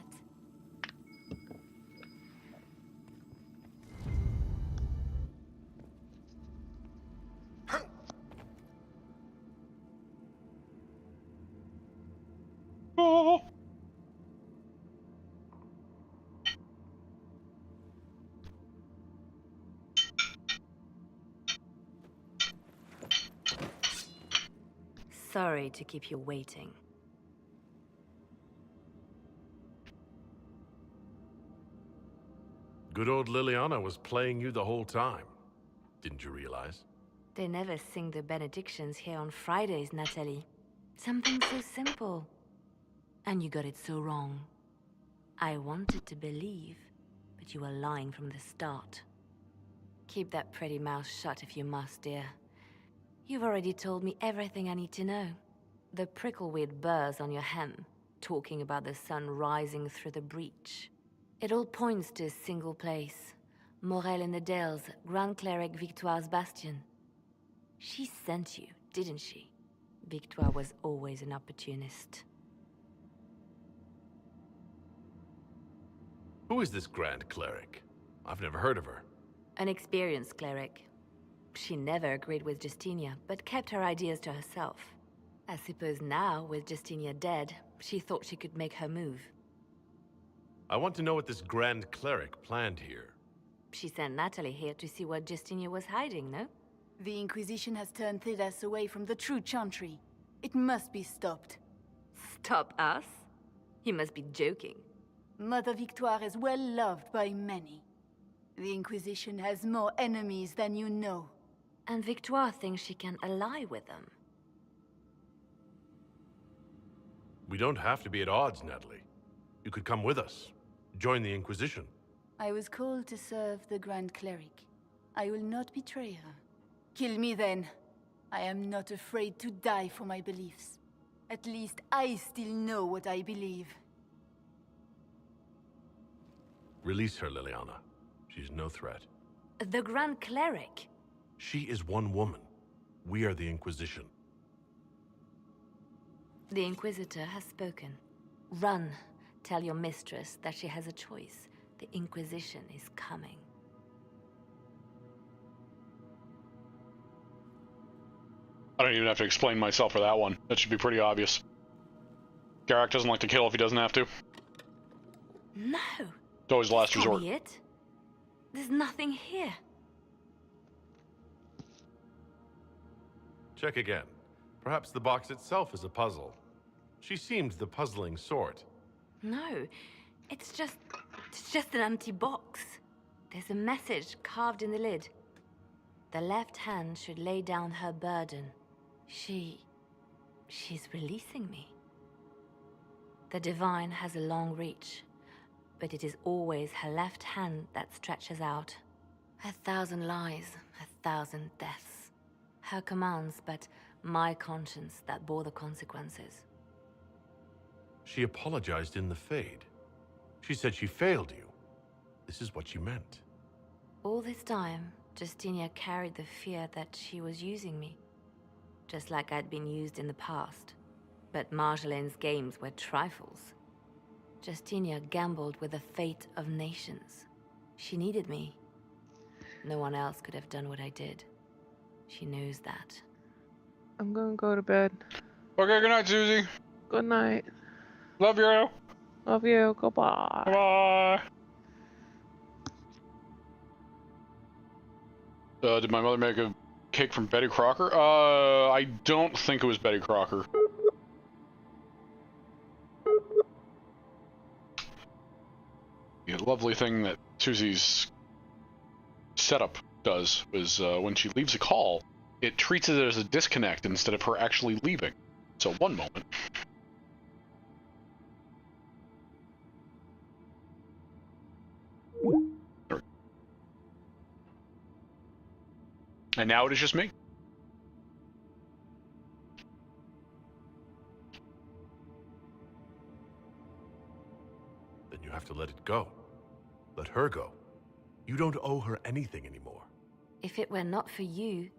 Oh. Sorry to keep you waiting. Good old Liliana was playing you the whole time. Didn't you realize? They never sing the benedictions here on Fridays, Natalie. Something so simple. And you got it so wrong. I wanted to believe, but you were lying from the start. Keep that pretty mouth shut if you must, dear. You've already told me everything I need to know. The prickleweed burrs on your hem, talking about the sun rising through the breach. It all points to a single place. Morel in the Dales, Grand Cleric Victoire's bastion. She sent you, didn't she? Victoire was always an opportunist. Who is this Grand Cleric? I've never heard of her. An experienced cleric. She never agreed with Justinia, but kept her ideas to herself. I suppose now, with Justinia dead, she thought she could make her move. I want to know what this Grand Cleric planned here. She sent Natalie here to see what Justinia was hiding, no? The Inquisition has turned Thidas away from the true Chantry. It must be stopped. Stop us? You must be joking. Mother Victoire is well loved by many. The Inquisition has more enemies than you know. And Victoire thinks she can ally with them. We don't have to be at odds, Natalie. You could come with us. Join the Inquisition. I was called to serve the Grand Cleric. I will not betray her. Kill me then. I am not afraid to die for my beliefs. At least I still know what I believe. Release her, Liliana. She's no threat. The Grand Cleric? She is one woman. We are the Inquisition. The Inquisitor has spoken. Run. Tell your mistress that she has a choice. The Inquisition is coming. I don't even have to explain myself for that one. That should be pretty obvious. Garak doesn't like to kill if he doesn't have to. No. It's always last Can't resort. be it. There's nothing here. Check again. Perhaps the box itself is a puzzle. She seemed the puzzling sort. No. It's just an empty box. There's a message carved in the lid. The left hand should lay down her burden. She's releasing me. The divine has a long reach, but it is always her left hand that stretches out. 1,000 lies, 1,000 deaths. Her commands, but my conscience that bore the consequences. She apologized in the Fade. She said she failed you. This is what she meant. All this time, Justinia carried the fear that she was using me. Just like I'd been used in the past. But Marjolaine's games were trifles. Justinia gambled with the fate of nations. She needed me. No one else could have done what I did. She knows that. I'm gonna go to bed. Okay, good night, Suzie. Good night. Love you. Love you. Goodbye. Bye. Did my mother make a cake from Betty Crocker? I don't think it was Betty Crocker. The lovely thing that Suzie's setup does was when she leaves a call, it treats it as a disconnect instead of her actually leaving. So one moment. And now it is just me. Then you have to let it go. Let her go. You don't owe her anything anymore. If it were not for you,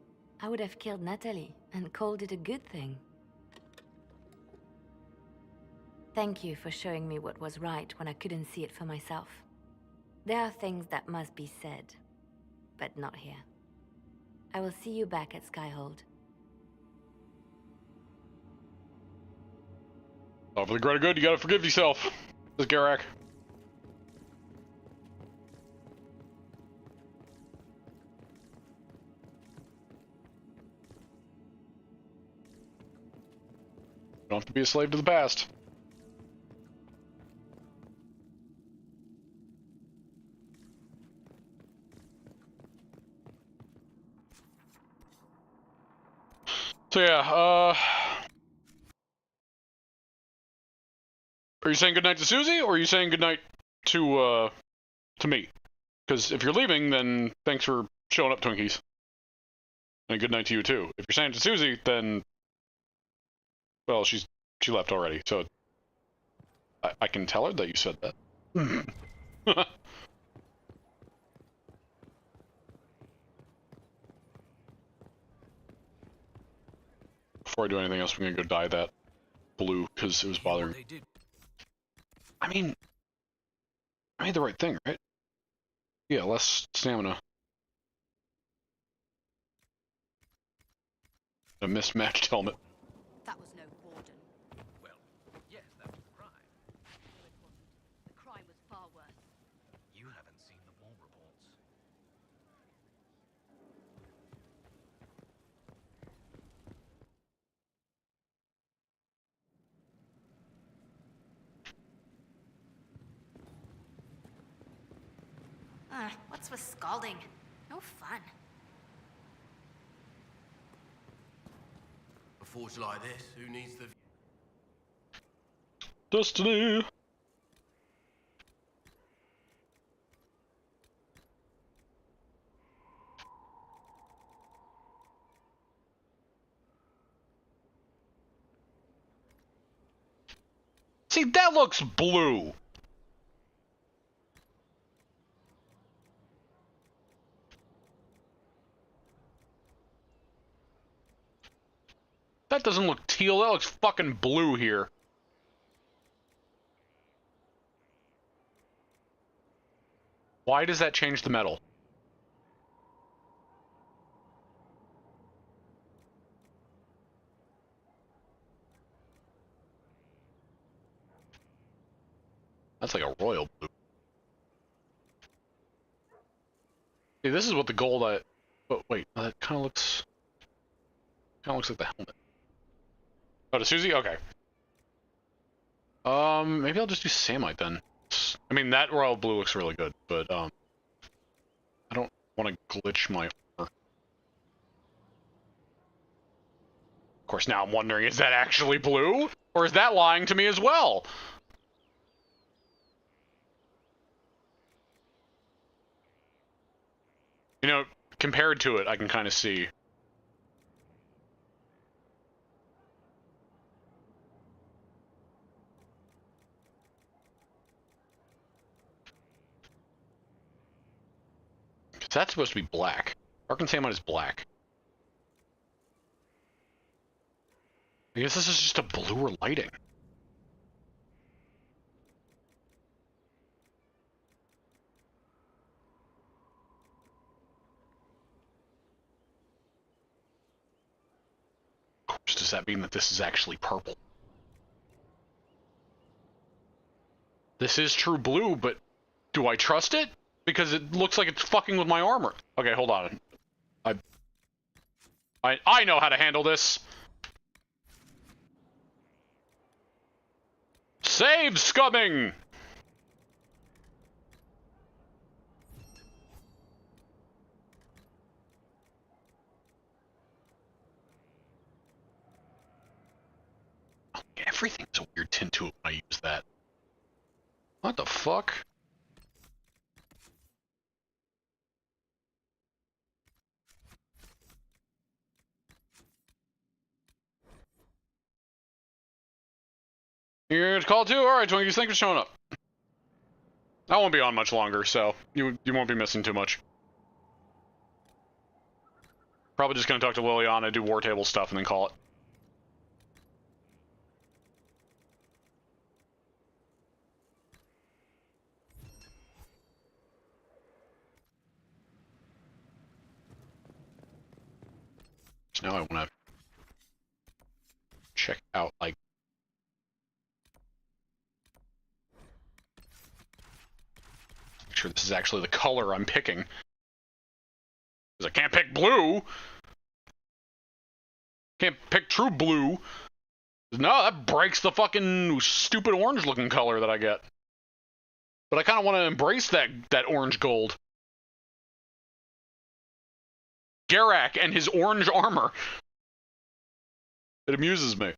I would have killed Natalie and called it a good thing. Thank you for showing me what was right when I couldn't see it for myself. There are things that must be said, but not here. I will see you back at Skyhold. Oh, for the greater good, you gotta forgive yourself. This is Garak. You don't have to be a slave to the past. So yeah, are you saying goodnight to Suzie, or are you saying goodnight to me? Because if you're leaving, then thanks for showing up, Twinkies. And good night to you too. If you're saying to Suzie, then well, she left already, so I can tell her that you said that. Before I do anything else, I'm gonna go dye that blue because it was bothering me. I mean, I made the right thing, right? Yeah, less stamina. A mismatched helmet. That was no warden. Well, yes, that was a crime. No, it wasn't. The crime was far worse. You haven't seen the war reports. What's with scalding? No fun. A forge like this, who needs the... Destiny! See, that looks blue! That doesn't look teal, that looks fucking blue here. Why does that change the metal? That's like a royal blue. See, this is what the gold I... Oh, wait, that kind of looks like the helmet. Oh, to Suzie? Okay. Maybe I'll just do Samite then. I mean, that royal blue looks really good, but, I don't want to glitch my armor. Of course, now I'm wondering, is that actually blue? Or is that lying to me as well? You know, compared to it, I can kind of see. That's supposed to be black. Arkansamite is black. I guess this is just a bluer lighting. Of course, does that mean that this is actually purple? This is true blue, but do I trust it? Because it looks like it's fucking with my armor. Okay, hold on. I know how to handle this. Save, scumming! Everything's a weird tint to it when I use that. What the fuck? You're gonna call too? Alright, Twinkies, thanks for showing up. I won't be on much longer, so you won't be missing too much. Probably just gonna talk to Liliana, do war table stuff, and then call it. So now I wanna check out, like, make sure this is actually the color I'm picking. Because I can't pick blue! Can't pick true blue! No, that breaks the fucking stupid orange looking color that I get. But I kinda wanna embrace that orange gold. Garak and his orange armor. It amuses me.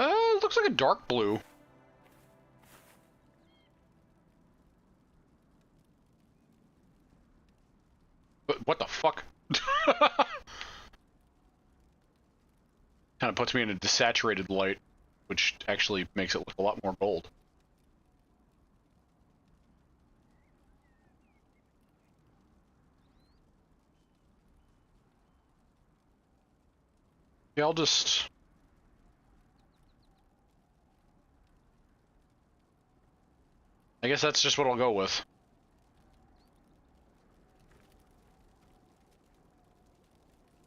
It looks like a dark blue. But what the fuck? Kind of puts me in a desaturated light, which actually makes it look a lot more gold. Yeah, I'll just... I guess that's just what I'll go with.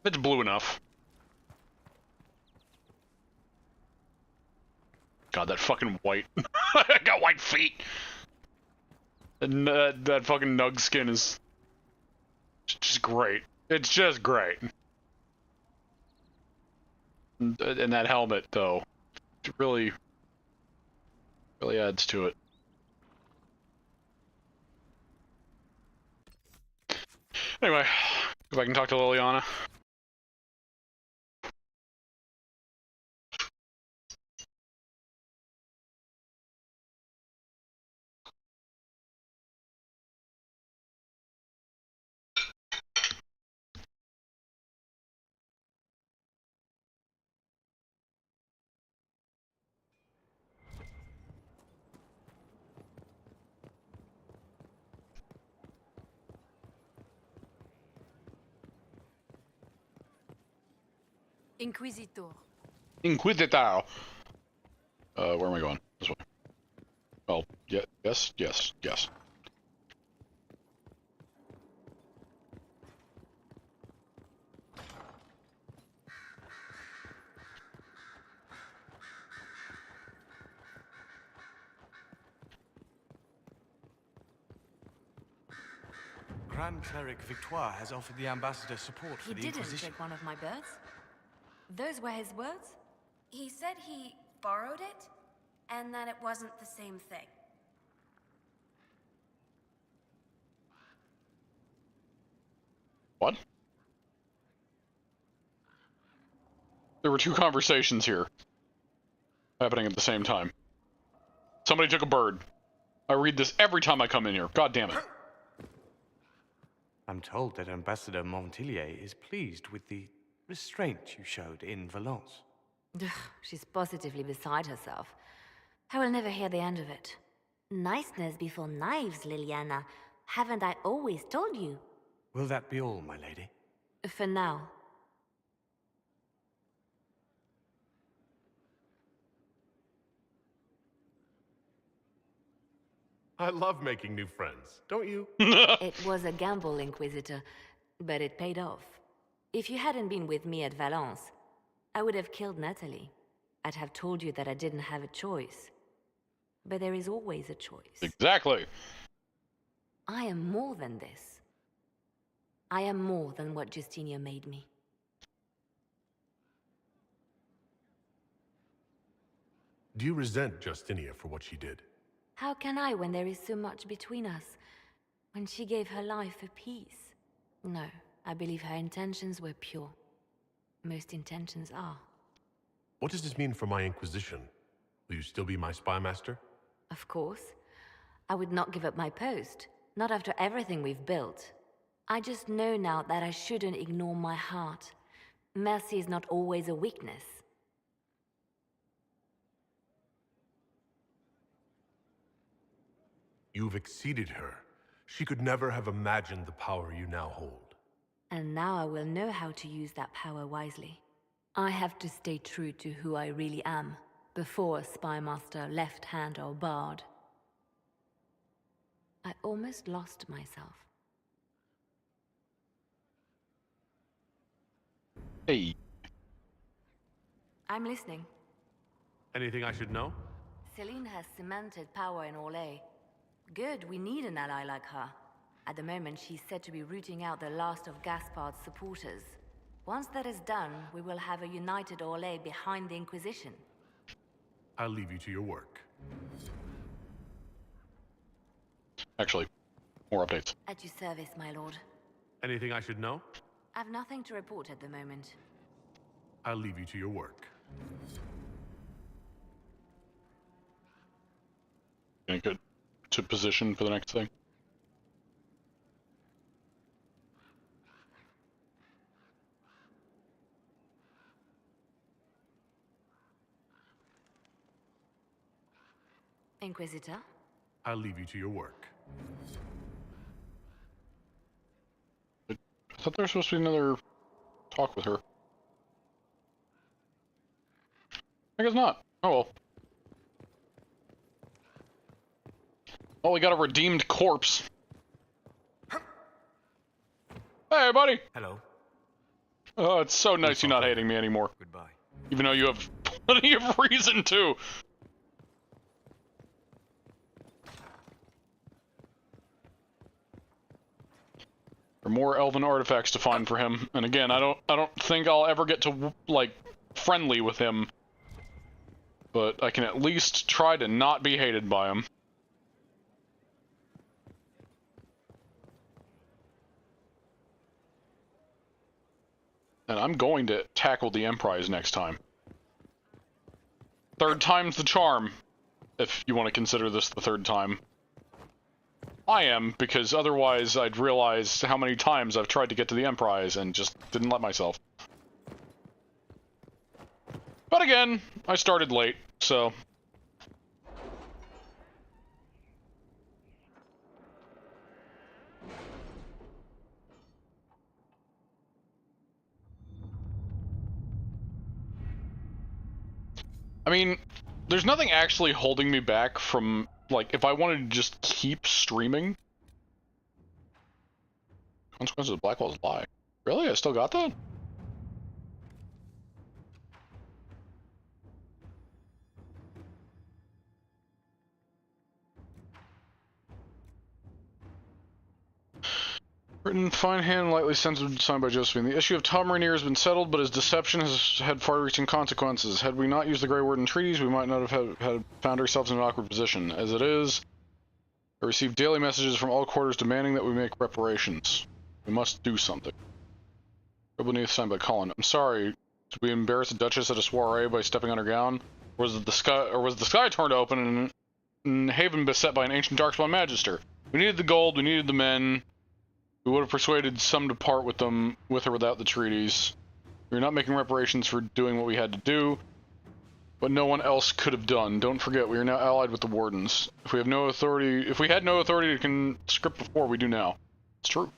It's blue enough. God, that fucking white. I got white feet. And that fucking nug skin is just great. It's just great. And that helmet, though, really Really adds to it. Anyway, go back and talk to Liliana. Inquisitor. Inquisitor. Where am I going? This way. Oh, yeah, yes, yes, yes. Grand Cleric Victoire has offered the ambassador support for He the didn't Inquisition. take one of my birds. Those were his words? He said he borrowed it, and that it wasn't the same thing. What? There were two conversations here happening at the same time. Somebody took a bird. I read this every time I come in here. God damn it. I'm told that Ambassador Montilier is pleased with the restraint you showed in Valence. Ugh, she's positively beside herself. I will never hear the end of it. Niceness before knives, Liliana. Haven't I always told you? Will that be all, my lady? For now. I love making new friends, don't you? It was a gamble, Inquisitor, but it paid off. If you hadn't been with me at Valence, I would have killed Natalie. I'd have told you that I didn't have a choice. But there is always a choice. Exactly. I am more than this. I am more than what Justinia made me. Do you resent Justinia for what she did? How can I when there is so much between us? When she gave her life for peace? No, I believe her intentions were pure. Most intentions are. What does this mean for my Inquisition? Will you still be my spy master? Of course. I would not give up my post. Not after everything we've built. I just know now that I shouldn't ignore my heart. Mercy is not always a weakness. You've exceeded her. She could never have imagined the power you now hold. And now I will know how to use that power wisely. I have to stay true to who I really am, before a spy master left hand or barred. I almost lost myself. Hey. I'm listening. Anything I should know? Celine has cemented power in Orlais. Good, we need an ally like her. At the moment, she's said to be rooting out the last of Gaspard's supporters. Once that is done, we will have a united Orlais behind the Inquisition. I'll leave you to your work. Actually, more updates. At your service, my lord. Anything I should know? I've nothing to report at the moment. I'll leave you to your work. Getting good to position for the next thing. Inquisitor? I'll leave you to your work. I thought there was supposed to be another talk with her. I guess not. Oh well. Oh, we got a redeemed corpse. Hey, buddy. Hello. Oh, it's so nice you're not hating me anymore. Goodbye. Even though you have plenty of reason to. There are more elven artifacts to find for him, and again, I don't think I'll ever get to like friendly with him. but I can at least try to not be hated by him. And I'm going to tackle the Emprise next time. Third time's the charm, if you want to consider this the third time. I am, because otherwise I'd realize how many times I've tried to get to the Emprise and just didn't let myself. But again, I started late, so... I mean, there's nothing actually holding me back from, like, if I wanted to just keep streaming. Consequences of Blackwell's lie. Really? I still got that? Written fine hand, lightly censored, signed by Josephine. The issue of Tom Rainier has been settled, but his deception has had far-reaching consequences. Had we not used the Grey Warden treaties, we might not have had found ourselves in an awkward position. As it is, I receive daily messages from all quarters demanding that we make reparations. We must do something. Beneath, signed by Colin. I'm sorry. Did we embarrass the Duchess at a soiree by stepping on her gown? Or was the sky torn open and Haven beset by an ancient darkspawn magister? We needed the gold. We needed the men. We would have persuaded some to part with them, with or without the treaties. We are not making reparations for doing what we had to do, but no one else could have done. Don't forget, we are now allied with the Wardens. If we had no authority to conscript before, we do now. It's true.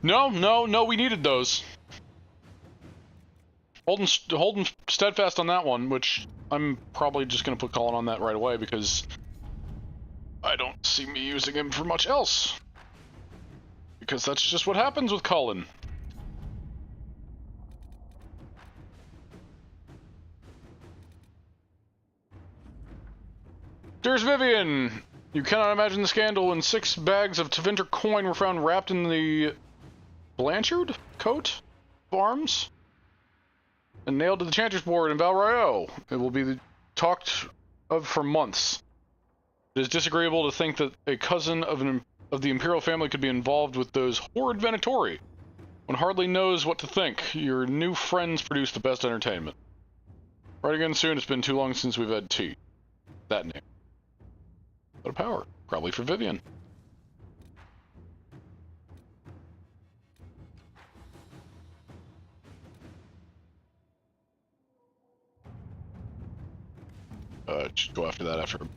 No, we needed those. Holding steadfast on that one, which I'm probably just going to put Colin on that right away because I don't see me using him for much else. Because that's just what happens with Colin. Dearest Vivian, you cannot imagine the scandal when 6 bags of Tevinter coin were found wrapped in the Blanchard coat of arms and nailed to the Chanter's board in Valrayo. It will be talked of for months. It is disagreeable to think that a cousin of the Imperial family could be involved with those horrid Venatori. One hardly knows what to think. Your new friends produce the best entertainment. Right again soon. It's been too long since we've had tea. That name. What a power. Probably for Vivian. Just go after that after I'm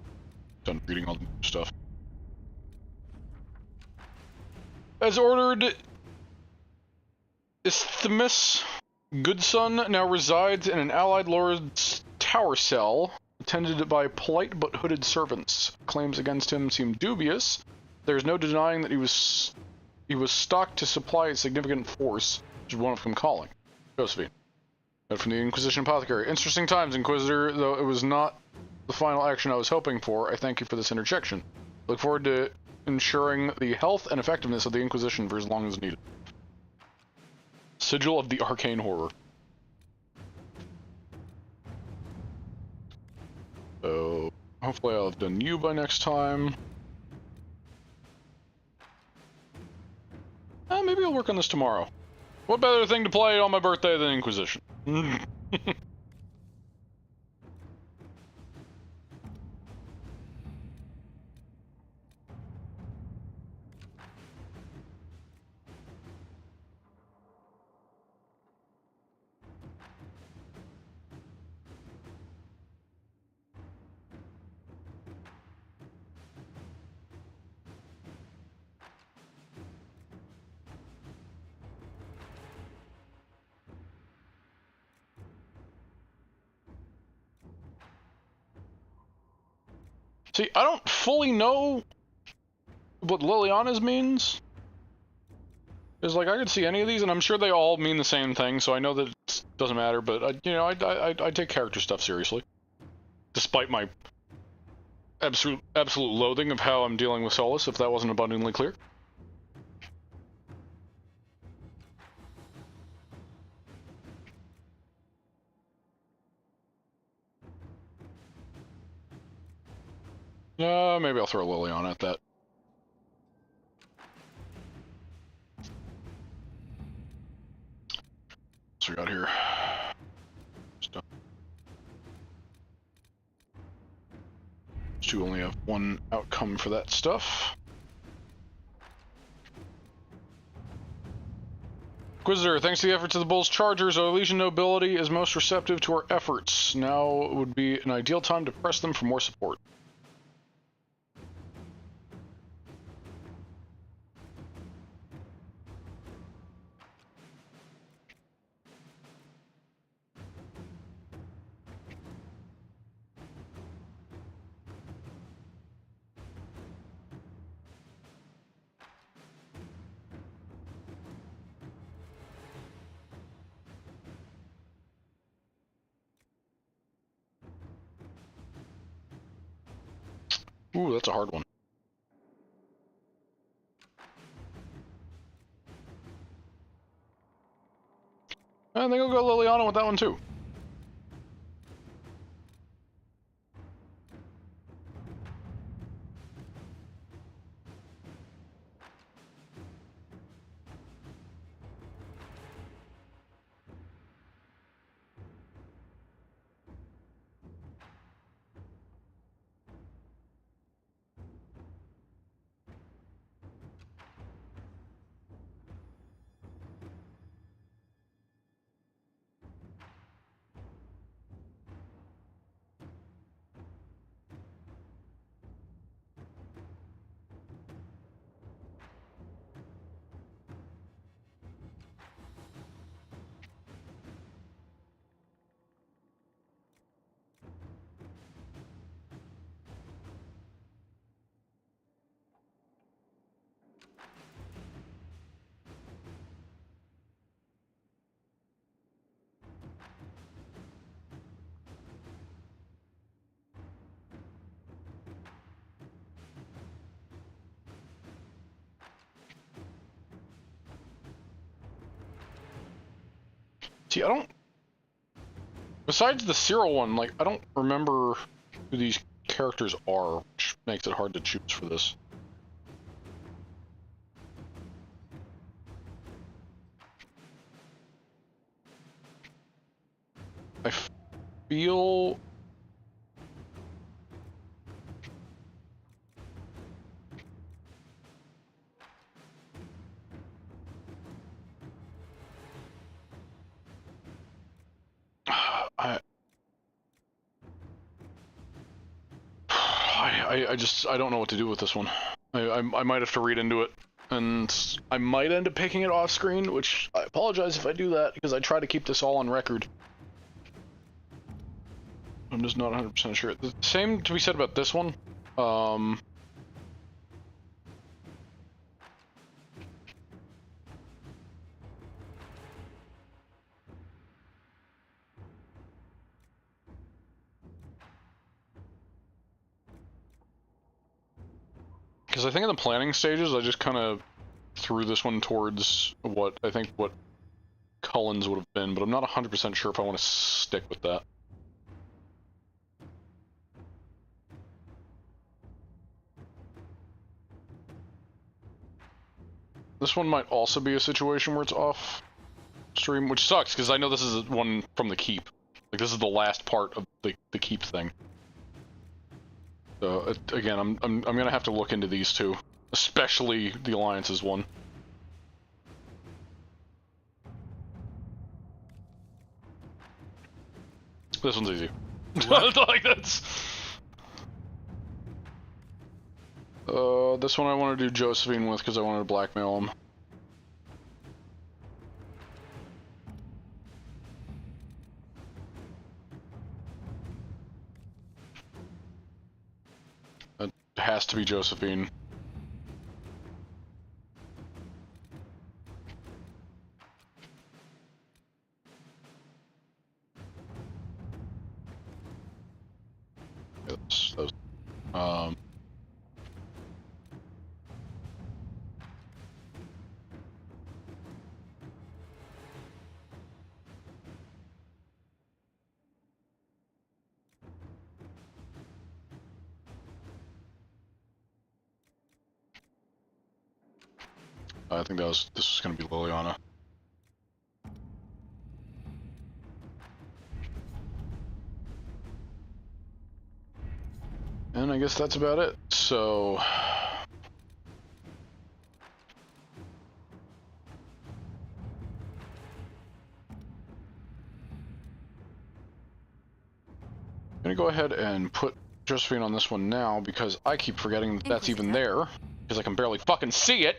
done reading all the stuff. As ordered, Isthmus Goodson now resides in an allied lord's tower cell, attended by polite but hooded servants. Claims against him seem dubious. There is no denying that he was stocked to supply a significant force, which is one of them calling. Josephine. From the Inquisition Apothecary. Interesting times, Inquisitor, though it was not the final action I was hoping for. I thank you for this interjection. Look forward to ensuring the health and effectiveness of the Inquisition for as long as needed. Sigil of the Arcane Horror. So, hopefully I'll have done you by next time. Maybe I'll work on this tomorrow. What better thing to play on my birthday than Inquisition? See, I don't fully know what Liliana's means. It's like I could see any of these, and I'm sure they all mean the same thing, so I know that it doesn't matter. But you know, I take character stuff seriously, despite my absolute loathing of how I'm dealing with Solus. If that wasn't abundantly clear. Maybe I'll throw Liliana at that. What's we got here? Stuff. You only have one outcome for that stuff. Inquisitor, thanks to the efforts of the Bull's Chargers, our Elysian nobility is most receptive to our efforts. Now would be an ideal time to press them for more support. Ooh, that's a hard one. I think I'll go Liliana with that one too. See, I don't... Besides the Cyril one, like, I don't remember who these characters are, which makes it hard to choose for this. I feel... I don't know what to do with this one. I might have to read into it, and I might end up picking it off screen, which I apologize if I do that, because I try to keep this all on record. I'm just not 100% sure. The same to be said about this one. Because I think in the planning stages, I just kind of threw this one towards what Cullen's would have been, but I'm not 100% sure if I want to stick with that. This one might also be a situation where it's off stream, which sucks because I know this is one from the keep. Like, this is the last part of the keep thing. So again, I'm gonna have to look into these two, especially the Alliances one. This one's easy. Like that's. This one I want to do Josephine with because I wanted to blackmail him. It has to be Josephine. those. I think this was going to be Liliana. And I guess that's about it. So I'm gonna go ahead and put Josephine on this one now because I keep forgetting that that's even there because I can barely fucking see it.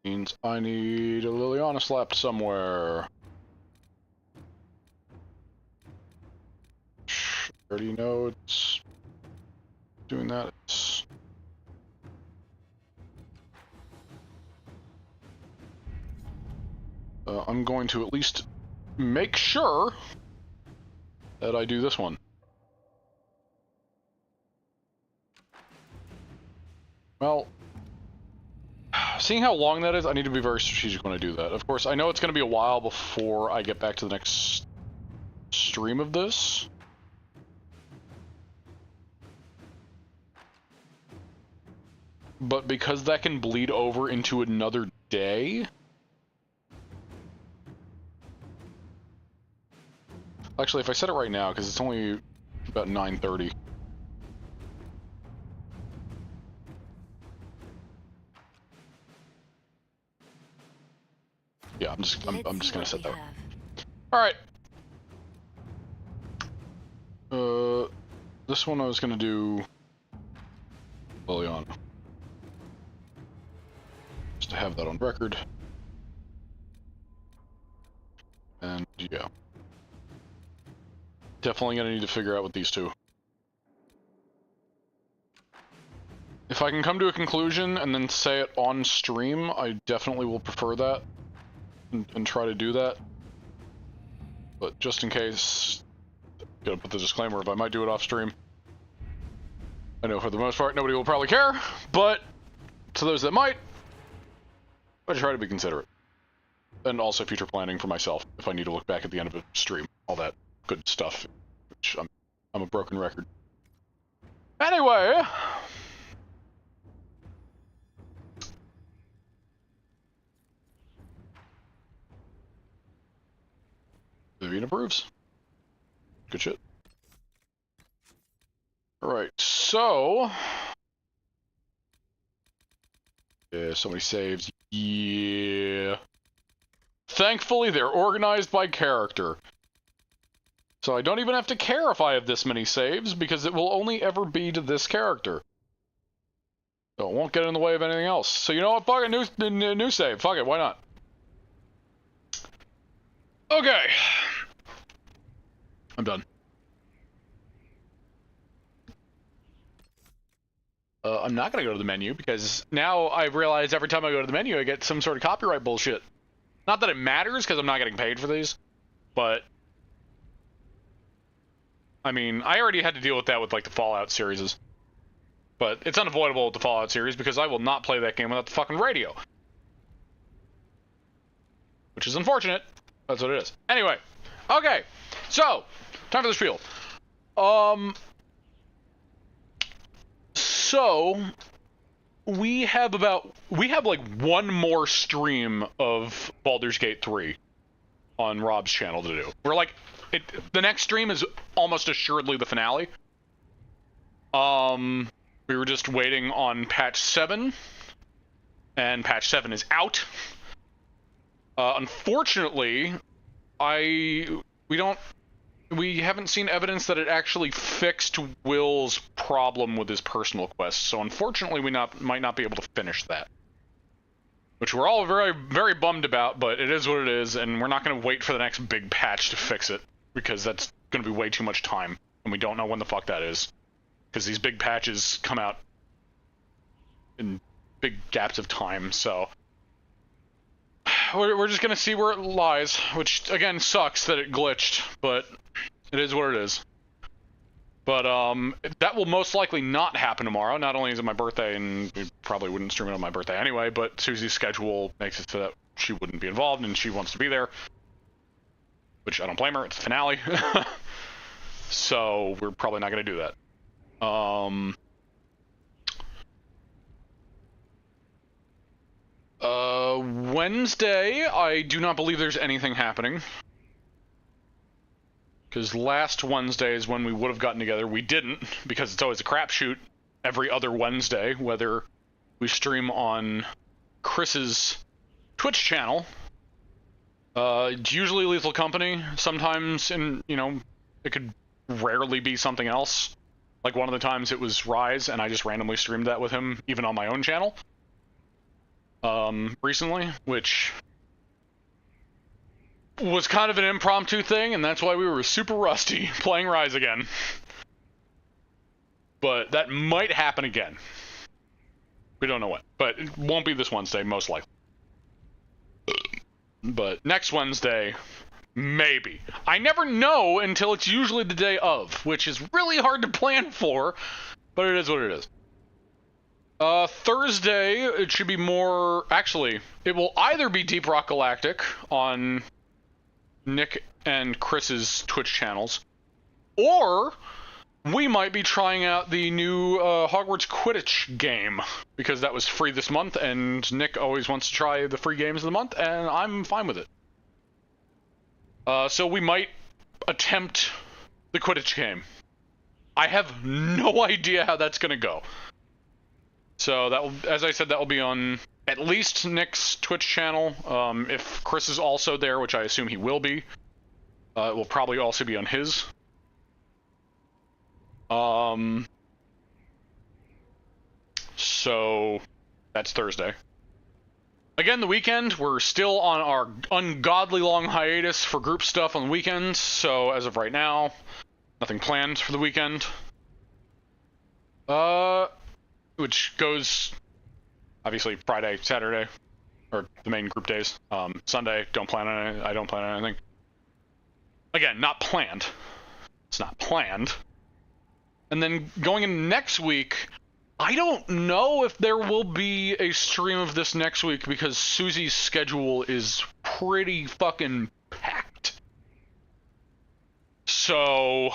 Means I need a Liliana slapped somewhere. I already know it's doing that. I'm going to at least make sure that I do this one. Well, seeing how long that is, I need to be very strategic when I do that. Of course, I know it's going to be a while before I get back to the next stream of this. But because that can bleed over into another day... Actually, if I set it right now, because it's only about 9:30. Yeah, I'm just gonna set that. All right. This one I was gonna do Liliana, just to have that on record. And yeah, definitely gonna need to figure out with these two. If I can come to a conclusion and then say it on stream, I definitely will prefer that and try to do that. But just in case, gotta put the disclaimer if I might do it off stream. I know for the most part nobody will probably care, but to those that might, I try to be considerate. And also future planning for myself if I need to look back at the end of a stream, all that good stuff, which I'm a broken record. Anyway, Vivian approves. Good shit. Alright, so... Yeah, so many saves. Yeah. Thankfully, they're organized by character. So I don't even have to care if I have this many saves, because it will only ever be to this character. So it won't get in the way of anything else. So you know what? Fuck it, new save. Fuck it, why not? Okay. I'm done. I'm not gonna go to the menu, because now I've realized every time I go to the menu I get some sort of copyright bullshit. Not that it matters, because I'm not getting paid for these, but... I mean, I already had to deal with that with, like, the Fallout series. But it's unavoidable with the Fallout series, because I will not play that game without the fucking radio. Which is unfortunate. That's what it is. Anyway. Okay. So, time for the spiel. So, we have like one more stream of Baldur's Gate 3 on Rob's channel to do. We're like, the next stream is almost assuredly the finale. We were just waiting on patch 7, and patch 7 is out. Unfortunately, we haven't seen evidence that it actually fixed Will's problem with his personal quest, so unfortunately we might not be able to finish that. Which we're all very, very bummed about, but it is what it is, and we're not going to wait for the next big patch to fix it, because that's going to be way too much time, and we don't know when the fuck that is. Because these big patches come out in big gaps of time, so... we're just gonna see where it lies, which again sucks that it glitched, but it is what it is. But that will most likely not happen tomorrow. Not only is it my birthday, and we probably wouldn't stream it on my birthday anyway, but Suzie's schedule makes it so that she wouldn't be involved, and she wants to be there. Which I don't blame her. It's the finale, so we're probably not gonna do that. Wednesday, I do not believe there's anything happening. Because last Wednesday is when we would have gotten together. We didn't, because it's always a crapshoot every other Wednesday, whether we stream on Kris's Twitch channel. It's usually Lethal Company. Sometimes, it could rarely be something else. Like one of the times it was Rise, and I just randomly streamed that with him, even on my own channel. Recently, which was kind of an impromptu thing, and that's why we were super rusty playing Rise again. But that might happen again. We don't know when, but it won't be this Wednesday, most likely. But next Wednesday, maybe. I never know until it's usually the day of, which is really hard to plan for, but it is what it is. Thursday, it should be more... Actually, it will either be Deep Rock Galactic on Nick and Kris's Twitch channels, or we might be trying out the new Hogwarts Quidditch game, because that was free this month, and Nick always wants to try the free games of the month, and I'm fine with it. So we might attempt the Quidditch game. I have no idea how that's going to go. So that will, as I said, that will be on at least Nick's Twitch channel. If Kris is also there, which I assume he will be, it will probably also be on his. So that's Thursday. Again, the weekend, we're still on our ungodly long hiatus for group stuff on the weekends. So as of right now, nothing planned for the weekend. Which goes, obviously, Friday, Saturday, or the main group days. Sunday, don't plan on anything. I don't plan on anything. Again, not planned. It's not planned. And then going into next week, I don't know if there will be a stream of this next week because Suzie's schedule is pretty fucking packed. So...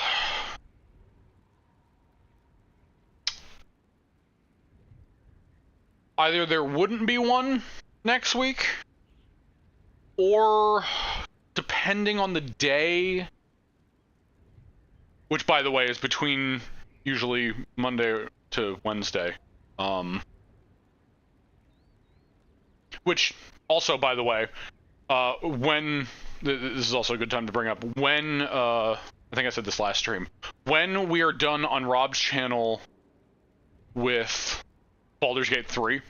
either there wouldn't be one next week, or depending on the day, which by the way is between usually Monday to Wednesday, which also, by the way, when, this is also a good time to bring up, when, I think I said this last stream, when we are done on Rob's channel with Baldur's Gate 3,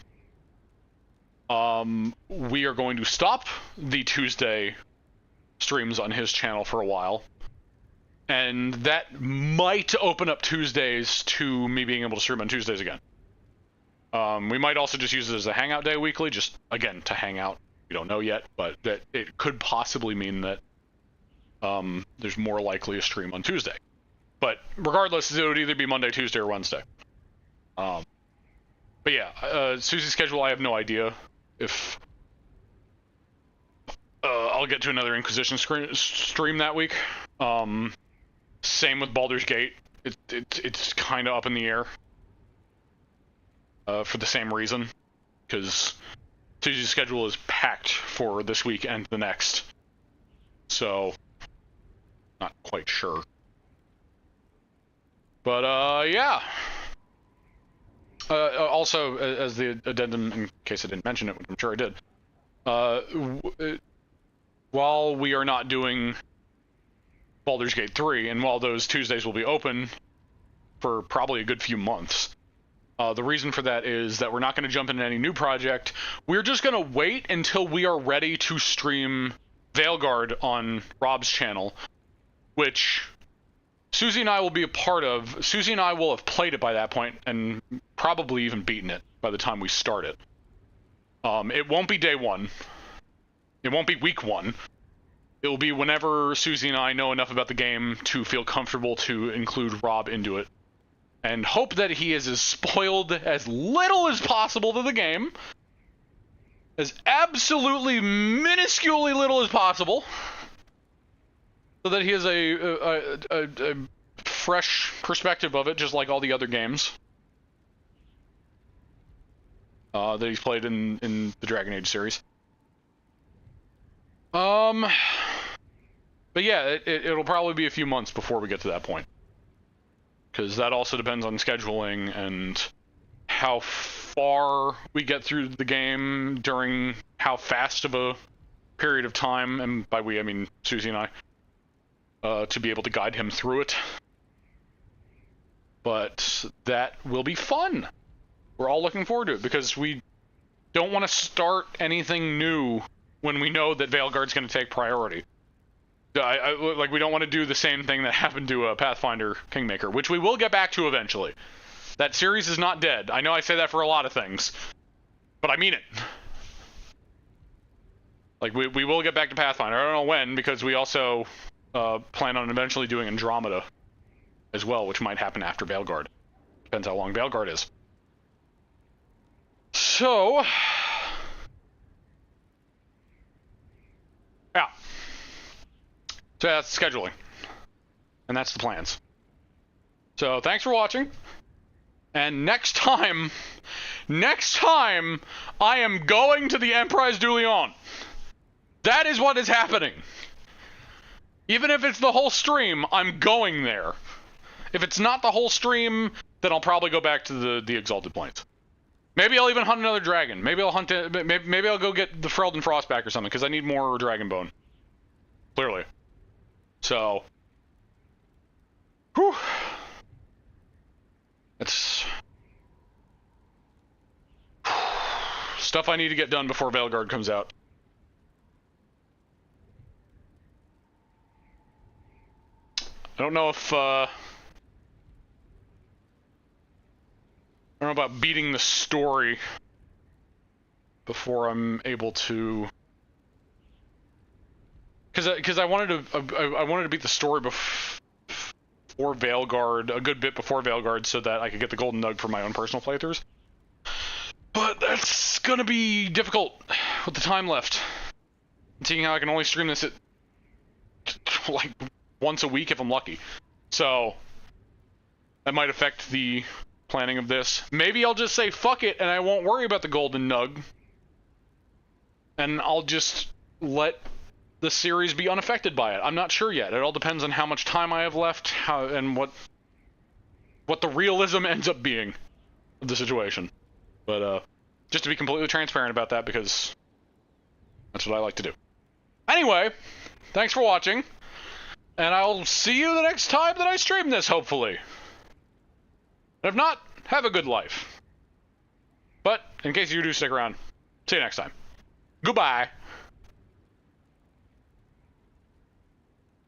we are going to stop the Tuesday streams on his channel for a while, and that might open up Tuesdays to me being able to stream on Tuesdays again. We might also just use it as a hangout day weekly, just, again, to hang out. We don't know yet, but that it could possibly mean that there's more likely a stream on Tuesday. But regardless, it would either be Monday, Tuesday, or Wednesday. But yeah, Suzie's schedule, I have no idea if I'll get to another Inquisition stream that week. Same with Baldur's Gate. It's kind of up in the air for the same reason, because Suzie's schedule is packed for this week and the next. So, not quite sure. But, yeah. Also, as the addendum, in case I didn't mention it, which I'm sure I did, while we are not doing Baldur's Gate 3, and while those Tuesdays will be open for probably a good few months, the reason for that is that we're not going to jump into any new project. We're just going to wait until we are ready to stream Veilguard on Rob's channel, which Suzie and I will be a part of. Suzie and I will have played it by that point, and probably even beaten it by the time we start it. It won't be day one. It won't be week 1. It will be whenever Suzie and I know enough about the game to feel comfortable to include Rob into it. And hope that he is as spoiled as little as possible to the game. As absolutely minusculely little as possible. So that he has a fresh perspective of it, just like all the other games. That he's played in the Dragon Age series. But yeah, it'll probably be a few months before we get to that point. Because that also depends on scheduling and how far we get through the game during how fast of a period of time, and by we I mean Suzie and I, to be able to guide him through it. But that will be fun. We're all looking forward to it, because we don't want to start anything new when we know that Veilguard's going to take priority. Like, we don't want to do the same thing that happened to Pathfinder Kingmaker, which we will get back to eventually. That series is not dead. I know I say that for a lot of things, but I mean it. Like, we will get back to Pathfinder. I don't know when, because we also plan on eventually doing Andromeda as well, which might happen after Veilguard. Depends how long Veilguard is. So... yeah. So that's scheduling. And that's the plans. So thanks for watching. And next time, I am going to the Emprise du Lion. That is what is happening. Even if it's the whole stream, I'm going there. If it's not the whole stream, then I'll probably go back to the Exalted Plains. Maybe I'll even hunt another dragon. Maybe I'll hunt. Maybe I'll go get the Ferelden Frost back or something, because I need more dragon bone. Clearly. So. Whew. It's stuff I need to get done before Veilguard comes out. I don't know if I don't know about beating the story before I'm able to, because I wanted to beat the story before Veilguard, a good bit before Veilguard, so that I could get the golden nug for my own personal playthroughs. But that's gonna be difficult with the time left. Seeing how I can only stream this at like once a week if I'm lucky. So that might affect the planning of this. Maybe I'll just say fuck it and I won't worry about the golden nug. And I'll just let the series be unaffected by it. I'm not sure yet. It all depends on how much time I have left, and what the realism ends up being of the situation. But just to be completely transparent about that, because that's what I like to do. Anyway, thanks for watching, and I'll see you the next time that I stream this, hopefully. And if not, have a good life. But in case you do stick around, see you next time. Goodbye.